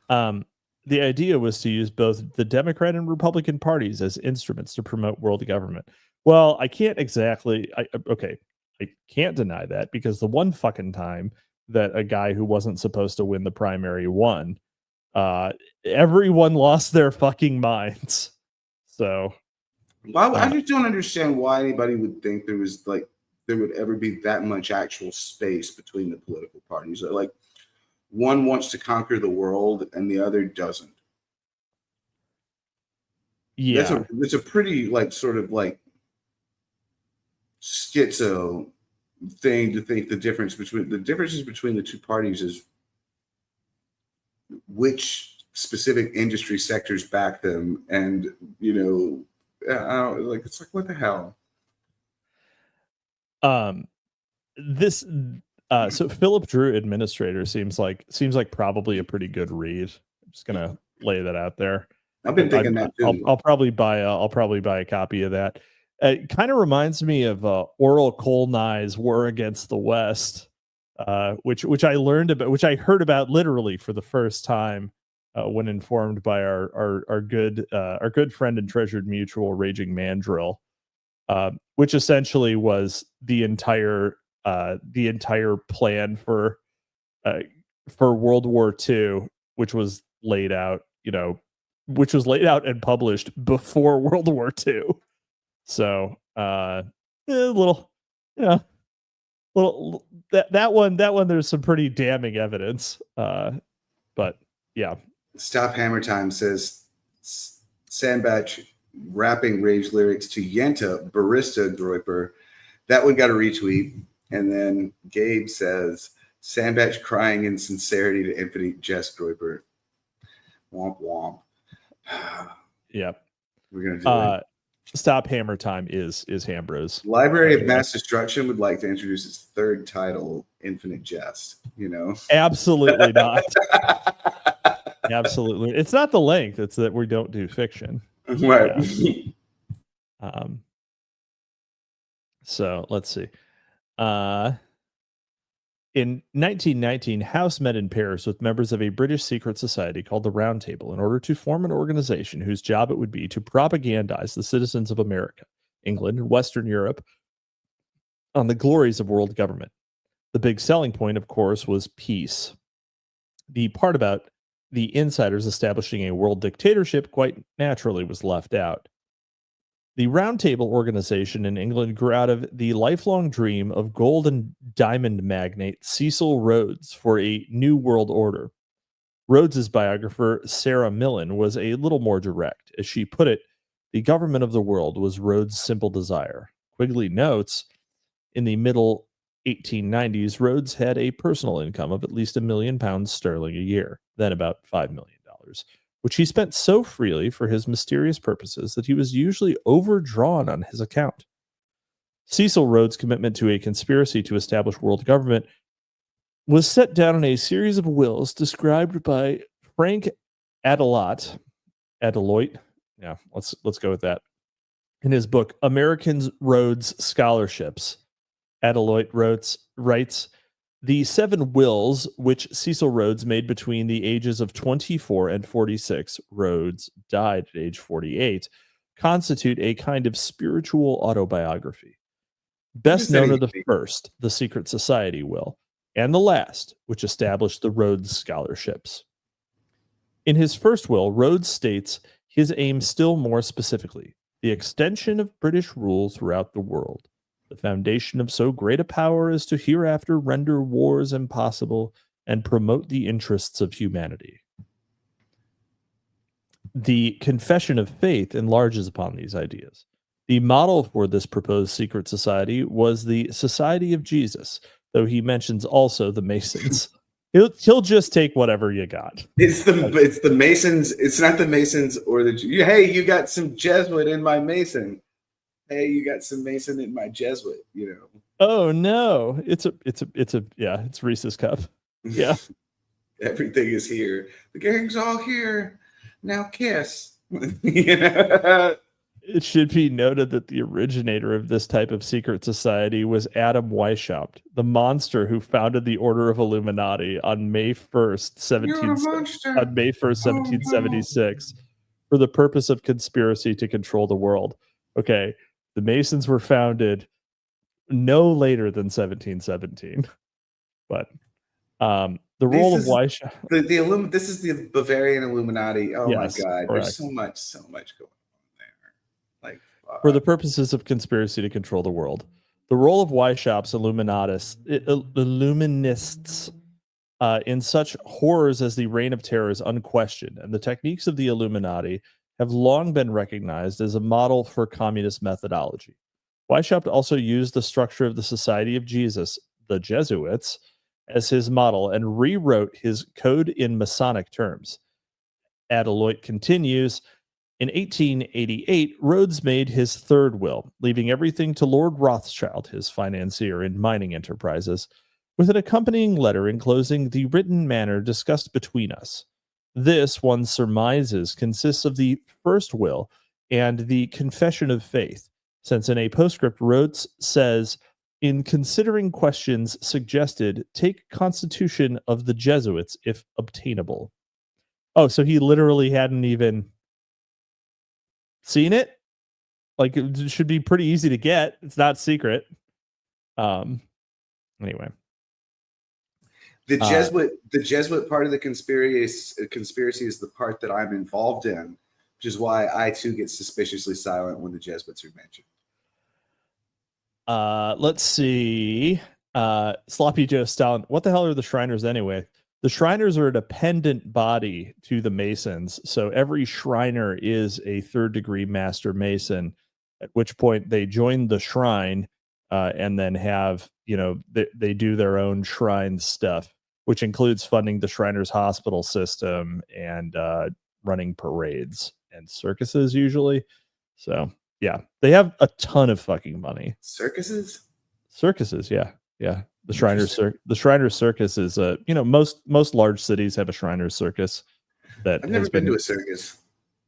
The idea was to use both the Democrat and Republican parties as instruments to promote world government. Well, I can't exactly. I can't deny that, because the one fucking time that a guy who wasn't supposed to win the primary won, everyone lost their fucking minds. So, I just don't understand why anybody would think there would ever be that much actual space between the political parties. Like, one wants to conquer the world and the other doesn't. Yeah, it's a pretty sort of schizo thing to think the differences between the two parties is which specific industry sectors back them, and it's like, what the hell. This so Philip Drew, Administrator, seems like probably a pretty good read. I'm just gonna lay that out there. I've been thinking that too. I'll probably buy a copy of that. It kind of reminds me of Oral Colnye's War Against the West, which I learned about, which I heard about literally for the first time when informed by our good friend and treasured mutual Raging Mandrill, which essentially was the entire plan for World War II, which was laid out and published before World War II. So that one there's some pretty damning evidence. But yeah. Stop Hammer Time says Sandbatch rapping rage lyrics to Yenta Barista Droiper. That one got a retweet. And then Gabe says Sandbatch crying in sincerity to Infinite Jest Droiper. Womp womp. Yep. We're gonna do it. Stop Hammer Time is Hambros. Library of Mass Destruction would like to introduce its third title, Infinite Jest. Absolutely not. Absolutely, it's not the length; it's that we don't do fiction. Right. Yeah. So let's see. In 1919, House met in Paris with members of a British secret society called the Round Table in order to form an organization whose job it would be to propagandize the citizens of America, England, and Western Europe on the glories of world government. The big selling point, of course, was peace. The part about the insiders establishing a world dictatorship quite naturally was left out. The Round Table organization in England grew out of the lifelong dream of gold and diamond magnate Cecil Rhodes for a new world order. Rhodes's biographer, Sarah Millen, was a little more direct. As she put it, the government of the world was Rhodes' simple desire. Quigley notes, in the middle 1890s, Rhodes had a personal income of at least £1 million sterling a year, then about $5 million. Which he spent so freely for his mysterious purposes that he was usually overdrawn on his account. Cecil Rhodes' commitment to a conspiracy to establish world government was set down in a series of wills described by Frank Adeloit. Yeah, let's go with that. In his book, Americans Rhodes Scholarships, Adeloit writes, the 7 wills, which Cecil Rhodes made between the ages of 24 and 46, Rhodes died at age 48, constitute a kind of spiritual autobiography. Best known are the first, the Secret Society will, and the last, which established the Rhodes Scholarships. In his first will, Rhodes states his aim still more specifically, the extension of British rule throughout the world. The foundation of so great a power is to hereafter render wars impossible and promote the interests of humanity. The Confession of Faith enlarges upon these ideas. The model for this proposed secret society was the Society of Jesus, though he mentions also the Masons. He'll just take whatever you got. It's the Masons. It's not the Masons or the. Hey, you got some Jesuit in my Mason. Hey, you got some Mason in my Jesuit, Oh no. It's Reese's cup. Yeah. Everything is here. The gang's all here. Now kiss. It should be noted that the originator of this type of secret society was Adam Weishaupt, the monster who founded the Order of Illuminati on May 1st, 1776, for the purpose of conspiracy to control the world. Okay, The Masons were founded no later than 1717. But the role of Weishaupt. This is the Bavarian Illuminati. Oh yes, my God. Correct. There's so much going on there. Like, for the purposes of conspiracy to control the world. The role of Weishaupt's Illuminists in such horrors as the Reign of Terror is unquestioned, and the techniques of the Illuminati have long been recognized as a model for communist methodology. Weishaupt also used the structure of the Society of Jesus, the Jesuits, as his model and rewrote his code in Masonic terms. Adeloit continues, in 1888, Rhodes made his third will, leaving everything to Lord Rothschild, his financier in mining enterprises, with an accompanying letter enclosing the written manner discussed between us. This, one surmises, consists of the first will and the confession of faith, since in a postscript Rhodes says, in considering questions suggested, take constitution of the Jesuits if obtainable. Oh, so he literally hadn't even seen it? Like, it should be pretty easy to get. It's not secret. Anyway. The Jesuit part of the conspiracy is the part that I'm involved in, which is why I too get suspiciously silent when the Jesuits are mentioned. Let's see. Sloppy Joe Stalin. What the hell are the Shriners anyway? The Shriners are a dependent body to the Masons, so every Shriner is a third-degree Master Mason. At which point they join the shrine, and then have they do their own shrine stuff, which includes funding the Shriners hospital system and running parades and circuses usually. So yeah, they have a ton of fucking money. Circuses, yeah. The Shriners Circus is most large cities have a Shriners Circus. That I've never been to a circus.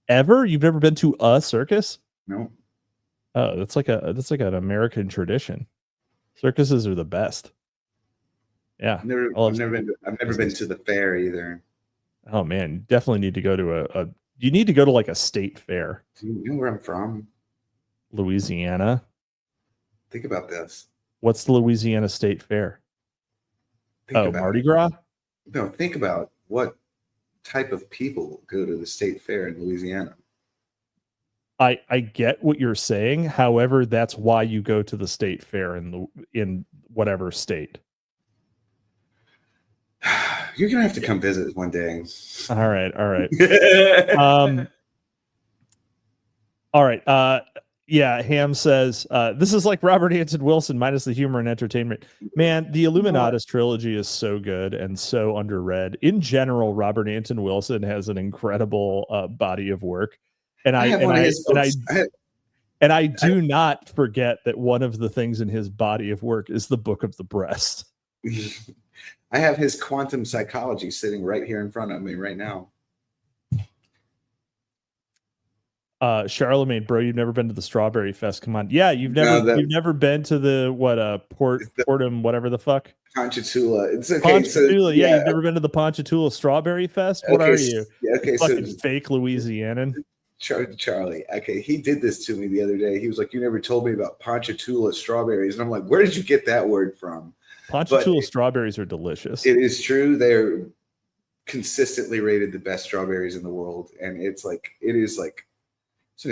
Ever? You've never been to a circus? No. Oh, that's like an American tradition. Circuses are the best. Yeah. I've never been to the fair either. Oh man, you definitely need to go to you need to go to like a state fair. Do you know where I'm from? Louisiana. Think about this. What's the Louisiana State Fair? Mardi Gras? No, think about what type of people go to the state fair in Louisiana. I get what you're saying. However, that's why you go to the state fair in whatever state. You're gonna have to come visit one day. All right. All right. Yeah, Ham says, this is like Robert Anton Wilson minus the humor and entertainment. Man, the Illuminatus trilogy is so good and so underread. In general, Robert Anton Wilson has an incredible body of work. And I do not forget that one of the things in his body of work is the Book of the Breast. I have his Quantum Psychology sitting right here in front of me right now. Charlemagne, bro, you've never been to the Strawberry Fest. Come on. Yeah, you've never been to the Portum, whatever the fuck. Ponchatoula. It's okay. Ponchatoula, yeah, you've never been to the Ponchatoula Strawberry Fest? What are you? Yeah, okay, fucking fake Louisianan. Charlie. Okay, he did this to me the other day. He was like, "You never told me about Ponchatoula strawberries," and I'm like, "Where did you get that word from?" Ponchatoula strawberries are delicious. It is true. They're consistently rated the best strawberries in the world, and it's an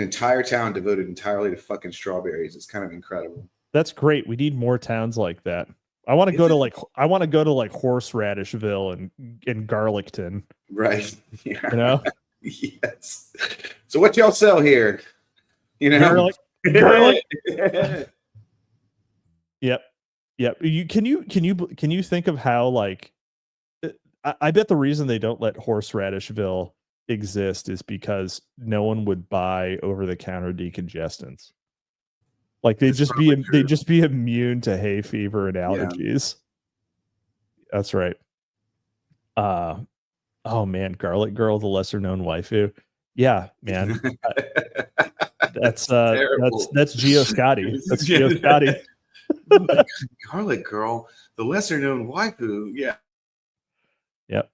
entire town devoted entirely to fucking strawberries. It's kind of incredible. That's great. We need more towns like that. I want to go to Horseradishville and Garlicton. Right. Yeah. You know? Yes. So what y'all sell here? You know? Garlic. Yep. Can you think of how, like, I bet the reason they don't let Horseradishville exist is because no one would buy over-the-counter decongestants. Like they'd just be immune to hay fever and allergies. Yeah. That's right. Oh man, Garlic Girl, the lesser known waifu. Yeah, man. That's Gio Scotti. That's Gio Scotti. Garlic Girl, the lesser known waifu. Yeah. Yep.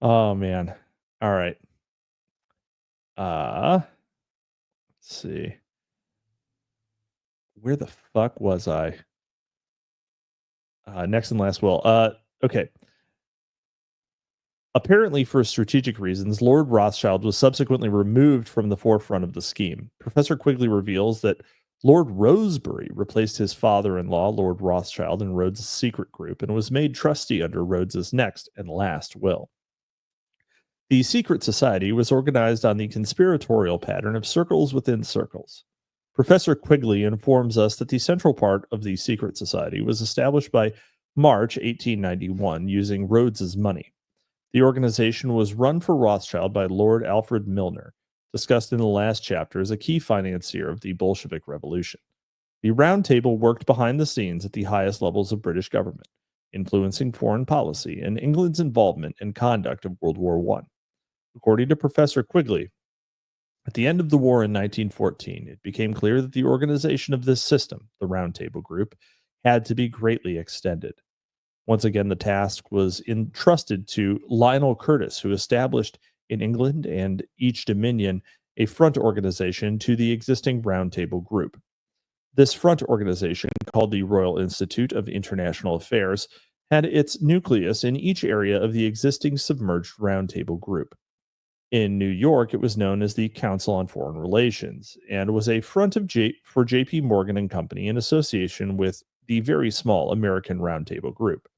Oh man. All right. Let's see. where the fuck was I? Next and last will. Okay. Apparently, for strategic reasons, Lord Rothschild was subsequently removed from the forefront of the scheme. Professor Quigley reveals that Lord Rosebery replaced his father-in-law, Lord Rothschild, in Rhodes's secret group and was made trustee under Rhodes's next and last will. The secret society was organized on the conspiratorial pattern of circles within circles. Professor Quigley informs us that the central part of the secret society was established by March 1891 using Rhodes's money. The organization was run for Rothschild by Lord Alfred Milner, discussed in the last chapter as a key financier of the Bolshevik Revolution. The Round Table worked behind the scenes at the highest levels of British government, influencing foreign policy and England's involvement and conduct of World War I. According to Professor Quigley, at the end of the war in 1914, it became clear that the organization of this system, the Round Table Group, had to be greatly extended. Once again, the task was entrusted to Lionel Curtis, who established in England and each dominion a front organization to the existing Round Table Group. This front organization, called the Royal Institute of International Affairs, had its nucleus in each area of the existing submerged Round Table Group. In New York, it was known as the Council on Foreign Relations and was a front for J.P. Morgan and Company in association with the very small American Round Table Group.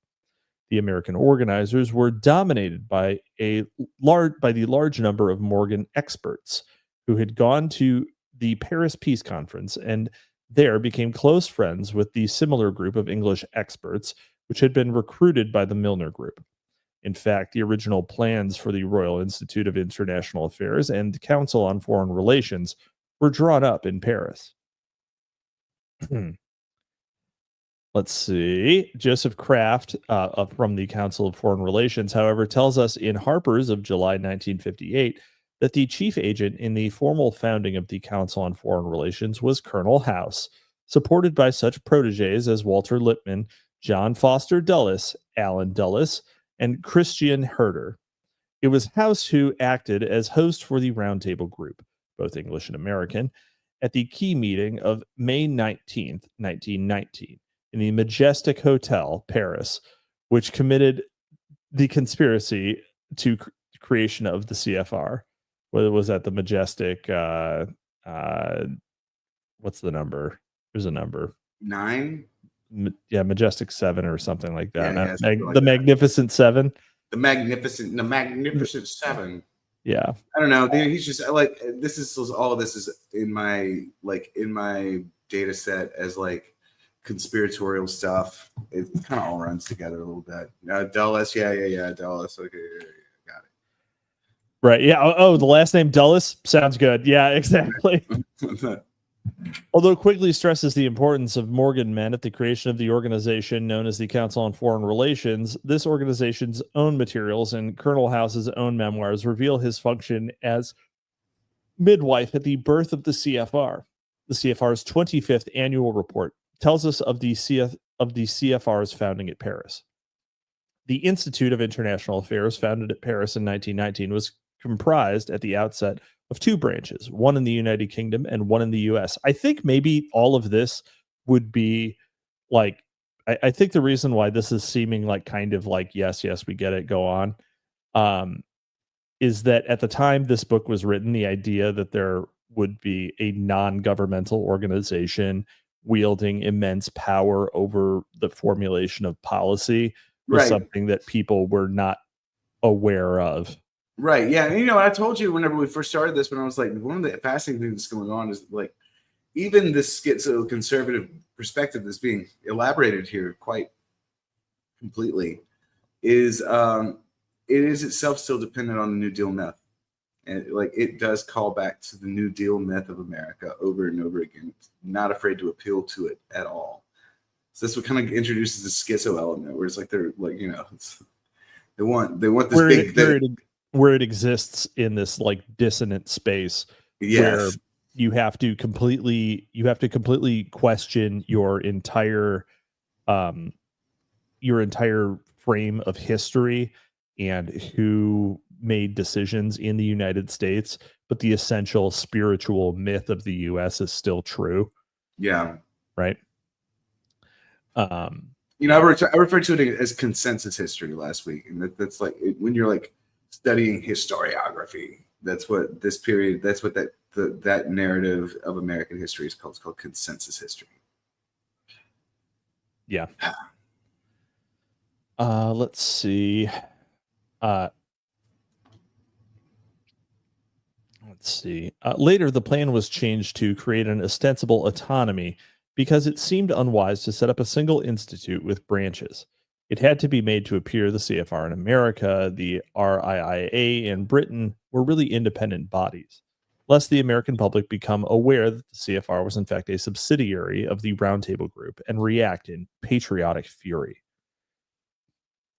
The American organizers were dominated by the large number of Morgan experts who had gone to the Paris Peace Conference and there became close friends with the similar group of English experts which had been recruited by the Milner Group. In fact, the original plans for the Royal Institute of International Affairs and the Council on Foreign Relations were drawn up in Paris. Let's see. Joseph Kraft from the Council of Foreign Relations, however, tells us in Harper's of July 1958 that the chief agent in the formal founding of the Council on Foreign Relations was Colonel House, supported by such protégés as Walter Lippmann, John Foster Dulles, Allen Dulles, and Christian Herder. It was House who acted as host for the Round Table Group, both English and American, at the key meeting of May 19th, 1919. In the Majestic Hotel, Paris, which committed the conspiracy to creation of the CFR. Whether it was at the Majestic, what's the number? There's a number. 9? Yeah, Majestic 7 or something like that. Yeah, something like the that. Magnificent 7. The Magnificent 7. Yeah. I don't know. He's just like, this is all of this is in my data set as like conspiratorial stuff. It kind of all runs together a little bit. Dulles, yeah, Dulles. Okay, got it. Right. Yeah. Oh, the last name Dulles sounds good. Yeah, exactly. Although Quigley stresses the importance of Morgan men at the creation of the organization known as the Council on Foreign Relations, this organization's own materials and Colonel House's own memoirs reveal his function as midwife at the birth of the CFR. The CFR's 25th annual report tells us of the CFR's founding at Paris. The Institute of International Affairs, founded at Paris in 1919, was comprised at the outset of two branches, one in the United Kingdom and one in the US. I think maybe all of this would be like, I think the reason why this is seeming like kind of like, yes, we get it, go on, is that at the time this book was written, the idea that there would be a non-governmental organization wielding immense power over the formulation of policy was something that people were not aware of. Right. Yeah. And, I told you whenever we first started this, when I was like, one of the fascinating things going on is like, even this schizo-conservative perspective that's being elaborated here quite completely is it is itself still dependent on the New Deal myth. And like it does call back to the New Deal myth of America over and over again. It's not afraid to appeal to it at all. So that's what kind of introduces the schizo element, where it's like they're like, they want this where it exists in this like dissonant space. Yes. Where you have to completely question your entire frame of history and who made decisions in the United States, but the essential spiritual myth of the US is still true. Yeah. right? You know, I referred to it as consensus history last week, and that's like when you're like studying historiography. That's what this period. That's what that narrative of American history is called. It's called consensus history. Yeah. Let's see. Later, the plan was changed to create an ostensible autonomy because it seemed unwise to set up a single institute with branches. It had to be made to appear the CFR in America, the RIIA in Britain were really independent bodies, lest the American public become aware that the CFR was in fact a subsidiary of the Roundtable Group and react in patriotic fury.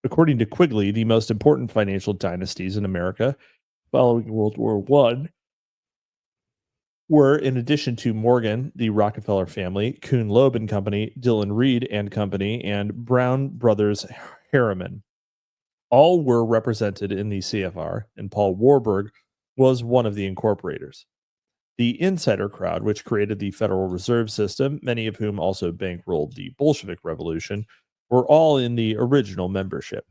According to Quigley, the most important financial dynasties in America following World War I were, in addition to Morgan, the Rockefeller family, Kuhn Loeb and Company, Dillon Reed and Company, and Brown Brothers Harriman. All were represented in the CFR, and Paul Warburg was one of the incorporators. The insider crowd, which created the Federal Reserve System, many of whom also bankrolled the Bolshevik Revolution, were all in the original membership.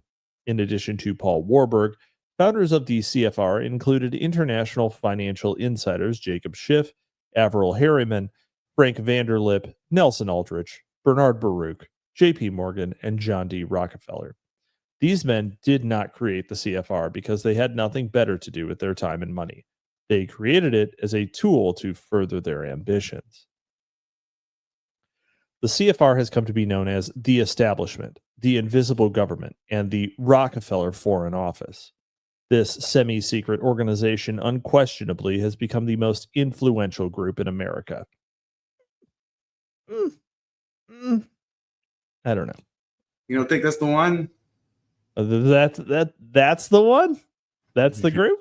In addition to Paul Warburg, founders of the CFR included international financial insiders Jacob Schiff, Averell Harriman, Frank Vanderlip, Nelson Aldrich, Bernard Baruch, J.P. Morgan, and John D. Rockefeller. These men did not create the CFR because they had nothing better to do with their time and money. They created it as a tool to further their ambitions. The CFR has come to be known as the Establishment, the Invisible Government, and the Rockefeller Foreign Office. This semi-secret organization unquestionably has become the most influential group in America. I don't know. You don't think that's the one? That's the one? That's the group?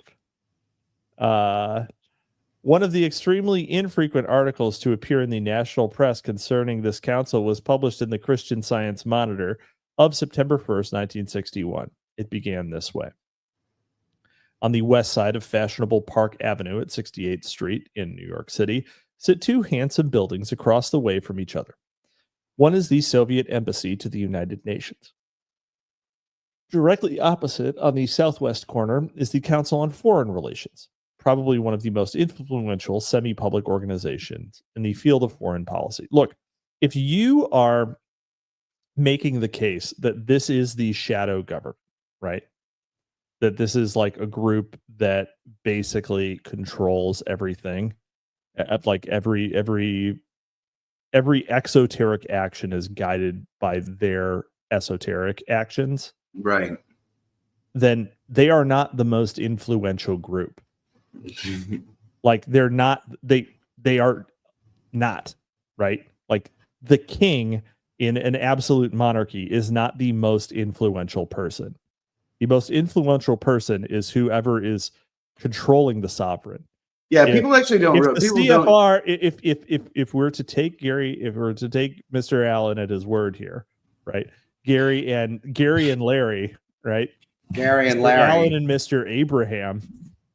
One of the extremely infrequent articles to appear in the national press concerning this council was published in the Christian Science Monitor of September 1st, 1961. It began this way. On the west side of fashionable Park Avenue at 68th Street in New York City sit two handsome buildings across the way from each other. One is the Soviet Embassy to the United Nations. Directly opposite on the southwest corner is the Council on Foreign Relations, probably one of the most influential semi-public organizations in the field of foreign policy. Look, if you are making the case that this is the shadow government, right? That this is like a group that basically controls everything, like every exoteric action is guided by their esoteric actions, right? Then they are not the most influential group. Like they're not, they are not, right? Like the king in an absolute monarchy is not the most influential person. The most influential person is whoever is controlling the sovereign. Yeah, people actually don't. If the CFR, if we're to take Gary, if we're to take Mr. Allen at his word here, right? Gary and Larry, right? Gary and Larry, Allen and Mr. Abraham.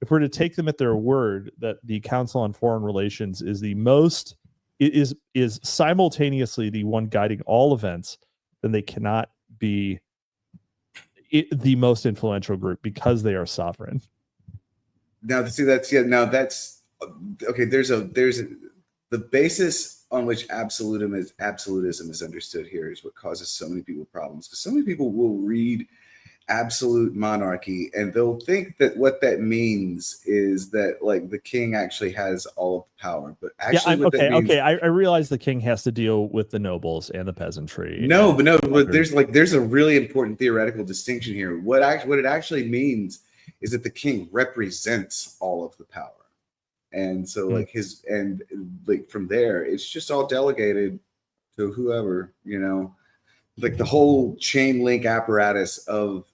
If we're to take them at their word that the Council on Foreign Relations is the most is simultaneously the one guiding all events, then they cannot be the most influential group because they are sovereign. Now, see, that's okay. There's the basis on which absolutism is understood here is what causes so many people problems, because so many people will read absolute monarchy and they'll think that what that means is that like the king actually has all of the power, but actually I realize the king has to deal with the nobles and the peasantry. But there's a really important theoretical distinction here. What it actually means is that the king represents all of the power, and so from there it's just all delegated to whoever, like the whole chain link apparatus of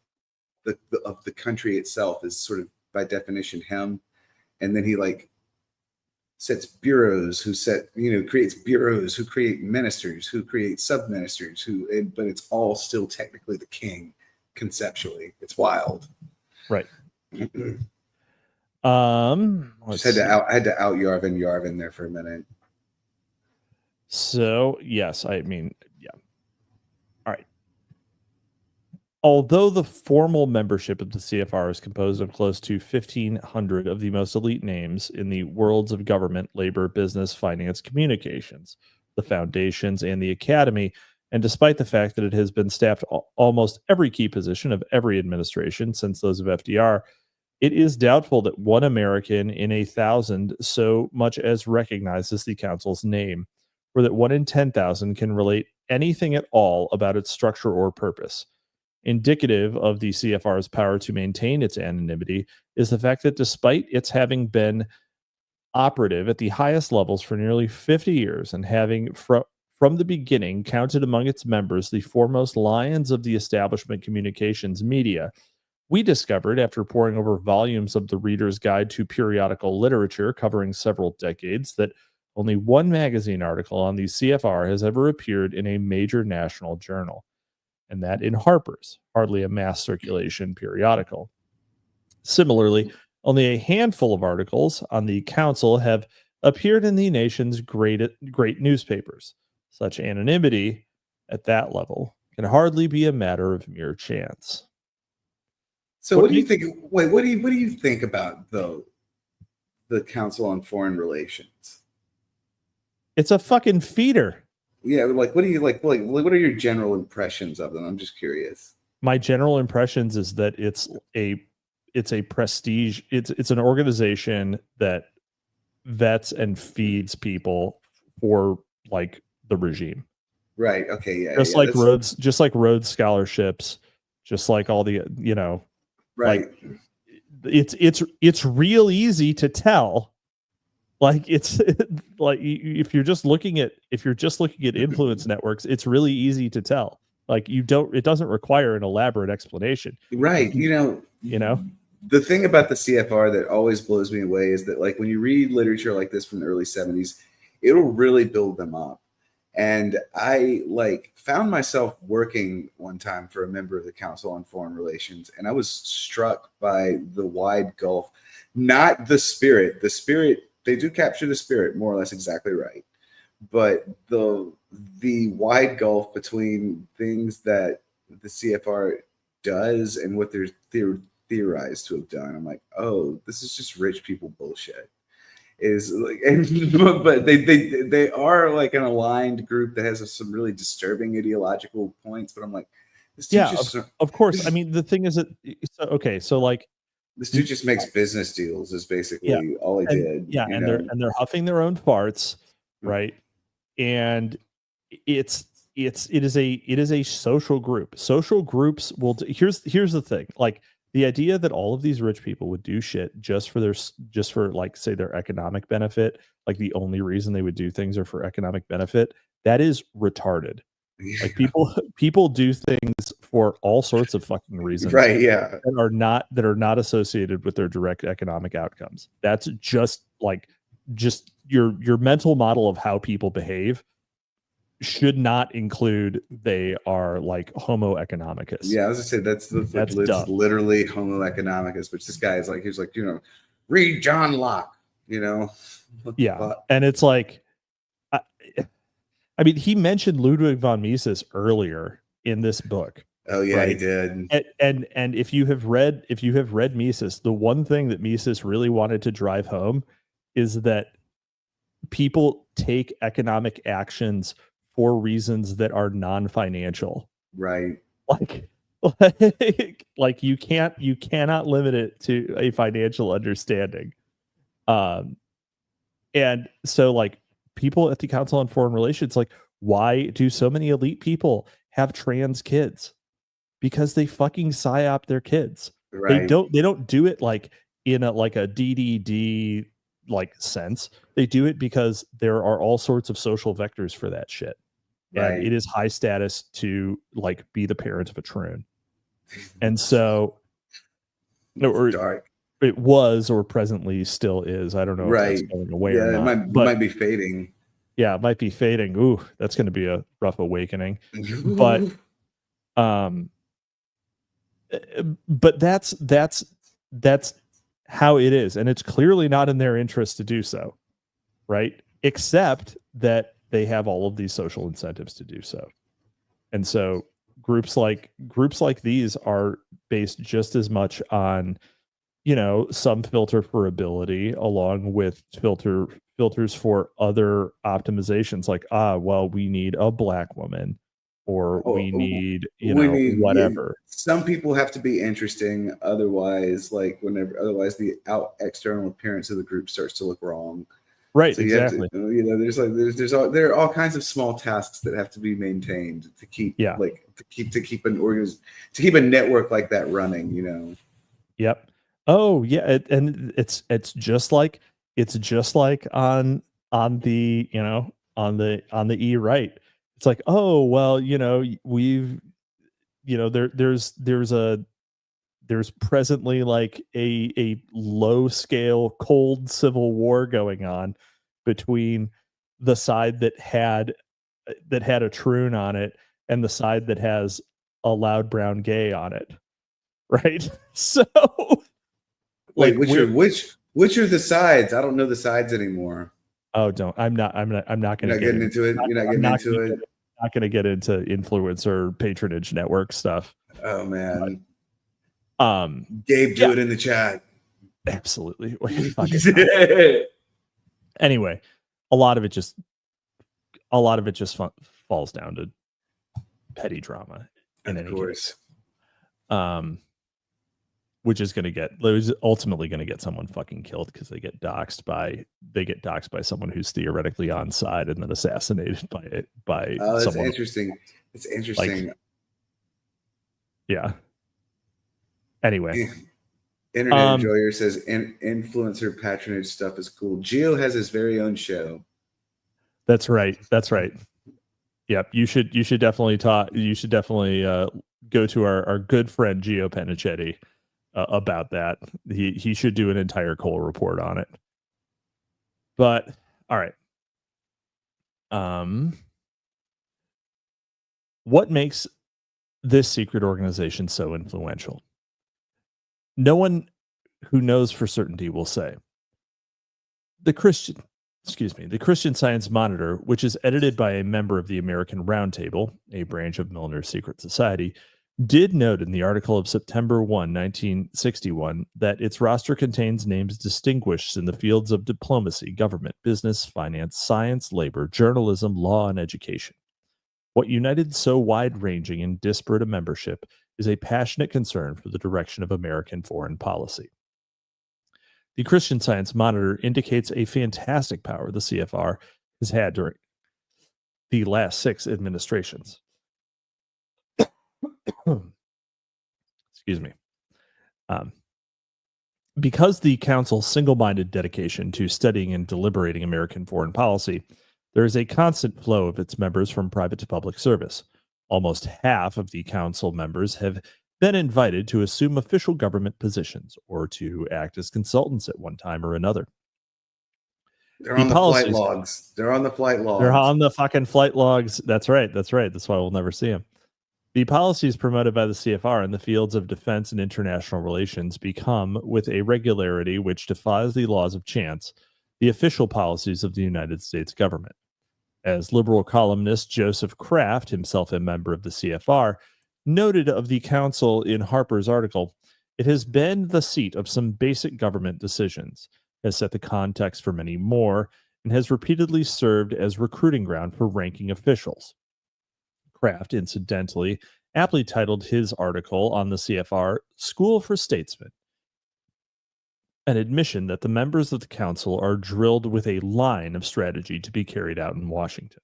the country itself is sort of by definition him, and then he sets bureaus creates bureaus who create ministers who create sub-ministers but it's all still technically the king conceptually. It's wild, right? I had to out Yarvin there for a minute. So, yes, I mean, yeah. All right. Although the formal membership of the CFR is composed of close to 1,500 of the most elite names in the worlds of government, labor, business, finance, communications, the foundations, and the academy, and despite the fact that it has been staffed almost every key position of every administration since those of FDR, it is doubtful that one American in 1,000 so much as recognizes the council's name, or that 1 in 10,000 can relate anything at all about its structure or purpose. Indicative of the CFR's power to maintain its anonymity is the fact that despite its having been operative at the highest levels for nearly 50 years and having from the beginning counted among its members the foremost lions of the establishment communications media, we discovered, after poring over volumes of the Reader's Guide to Periodical Literature covering several decades, that only one magazine article on the CFR has ever appeared in a major national journal, and that in Harper's, hardly a mass circulation periodical. Similarly, only a handful of articles on the council have appeared in the nation's great newspapers. Such anonymity at that level can hardly be a matter of mere chance. So what do you think? Wait, what do you think about the Council on Foreign Relations? It's a fucking feeder. Yeah, like what do you like? What are your general impressions of them? I'm just curious. My general impressions is that it's a prestige. It's an organization that vets and feeds people for like the regime. Right. Okay. Yeah. Just like Rhodes scholarships, just like all the right. Like, it's real easy to tell. Like it's like if you're just looking at influence networks, it's really easy to tell. Like it doesn't require an elaborate explanation. Right. The thing about the CFR that always blows me away is that like when you read literature like this from the early 70s, it'll really build them up. And I found myself working one time for a member of the Council on Foreign Relations, and I was struck by the wide gulf, not the spirit. The spirit, they do capture the spirit more or less exactly right. But the wide gulf between things that the CFR does and what they're theorized to have done. I'm like, oh, this is just rich people bullshit. But they are like an aligned group that has some really disturbing ideological points. But I'm like, this dude of course. I mean, the thing is that so like this dude just makes business deals is basically all he did. Yeah, and they're huffing their own farts, right? And it is a social group. Social groups will here's the thing, like the idea that all of these rich people would do shit just for like say their economic benefit, like the only reason they would do things are for economic benefit, that is retarded. Yeah. Like people do things for all sorts of fucking reasons, right? Yeah, that are not associated with their direct economic outcomes. That's just your mental model of how people behave should not include they are like homo economicus. Yeah, I was gonna say that's literally homo economicus, which this guy is like, he's like, read John Locke, Yeah, and it's like, I mean, he mentioned Ludwig von Mises earlier in this book. Oh yeah, right? He did. And if you have read Mises, the one thing that Mises really wanted to drive home is that people take economic actions for reasons that are non-financial. Right. Like you cannot limit it to a financial understanding. And so like people at the Council on Foreign Relations, like, why do so many elite people have trans kids? Because they fucking psyop their kids. Right. They don't do it like in a DDD like sense. They do it because there are all sorts of social vectors for that shit. Right. And it is high status to like be the parent of a troon. And so it was, or presently still is. I don't know if that's going away or not. It might be fading. Yeah, it might be fading. Ooh, that's going to be a rough awakening. But that's how it is, and it's clearly not in their interest to do so, right? Except that they have all of these social incentives to do so. And so groups like these are based just as much on, some filter for ability, along with filters for other optimizations, like, well, we need a black woman, or we need, whatever. Some people have to be interesting, otherwise the external appearance of the group starts to look wrong. Right, so exactly. There are all kinds of small tasks that have to be maintained to keep to keep a network like that running. Yep. Oh yeah, and it's just like on the on the E-right. It's like, oh well, we've there's presently like a low scale cold civil war going on between the side that had a troon on it and the side that has a loud brown gay on it, right? So wait, which are the sides? I don't know the sides anymore. Oh, I'm not going to get into it. You're not getting into it. Not going to get into influencer patronage network stuff. Oh man. Gabe, do it in the chat. Absolutely. Anyway, a lot of it just falls down to petty drama. In any case. Which is ultimately going to get someone fucking killed because they get doxxed by someone who's theoretically on side and then assassinated by that's someone. Interesting. It's interesting. Yeah. Anyway, Internet Enjoyer says influencer patronage stuff is cool. Gio has his very own show. That's right. Yep. You should definitely talk. You should definitely go to our good friend Gio Penichetti about that. He should do an entire Cole report on it. But all right. What makes this secret organization so influential? No one who knows for certainty will say. The Christian Science Monitor, which is edited by a member of the American Roundtable, a branch of Milner's secret society, did note in the article of September 1, 1961, that its roster contains names distinguished in the fields of diplomacy, government, business, finance, science, labor, journalism, law, and education. What united so wide-ranging and disparate a membership is a passionate concern for the direction of American foreign policy. The Christian Science Monitor indicates a fantastic power the CFR has had during the last 6 administrations. Excuse me. Because the Council's single-minded dedication to studying and deliberating American foreign policy, there is a constant flow of its members from private to public service. Almost half of the Council members have been invited to assume official government positions or to act as consultants at one time or another. They're on the flight logs. They're on the flight logs. They're on the fucking flight logs. That's right. That's why we'll never see them. The policies promoted by the CFR in the fields of defense and international relations become, with a regularity which defies the laws of chance, the official policies of the United States government. As liberal columnist Joseph Kraft, himself a member of the CFR, noted of the Council in Harper's article, it has been the seat of some basic government decisions, has set the context for many more, and has repeatedly served as recruiting ground for ranking officials. Kraft, incidentally, aptly titled his article on the CFR, School for Statesmen, an admission that the members of the Council are drilled with a line of strategy to be carried out in Washington.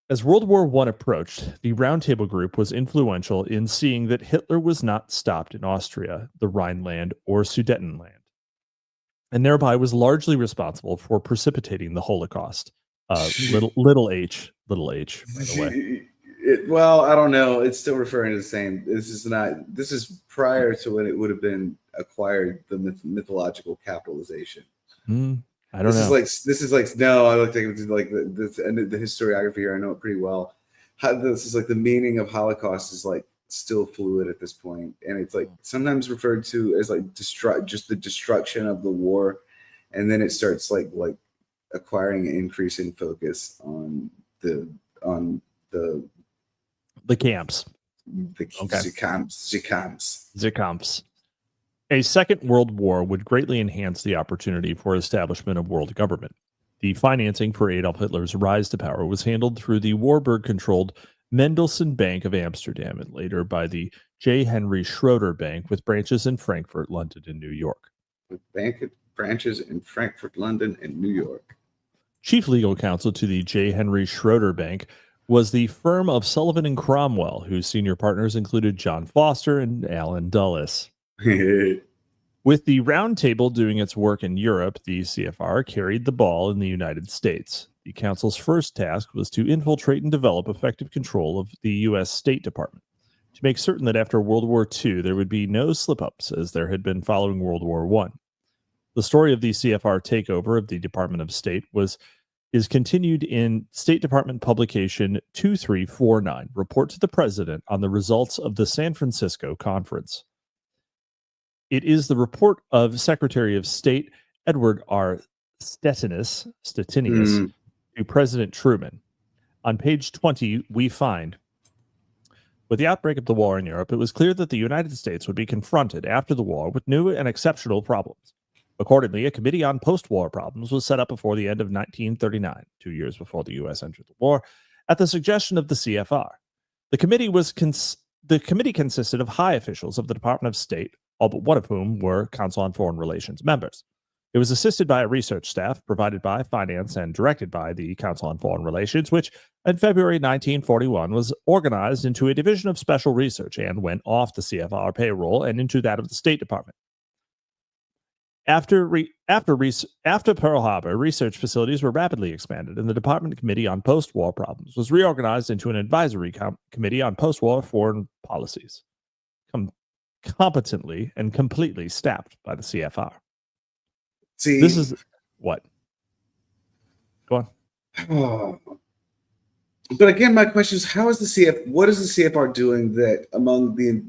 As World War I approached, the Roundtable Group was influential in seeing that Hitler was not stopped in Austria, the Rhineland, or Sudetenland, and thereby was largely responsible for precipitating the Holocaust. Little h, by the way. Well, I don't know. It's still referring to the same. This is prior to when it would have been acquired, the mythological capitalization. I don't know. No, I looked like it was like the historiography here. I know it pretty well. This is like the meaning of Holocaust is like still fluid at this point, and it's like sometimes referred to as like just the destruction of the war, and then it starts like acquiring an increasing focus on the camps. Okay. The camps. A second world war would greatly enhance the opportunity for establishment of world government. The financing for Adolf Hitler's rise to power was handled through the Warburg-controlled Mendelssohn Bank of Amsterdam and later by the J. Henry Schroeder Bank with branches in Frankfurt, London, and New York. With branches in Frankfurt, London, and New York. Chief legal counsel to the J. Henry Schroeder Bank was the firm of Sullivan and Cromwell, whose senior partners included John Foster and Alan Dulles. With the Round Table doing its work in Europe, the CFR carried the ball in the United States. The council's first task was to infiltrate and develop effective control of the U.S. State Department, to make certain that after World War II there would be no slip-ups as there had been following World War I. The story of the CFR takeover of the Department of State is continued in State Department publication 2349, Report to the President on the Results of the San Francisco Conference. It is the report of Secretary of State Edward R. Stettinius to President Truman. On page 20, we find, with the outbreak of the war in Europe, it was clear that the United States would be confronted after the war with new and exceptional problems. Accordingly, a committee on post-war problems was set up before the end of 1939, 2 years before the U.S. entered the war, at the suggestion of the CFR. The committee consisted of high officials of the Department of State, all but one of whom were Council on Foreign Relations members. It was assisted by a research staff provided by Finance and directed by the Council on Foreign Relations, which in February 1941 was organized into a division of special research and went off the CFR payroll and into that of the State Department. After Pearl Harbor, research facilities were rapidly expanded, and the Department Committee on Post-War Problems was reorganized into an advisory committee on post-war foreign policies, competently and completely staffed by the CFR. See, this is what? Go on. Oh. But again, my question is, what is the CFR doing that among the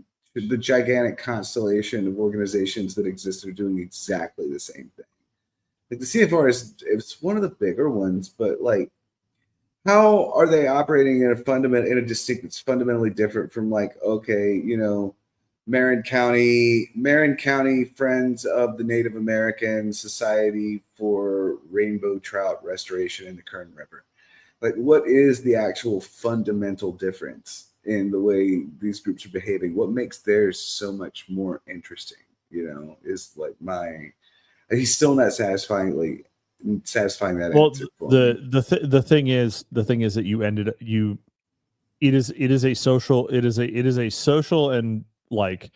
gigantic constellation of organizations that exist are doing exactly the same thing? Like the CFR it's one of the bigger ones, but like, how are they operating in a distinct that's fundamentally different from like, okay, Marin County Friends of the Native American Society for Rainbow Trout Restoration in the Kern River? Like, what is the actual fundamental difference in the way these groups are behaving? What makes theirs so much more interesting, is like he's still not satisfying that well, answer. The thing is that it is a social and like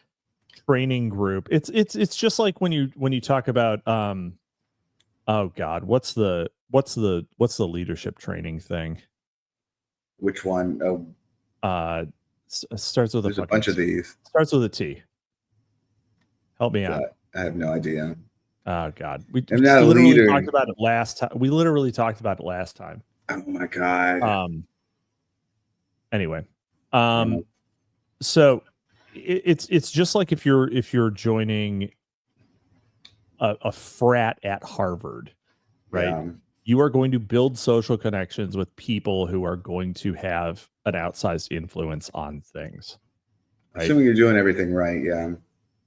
training group. It's just like when you talk about oh God, what's the leadership training thing? Which one? Oh, starts with there's a bunch of these. Starts with a T. Help me out. I have no idea. Oh God, we literally talked about it last time. We literally talked about it last time. Oh my God. Anyway, so it's just like if you're joining a frat at Harvard, right? Yeah. You are going to build social connections with people who are going to have an outsized influence on things. Right? Assuming you're doing everything right, yeah.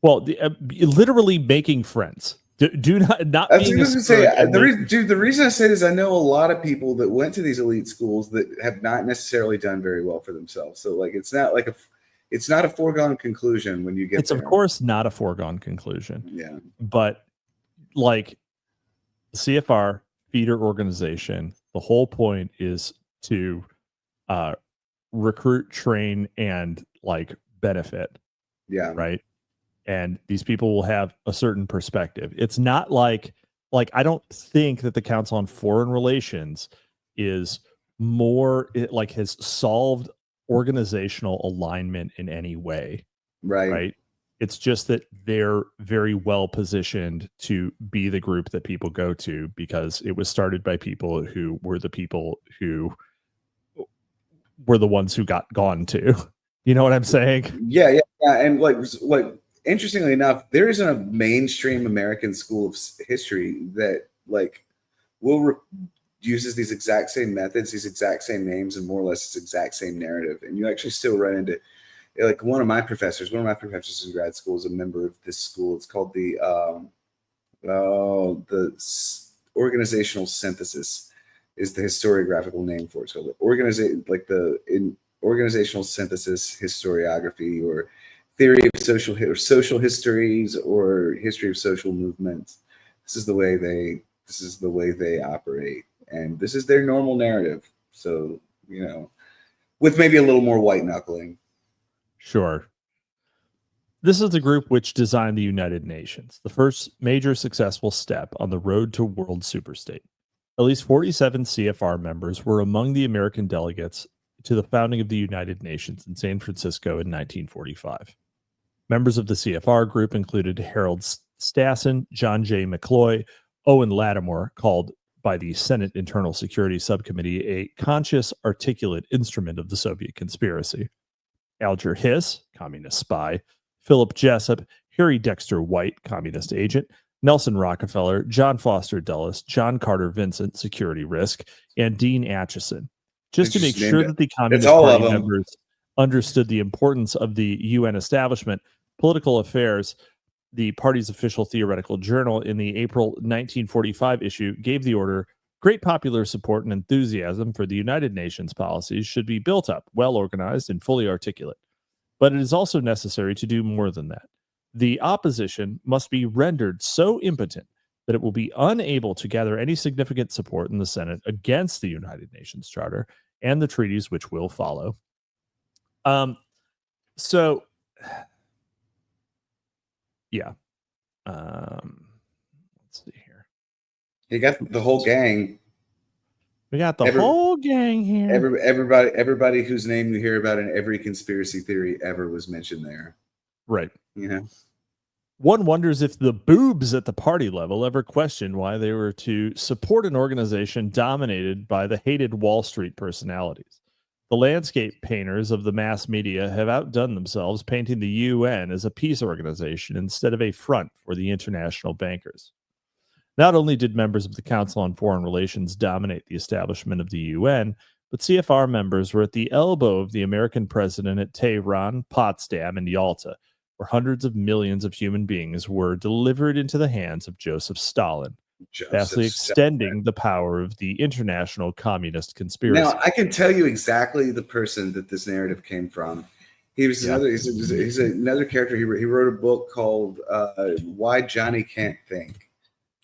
Well, literally making friends. Do not. I was going to say the reason I say this, I know a lot of people that went to these elite schools that have not necessarily done very well for themselves. So like, it's not a foregone conclusion when you get. It's there. Of course not a foregone conclusion. Yeah, but like CFR feeder organization, the whole point is to recruit, train, and like benefit. Yeah. Right. And these people will have a certain perspective. It's not like I don't think that the Council on Foreign Relations is has solved organizational alignment in any way. Right. It's just that they're very well positioned to be the group that people go to because it was started by people who were the ones who got gone to. You know what I'm saying? Yeah. And like interestingly enough, there isn't a mainstream American school of history that like uses these exact same methods, these exact same names, and more or less this exact same narrative. And you actually still run into, like, one of my professors in grad school is a member of this school. It's called the organizational synthesis is the historiographical name for it. So the organizational synthesis historiography, or theory of social histories, or history of social movements. This is the way they operate, and this is their normal narrative. So, with maybe a little more white knuckling. Sure. This is the group which designed the United Nations, the first major successful step on the road to world superstate. At least 47 CFR members were among the American delegates to the founding of the United Nations in San Francisco in 1945. Members of the CFR group included Harold Stassen, John J. McCloy, Owen Lattimore, called by the Senate Internal Security Subcommittee a conscious, articulate instrument of the Soviet conspiracy, Alger Hiss, communist spy, Philip Jessup, Harry Dexter White, communist agent, Nelson Rockefeller, John Foster Dulles, John Carter Vincent, security risk, and Dean Acheson, just to make sure that the Communist Party members understood the importance of the UN establishment. Political Affairs, the party's official theoretical journal, in the April 1945 issue, gave the order, great popular support and enthusiasm for the United Nations policies should be built up, well organized, and fully articulate. But it is also necessary to do more than that. The opposition must be rendered so impotent that it will be unable to gather any significant support in the Senate against the United Nations Charter and the treaties which will follow. So, yeah. Let's see here. You got the whole gang. We got the whole gang here. Everybody whose name you hear about in every conspiracy theory ever was mentioned there. Right. One wonders if the boobs at the party level ever questioned why they were to support an organization dominated by the hated Wall Street personalities. The landscape painters of the mass media have outdone themselves, painting the UN as a peace organization instead of a front for the international bankers. Not only did members of the Council on Foreign Relations dominate the establishment of the UN, but CFR members were at the elbow of the American president at Tehran, Potsdam, and Yalta, where hundreds of millions of human beings were delivered into the hands of Joseph Stalin, vastly extending the power of the international communist conspiracy. Now, I can tell you exactly the person that this narrative came from. He's another character. He wrote a book called Why Johnny Can't Think.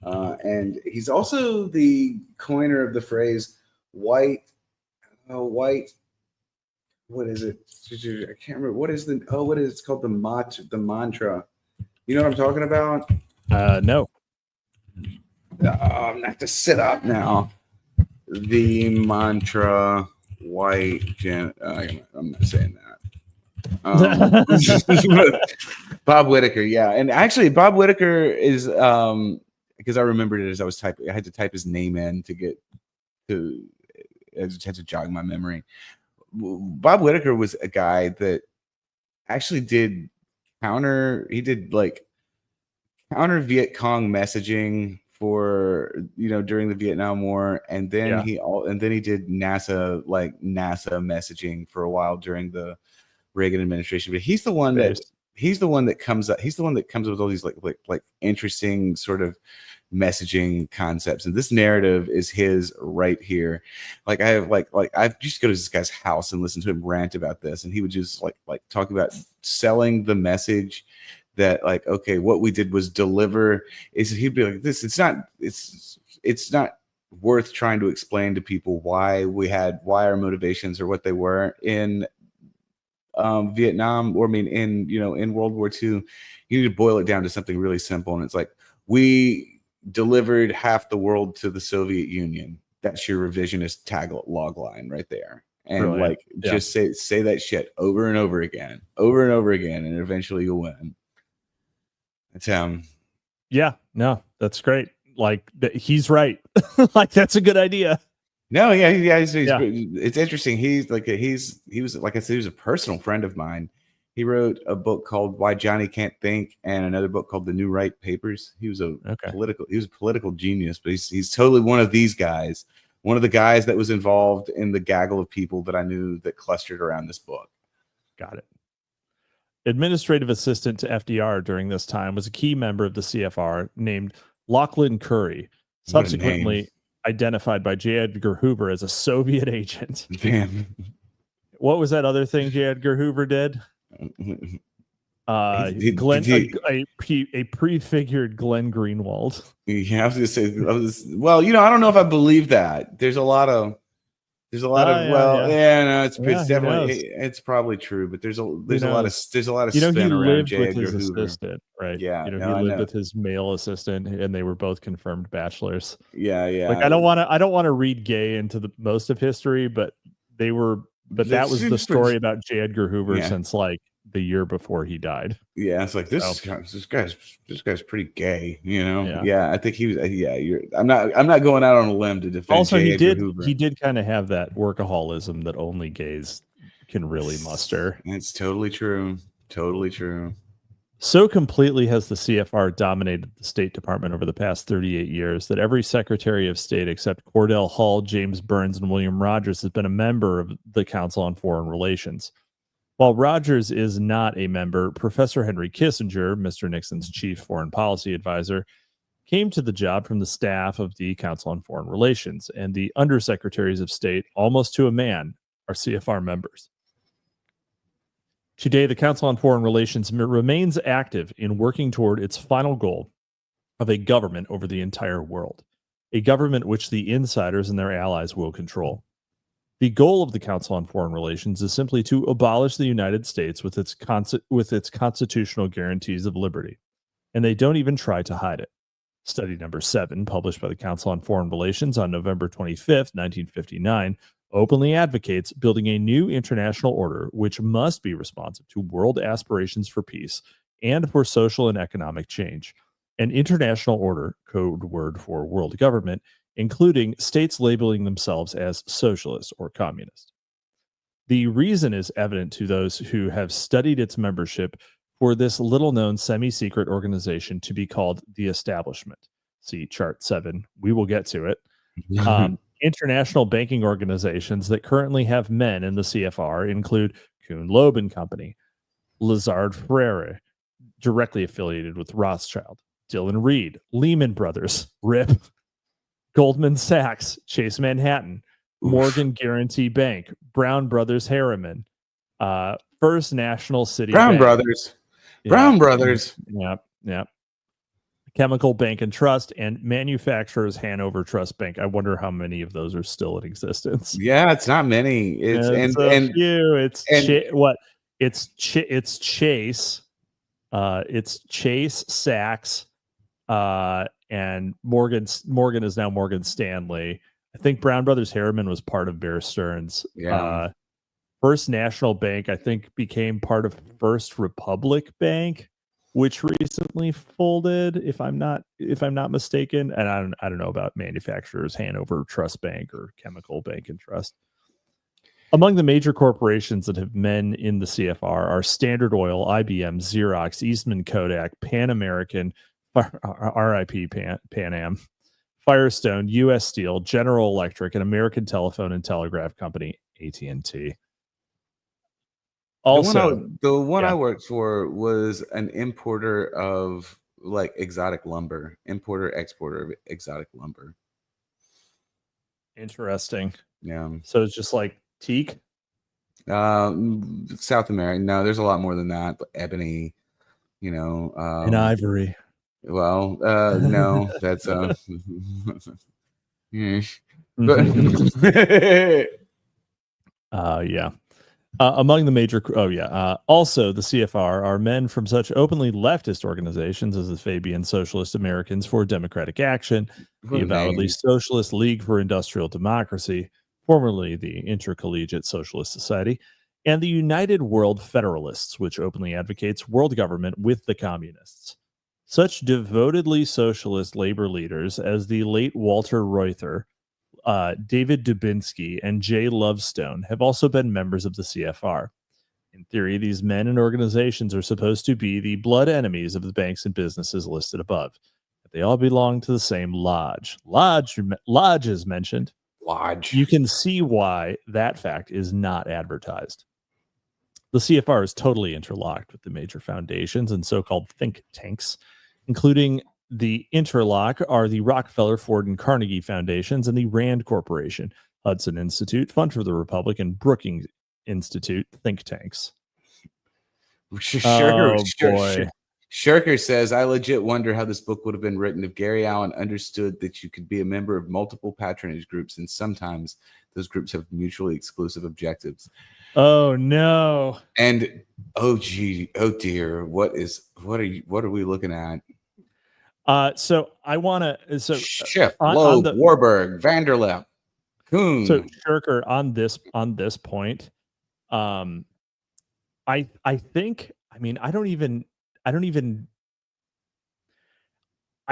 And he's also the coiner of the phrase white. What is it? I can't remember. What is it's called? The mantra. You know what I'm talking about? No. I'm gonna have to sit up now. The mantra white. I'm not saying that. Bob Whitaker. Yeah. And actually Bob Whitaker is, because I remembered it as I was typing. I had to type his name in I just had to jog my memory. Bob Whitaker was a guy that actually did counter Viet Cong messaging for during the Vietnam War, and then he did NASA messaging for a while during the Reagan administration. But he's the one that comes up with all these like interesting sort of messaging concepts, and this narrative is his right here. Like I used to go to this guy's house and listen to him rant about this, and he would just like talk about selling the message that okay, what we did was deliver. He'd be like, this, it's not worth trying to explain to people why our motivations or what they were in Vietnam, or in World War II. You need to boil it down to something really simple, and it's like, we delivered half the world to the Soviet Union. That's your revisionist log line right there. And just say that shit over and over again, and eventually you'll win. That's yeah, no, that's great. He's right. That's a good idea. No, it's interesting. He was, like I said, he was a personal friend of mine. He wrote a book called Why Johnny Can't Think and another book called The New Right Papers. He was a political genius, but he's totally one of these guys, one of the guys that was involved in the gaggle of people that I knew that clustered around this book. Got it. Administrative assistant to FDR during this time was a key member of the CFR named Lachlan Curry, subsequently identified by J. Edgar Hoover as a Soviet agent. Damn. What was that other thing J. Edgar Hoover did? A prefigured Glenn Greenwald. Yeah, I was gonna say, well, I don't know if I believe that. There's a lot of it's definitely it's probably true, but there's a lot of spin around J. Edgar Hoover. Assistant, right? Yeah, he lived with his male assistant, and they were both confirmed bachelors. Yeah. Like I don't want to read gay into the most of history, but they were. But that was the story about J. Edgar Hoover since like the year before he died. Yeah, it's like this guy's pretty gay, Yeah, I think he was. I'm not going out on a limb to defend. Also, J. Edgar Hoover. He did kind of have that workaholism that only gays can really muster. It's totally true. Totally true. So completely has the CFR dominated the State Department over the past 38 years that every Secretary of State except Cordell Hull, James Burns, and William Rogers has been a member of the Council on Foreign Relations. While Rogers is not a member, Professor Henry Kissinger, Mr. Nixon's chief foreign policy advisor, came to the job from the staff of the Council on Foreign Relations, and the undersecretaries of state, almost to a man, are CFR members. Today, the Council on Foreign Relations remains active in working toward its final goal of a government over the entire world, a government which the insiders and their allies will control. The goal of the Council on Foreign Relations is simply to abolish the United States with its constitutional guarantees of liberty, and they don't even try to hide it. Study number 7, published by the Council on Foreign Relations on November 25th, 1959, openly advocates building a new international order which must be responsive to world aspirations for peace and for social and economic change. An international order, code word for world government, including states labeling themselves as socialist or communist. The reason is evident to those who have studied its membership for this little-known semi-secret organization to be called the Establishment. See Chart 7. We will get to it. International banking organizations that currently have men in the CFR include Kuhn Loeb and Company, Lazard Frere, directly affiliated with Rothschild, Dillon Reed, Lehman Brothers, RIP, Goldman Sachs, Chase Manhattan, Morgan Guarantee Bank, Brown Brothers Harriman, First National City Brown Bank. Brothers. Yeah. Brown Brothers. Yep. Chemical Bank and Trust, and Manufacturers Hanover Trust Bank. I wonder how many of those are still in existence. Yeah, it's not many. It's few. It's Chase. It's Chase, Sachs, and Morgan is now Morgan Stanley. I think Brown Brothers Harriman was part of Bear Stearns. Yeah. First National Bank, I think, became part of First Republic Bank, which recently folded, if I'm not mistaken. And I don't know about Manufacturers Hanover Trust Bank or Chemical Bank and Trust. Among the major corporations that have men in the CFR are Standard Oil, IBM, Xerox, Eastman Kodak, Pan American, RIP Pan Am, Firestone, U.S. Steel, General Electric, and American Telephone and Telegraph Company, AT&T. Also, the one I worked for was an importer of like exotic lumber, exporter of exotic lumber. Interesting. Yeah. So it's just like teak? South America. No, there's a lot more than that. But ebony, and ivory. Well, no, that's yeah. Among the major, also the CFR are men from such openly leftist organizations as the Fabian Socialist Americans for Democratic Action, the avowedly Socialist League for Industrial Democracy, formerly the Intercollegiate Socialist Society, and the United World Federalists, which openly advocates world government with the communists. Such devotedly socialist labor leaders as the late Walter Reuther, David Dubinsky, and Jay Lovestone have also been members of the CFR. In theory, these men and organizations are supposed to be the blood enemies of the banks and businesses listed above. But they all belong to the same lodge. Lodge is mentioned. Lodge. You can see why that fact is not advertised. The CFR is totally interlocked with the major foundations and so-called think tanks, including the interlock are the Rockefeller, Ford, and Carnegie Foundations and the Rand Corporation, Hudson Institute, Fund for the Republic, and Brookings Institute think tanks. Shirker says, I legit wonder how this book would have been written if Gary Allen understood that you could be a member of multiple patronage groups, and sometimes those groups have mutually exclusive objectives. Oh no. And oh dear, what are we looking at? So I want to Schiff, Loeb, Warburg, Vanderlip, Kuhn. So Shirker on this point, I think, I mean, I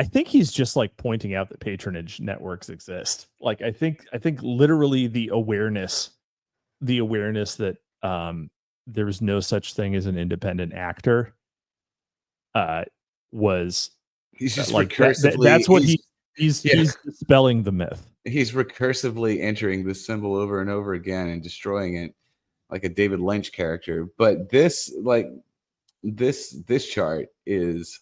think he's just like pointing out that patronage networks exist. Like I think literally the awareness that there's no such thing as an independent actor was he's just like recursively that's what he's dispelling the myth. He's recursively entering this symbol over and over again and destroying it like a David Lynch character. But this chart is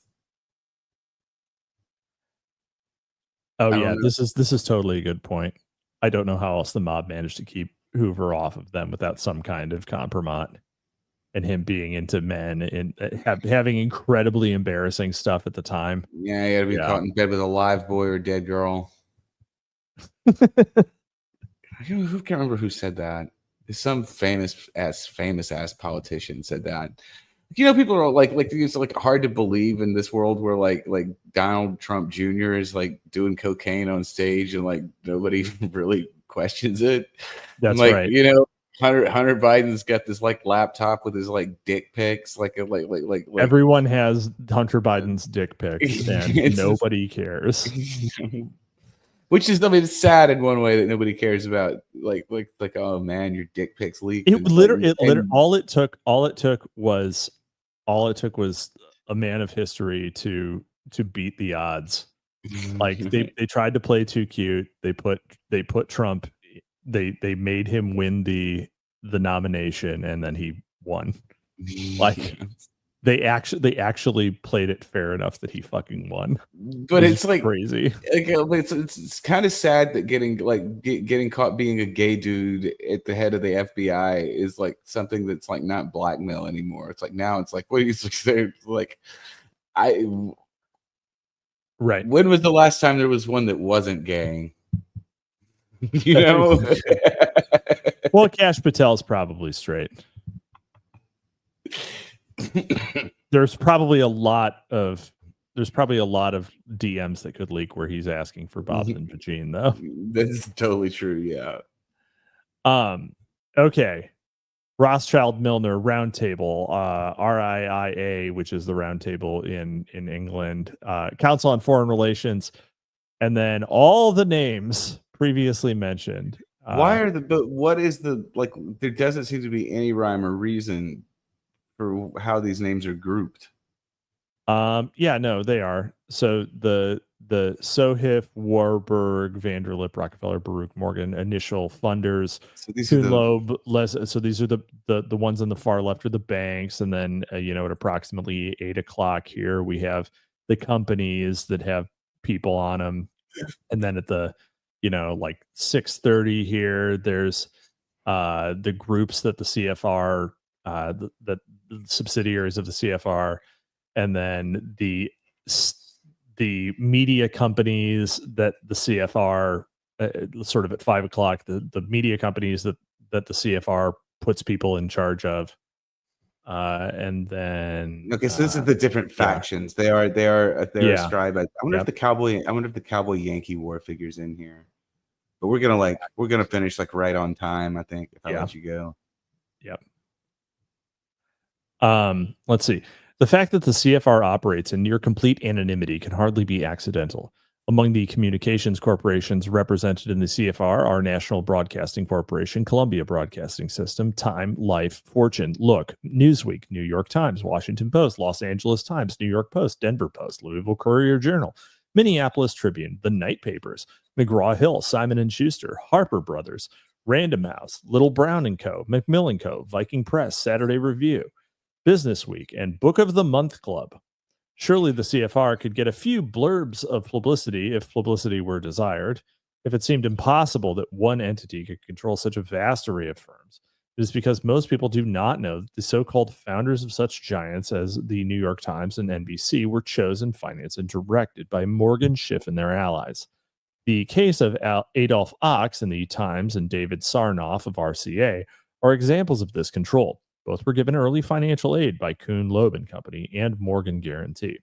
this is totally a good point. I don't know how else the mob managed to keep Hoover off of them without some kind of compromise, and him being into men and having incredibly embarrassing stuff at the time. Yeah, you gotta be caught in bed with a live boy or a dead girl. I can't remember who said that. Some famous ass politician said that. You know, people are like it's like hard to believe in this world where like Donald Trump Jr. is like doing cocaine on stage and like nobody really questions it. That's like, right. You know, Hunter Biden's got this like laptop with his like dick pics, like everyone has Hunter Biden's dick pics and nobody cares. Which is, I mean, it's sad in one way that nobody cares about. Like, oh man, your dick pics leaked. All it took was a man of history to beat the odds. Like they tried to play too cute. They put Trump. They made him win the nomination, and then he won. Like they actually played it fair enough that he fucking won. But it's like crazy. It's kind of sad that getting caught being a gay dude at the head of the FBI is like something that's like not blackmail anymore. It's like now it's like, what are you like? Right. When was the last time there was one that wasn't gay? You know. Well, Kash Patel's probably straight. There's probably a lot of DMs that could leak where he's asking for Bob and Vagine, though. That's totally true. Yeah. Okay. Rothschild Milner Roundtable, RIIA, which is the roundtable in England, Council on Foreign Relations, and then all the names previously mentioned. What is the, like, there doesn't seem to be any rhyme or reason for how these names are grouped. Yeah, no, they are. So the Sohif, Warburg, Vanderlip, Rockefeller, Baruch, Morgan, initial funders. So these So these are the ones on the far left are the banks, and then at approximately 8:00 here we have the companies that have people on them, and then at the 6:30 here there's the groups that the CFR the subsidiaries of the CFR, and then the media companies that the CFR sort of at 5:00, the media companies that the CFR puts people in charge of, and then so this is the different factions. They are ascribed. I wonder if the Cowboy Yankee War figures in here, but we're gonna finish like right on time, I think, if I let you go. Yep. Let's see. The fact that the CFR operates in near complete anonymity can hardly be accidental. Among the communications corporations represented in the CFR are National Broadcasting Corporation, Columbia Broadcasting System, Time, Life, Fortune, Look, Newsweek, New York Times, Washington Post, Los Angeles Times, New York Post, Denver Post, Louisville Courier-Journal, Minneapolis Tribune, The Night Papers, McGraw-Hill, Simon & Schuster, Harper Brothers, Random House, Little Brown & Co., Macmillan Co., Viking Press, Saturday Review, Business Week, and Book of the Month Club. Surely the CFR could get a few blurbs of publicity if publicity were desired. If it seemed impossible that one entity could control such a vast array of firms, it is because most people do not know that the so-called founders of such giants as the New York Times and NBC were chosen, financed, and directed by Morgan Schiff and their allies. The case of Adolf Ochs in the Times and David Sarnoff of RCA are examples of this control. Both were given early financial aid by Kuhn, Loeb and Company and Morgan Guarantee.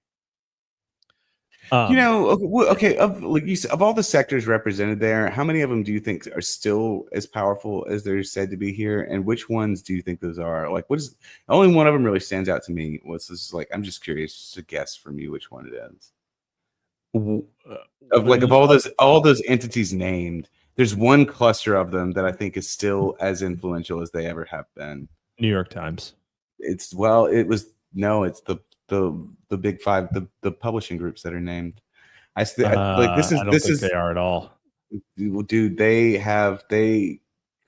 Okay. Of all the sectors represented there, how many of them do you think are still as powerful as they're said to be here? And which ones do you think those are? Like, what is only one of them really stands out to me? What's this like? I'm just curious to guess from you which one it is. Of all those entities named, there's one cluster of them that I think is still as influential as they ever have been. New York Times. It's the big five, the publishing groups that are named. I don't think they are at all. Dude, they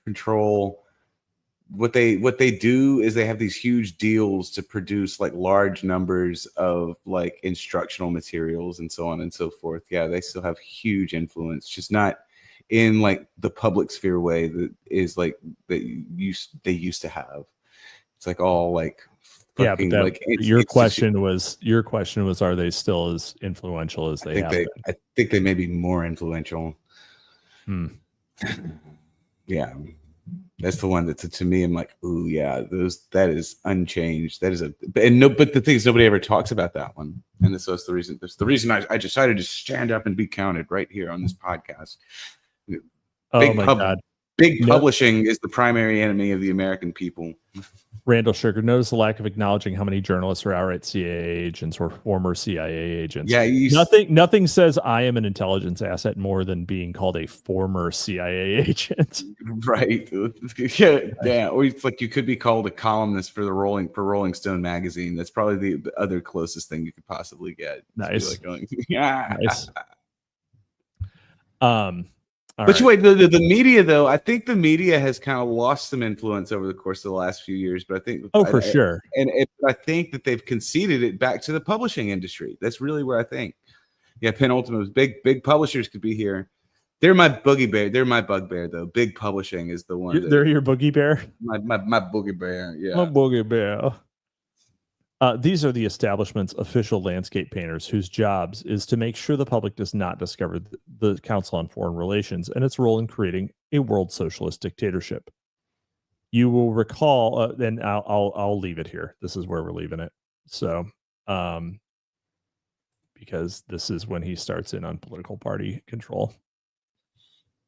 control what they do is they have these huge deals to produce like large numbers of like instructional materials and so on and so forth. Yeah, they still have huge influence, just not in like the public sphere way that is like they used to have. It's like all like fucking, but like your question was are they still as influential as they have been? I think they may be more influential. Yeah, that's the one that to me I'm like, ooh yeah, that is unchanged. That is but the thing is nobody ever talks about that one, and that's the reason. That's the reason I decided to stand up and be counted right here on this podcast. God. Big publishing is the primary enemy of the American people. Randall Sugar, notice the lack of acknowledging how many journalists are outright CIA agents or former CIA agents. Yeah, nothing says I am an intelligence asset more than being called a former CIA agent. Right. Yeah. Or it's like you could be called a columnist for Rolling Stone magazine. That's probably the other closest thing you could possibly get. Nice. Nice. But wait, the media though, I think the media has kind of lost some influence over the course of the last few years. But I think, for sure, I think that they've conceded it back to the publishing industry. That's really where I think. Yeah, Penultimate, big publishers could be here. They're my boogie bear. They're my bugbear though. Big publishing is the one. They're your boogie bear. My boogie bear. Yeah, my boogie bear. These are the establishment's official landscape painters whose jobs is to make sure the public does not discover the Council on Foreign Relations and its role in creating a world socialist dictatorship. You will recall, and I'll leave it here. This is where we're leaving it. So, because this is when he starts in on political party control.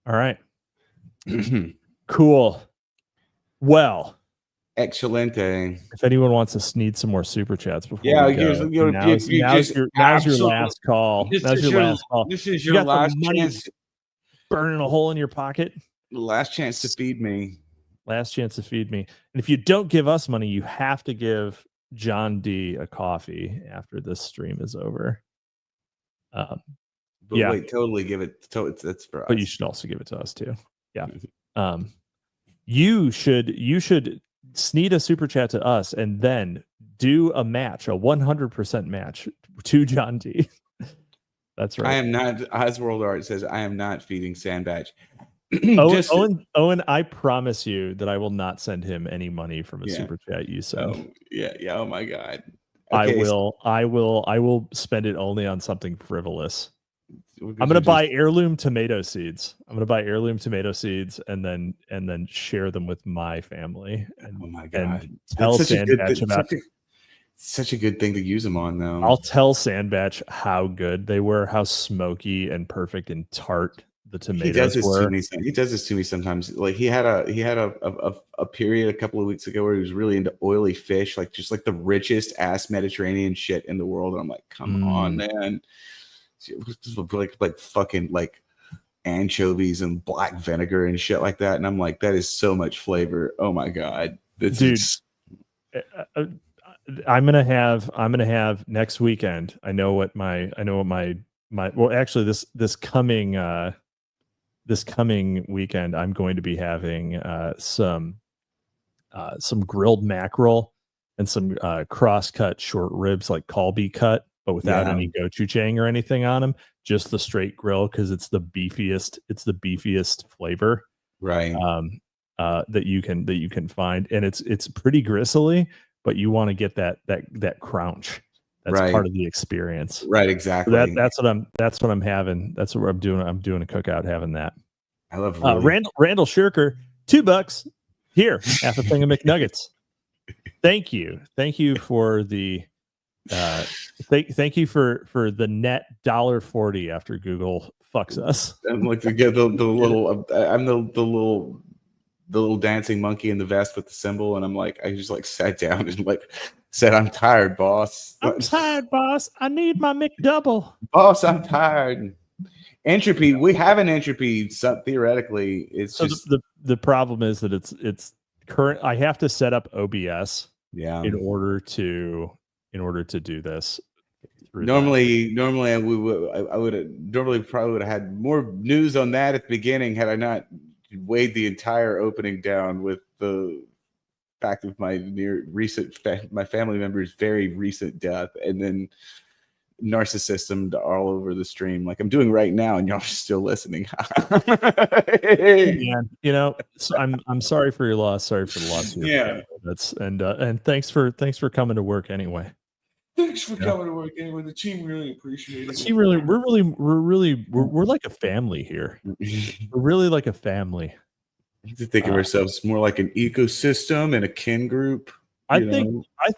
All right. Cool. Well. Excelente. If anyone wants to need some more super chats before now's your last call. This is your last chance. Burning a hole in your pocket. Last chance to feed me. Last chance to feed me. And if you don't give us money, you have to give John D a coffee after this stream is over. Wait, totally give it. That's for us. But you should also give it to us too. Yeah. You should sneed a super chat to us and then do a match, a 100% match to John D. That's right. I am not, Oswald Art says, I am not feeding Sandbatch. Owen, I promise you that I will not send him any money from a super chat you send. Yeah. Oh my God. Okay, I will spend it only on something frivolous. I'm gonna buy heirloom tomato seeds. And then share them with my family. Oh my God! And tell Sandbatch about such a good thing to use them on, though. I'll tell Sandbatch how good they were, how smoky and perfect and tart the tomatoes were. He does this to me sometimes. Like he had a period a couple of weeks ago where he was really into oily fish, like just like the richest ass Mediterranean shit in the world. And I'm like, come on, man. like fucking like anchovies and black vinegar and shit like that. And I'm like, that is so much flavor. Oh my God. Dude, I'm gonna have next weekend. I know what my well, actually this coming weekend I'm going to be having some grilled mackerel and some cross-cut short ribs, like Colby cut, but without any gochujang or anything on them. Just the straight grill, because it's the beefiest flavor, right? That you can find, and it's pretty gristly, but you want to get that crunch. That's right. part of the experience, right? Exactly. So that's what I'm having. That's what I'm doing. I'm doing a cookout, having that. I love Randall Shirker, $2 here, half a thing of McNuggets. Thank you for the thank you for the net $1.40 after Google fucks us. I'm like the little I'm the little dancing monkey in the vest with the symbol, and I'm like, I just like sat down and like said, I'm tired, boss. I'm tired, boss. I need my McDouble. Boss, I'm tired. Entropy. We have an entropy. So theoretically, it's so just the problem is that it's current. I have to set up OBS. Yeah. In order to do this. Normally I would probably would have had more news on that at the beginning had I not weighed the entire opening down with the fact of my my family member's very recent death, and then narcissism all over the stream, like I'm doing right now, and y'all are still listening. Man, I'm sorry for your loss. Sorry for the loss. Yeah, that's and thanks for coming to work anyway. Thanks for coming to work anyway. The team really appreciates it. We're like a family here. We're really like a family. To think of ourselves more like an ecosystem and a kin group. I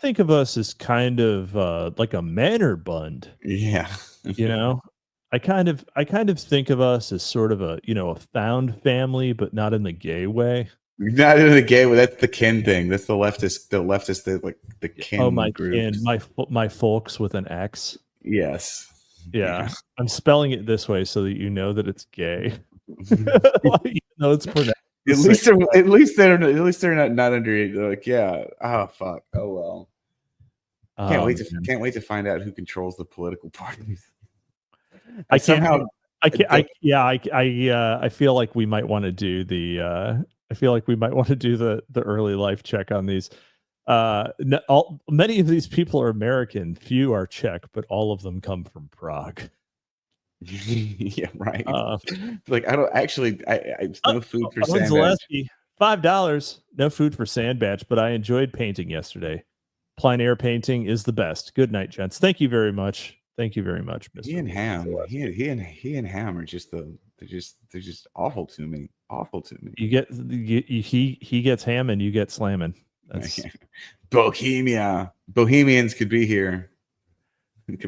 think of us as kind of like a manor bund. Yeah. I kind of think of us as sort of a found family, but not in the gay way. Not in the gay way. That's the kin thing. That's the leftist like the kin. Oh, my groups. kin, my folks with an X. Yes. Yeah. I'm spelling it this way so that you know that it's gay. It's pronounced. At least they're not underage. They're like, yeah. Oh fuck. Oh well. Can't wait to find out who controls the political parties. I feel like we might want to do the early life check on these. Many of these people are American, few are Czech, but all of them come from Prague. Yeah, right. Like I don't actually. I no food for Sandbatch. $5. No food for Sandbatch, but I enjoyed painting yesterday. Plein air painting is the best. Good night, gents. Thank you very much. Mr. He and Ham. He and Ham are just they're just awful to me. Awful to me. He gets ham and you get slamming. Bohemians could be here.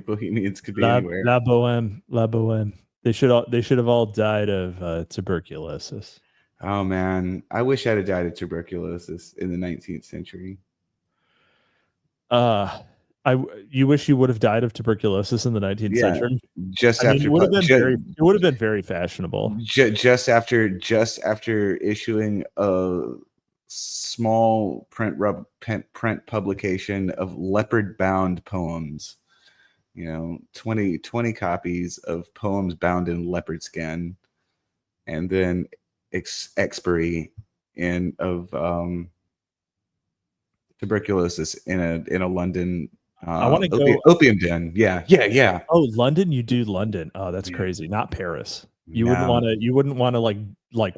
Bohemians could be anywhere. La Boheme. They should have all died of tuberculosis. Oh man, I wish I'd have died of tuberculosis in the 19th century. You wish you would have died of tuberculosis in the 19th century? It would have been very fashionable. Just after issuing a small print publication of leopard-bound poems. 20 copies of poems bound in leopard skin, and then expiry of tuberculosis in a London opium den. Yeah. Oh, London, you do London. Oh, that's crazy. Not Paris. You wouldn't want to like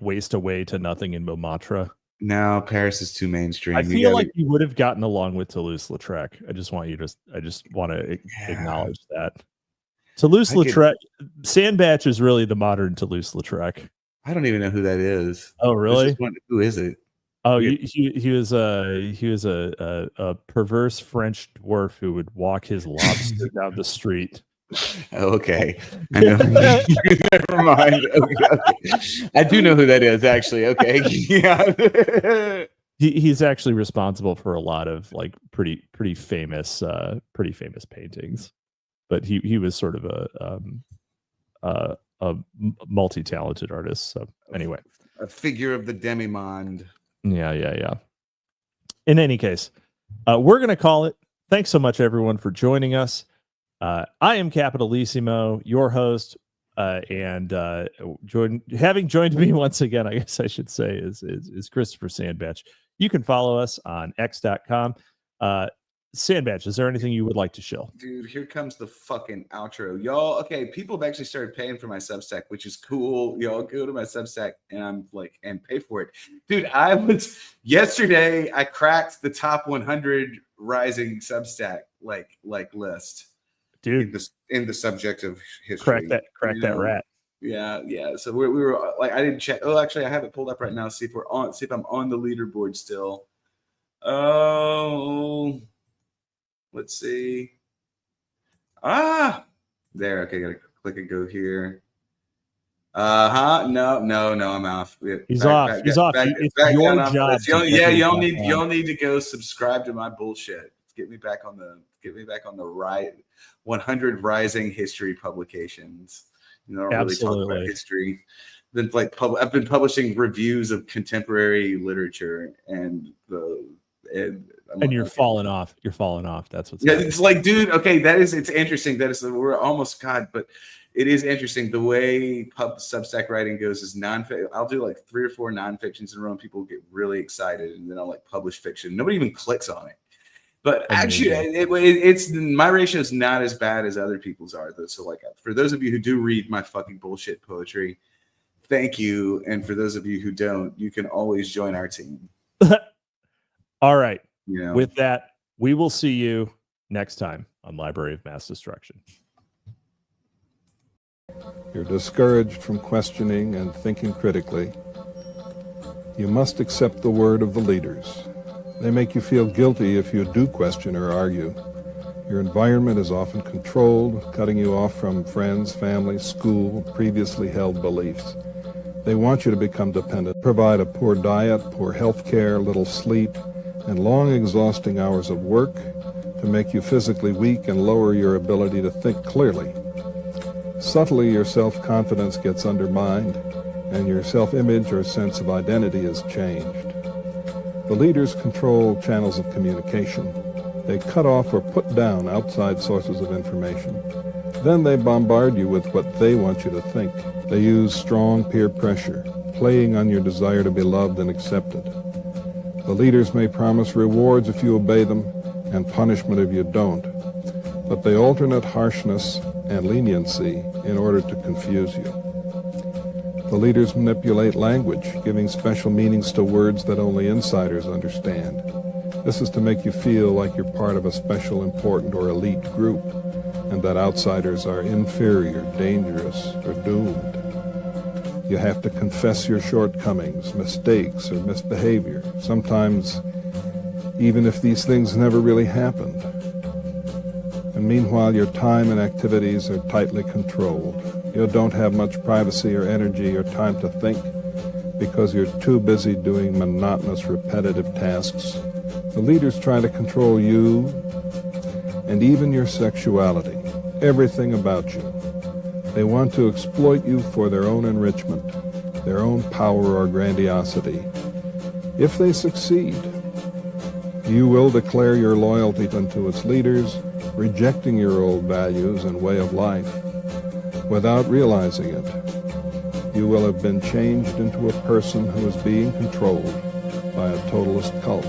waste away to nothing in Montmartre. No, Paris is too mainstream. I feel like you would have gotten along with Toulouse-Lautrec. I just want to acknowledge that. Toulouse-Lautrec, Sandbatch is really the modern Toulouse-Lautrec. I don't even know who that is. Oh, really? Who is it? Oh, he was a perverse French dwarf who would walk his lobster down the street. Okay, I know. Never mind. Okay. I do know who that is, actually. Okay, yeah. He's actually responsible for a lot of like pretty famous paintings, but he was sort of a multi-talented artist. So anyway, a figure of the demimonde. Yeah. In any case, we're going to call it. Thanks so much, everyone, for joining us. I am Capitalisimo, your host, and having joined me once again, I guess I should say, is Christopher Sandbatch. You can follow us on x.com. Sandbatch, is there anything you would like to shill? Dude, here comes the fucking outro. Y'all, okay, people have actually started paying for my Substack, which is cool. Y'all go to my Substack and pay for it. Dude, yesterday I cracked the top 100 rising Substack list. Dude, in the subject of history. Crack that rat. Yeah. So we were like, I didn't check. Oh, actually I have it pulled up right now. See if I'm on the leaderboard still. Oh, let's see. There. Okay, gotta click and go here. No, I'm off. He's off. It's your job. Y'all need to go subscribe to my bullshit. Get me back on the right 100 rising history publications. You know, I don't really talk about history. I've been publishing reviews of contemporary literature and you're falling off. You're falling off. That's what's happening. It's like, dude, okay, it's interesting. We're almost God, but it is interesting. The way Substack writing goes is non-fiction. I'll do like 3 or 4 non-fictions in a row and people get really excited, and then I'll like publish fiction. Nobody even clicks on it. But actually, it's my ratio is not as bad as other people's are, though. So, like, for those of you who do read my fucking bullshit poetry, thank you. And for those of you who don't, you can always join our team. All right. With that, we will see you next time on Library of Mass Destruction. You're discouraged from questioning and thinking critically. You must accept the word of the leaders. They make you feel guilty if you do question or argue. Your environment is often controlled, cutting you off from friends, family, school, previously held beliefs. They want you to become dependent, provide a poor diet, poor health care, little sleep, and long, exhausting hours of work to make you physically weak and lower your ability to think clearly. Subtly, your self-confidence gets undermined, and your self-image or sense of identity is changed. The leaders control channels of communication. They cut off or put down outside sources of information. Then they bombard you with what they want you to think. They use strong peer pressure, playing on your desire to be loved and accepted. The leaders may promise rewards if you obey them and punishment if you don't, but they alternate harshness and leniency in order to confuse you. The leaders manipulate language, giving special meanings to words that only insiders understand. This is to make you feel like you're part of a special, important, or elite group, and that outsiders are inferior, dangerous, or doomed. You have to confess your shortcomings, mistakes, or misbehavior, sometimes even if these things never really happened. And meanwhile, your time and activities are tightly controlled. You don't have much privacy or energy or time to think because you're too busy doing monotonous, repetitive tasks. The leaders try to control you and even your sexuality, everything about you. They want to exploit you for their own enrichment, their own power or grandiosity. If they succeed, you will declare your loyalty unto its leaders, rejecting your old values and way of life. Without realizing it, you will have been changed into a person who is being controlled by a totalist cult.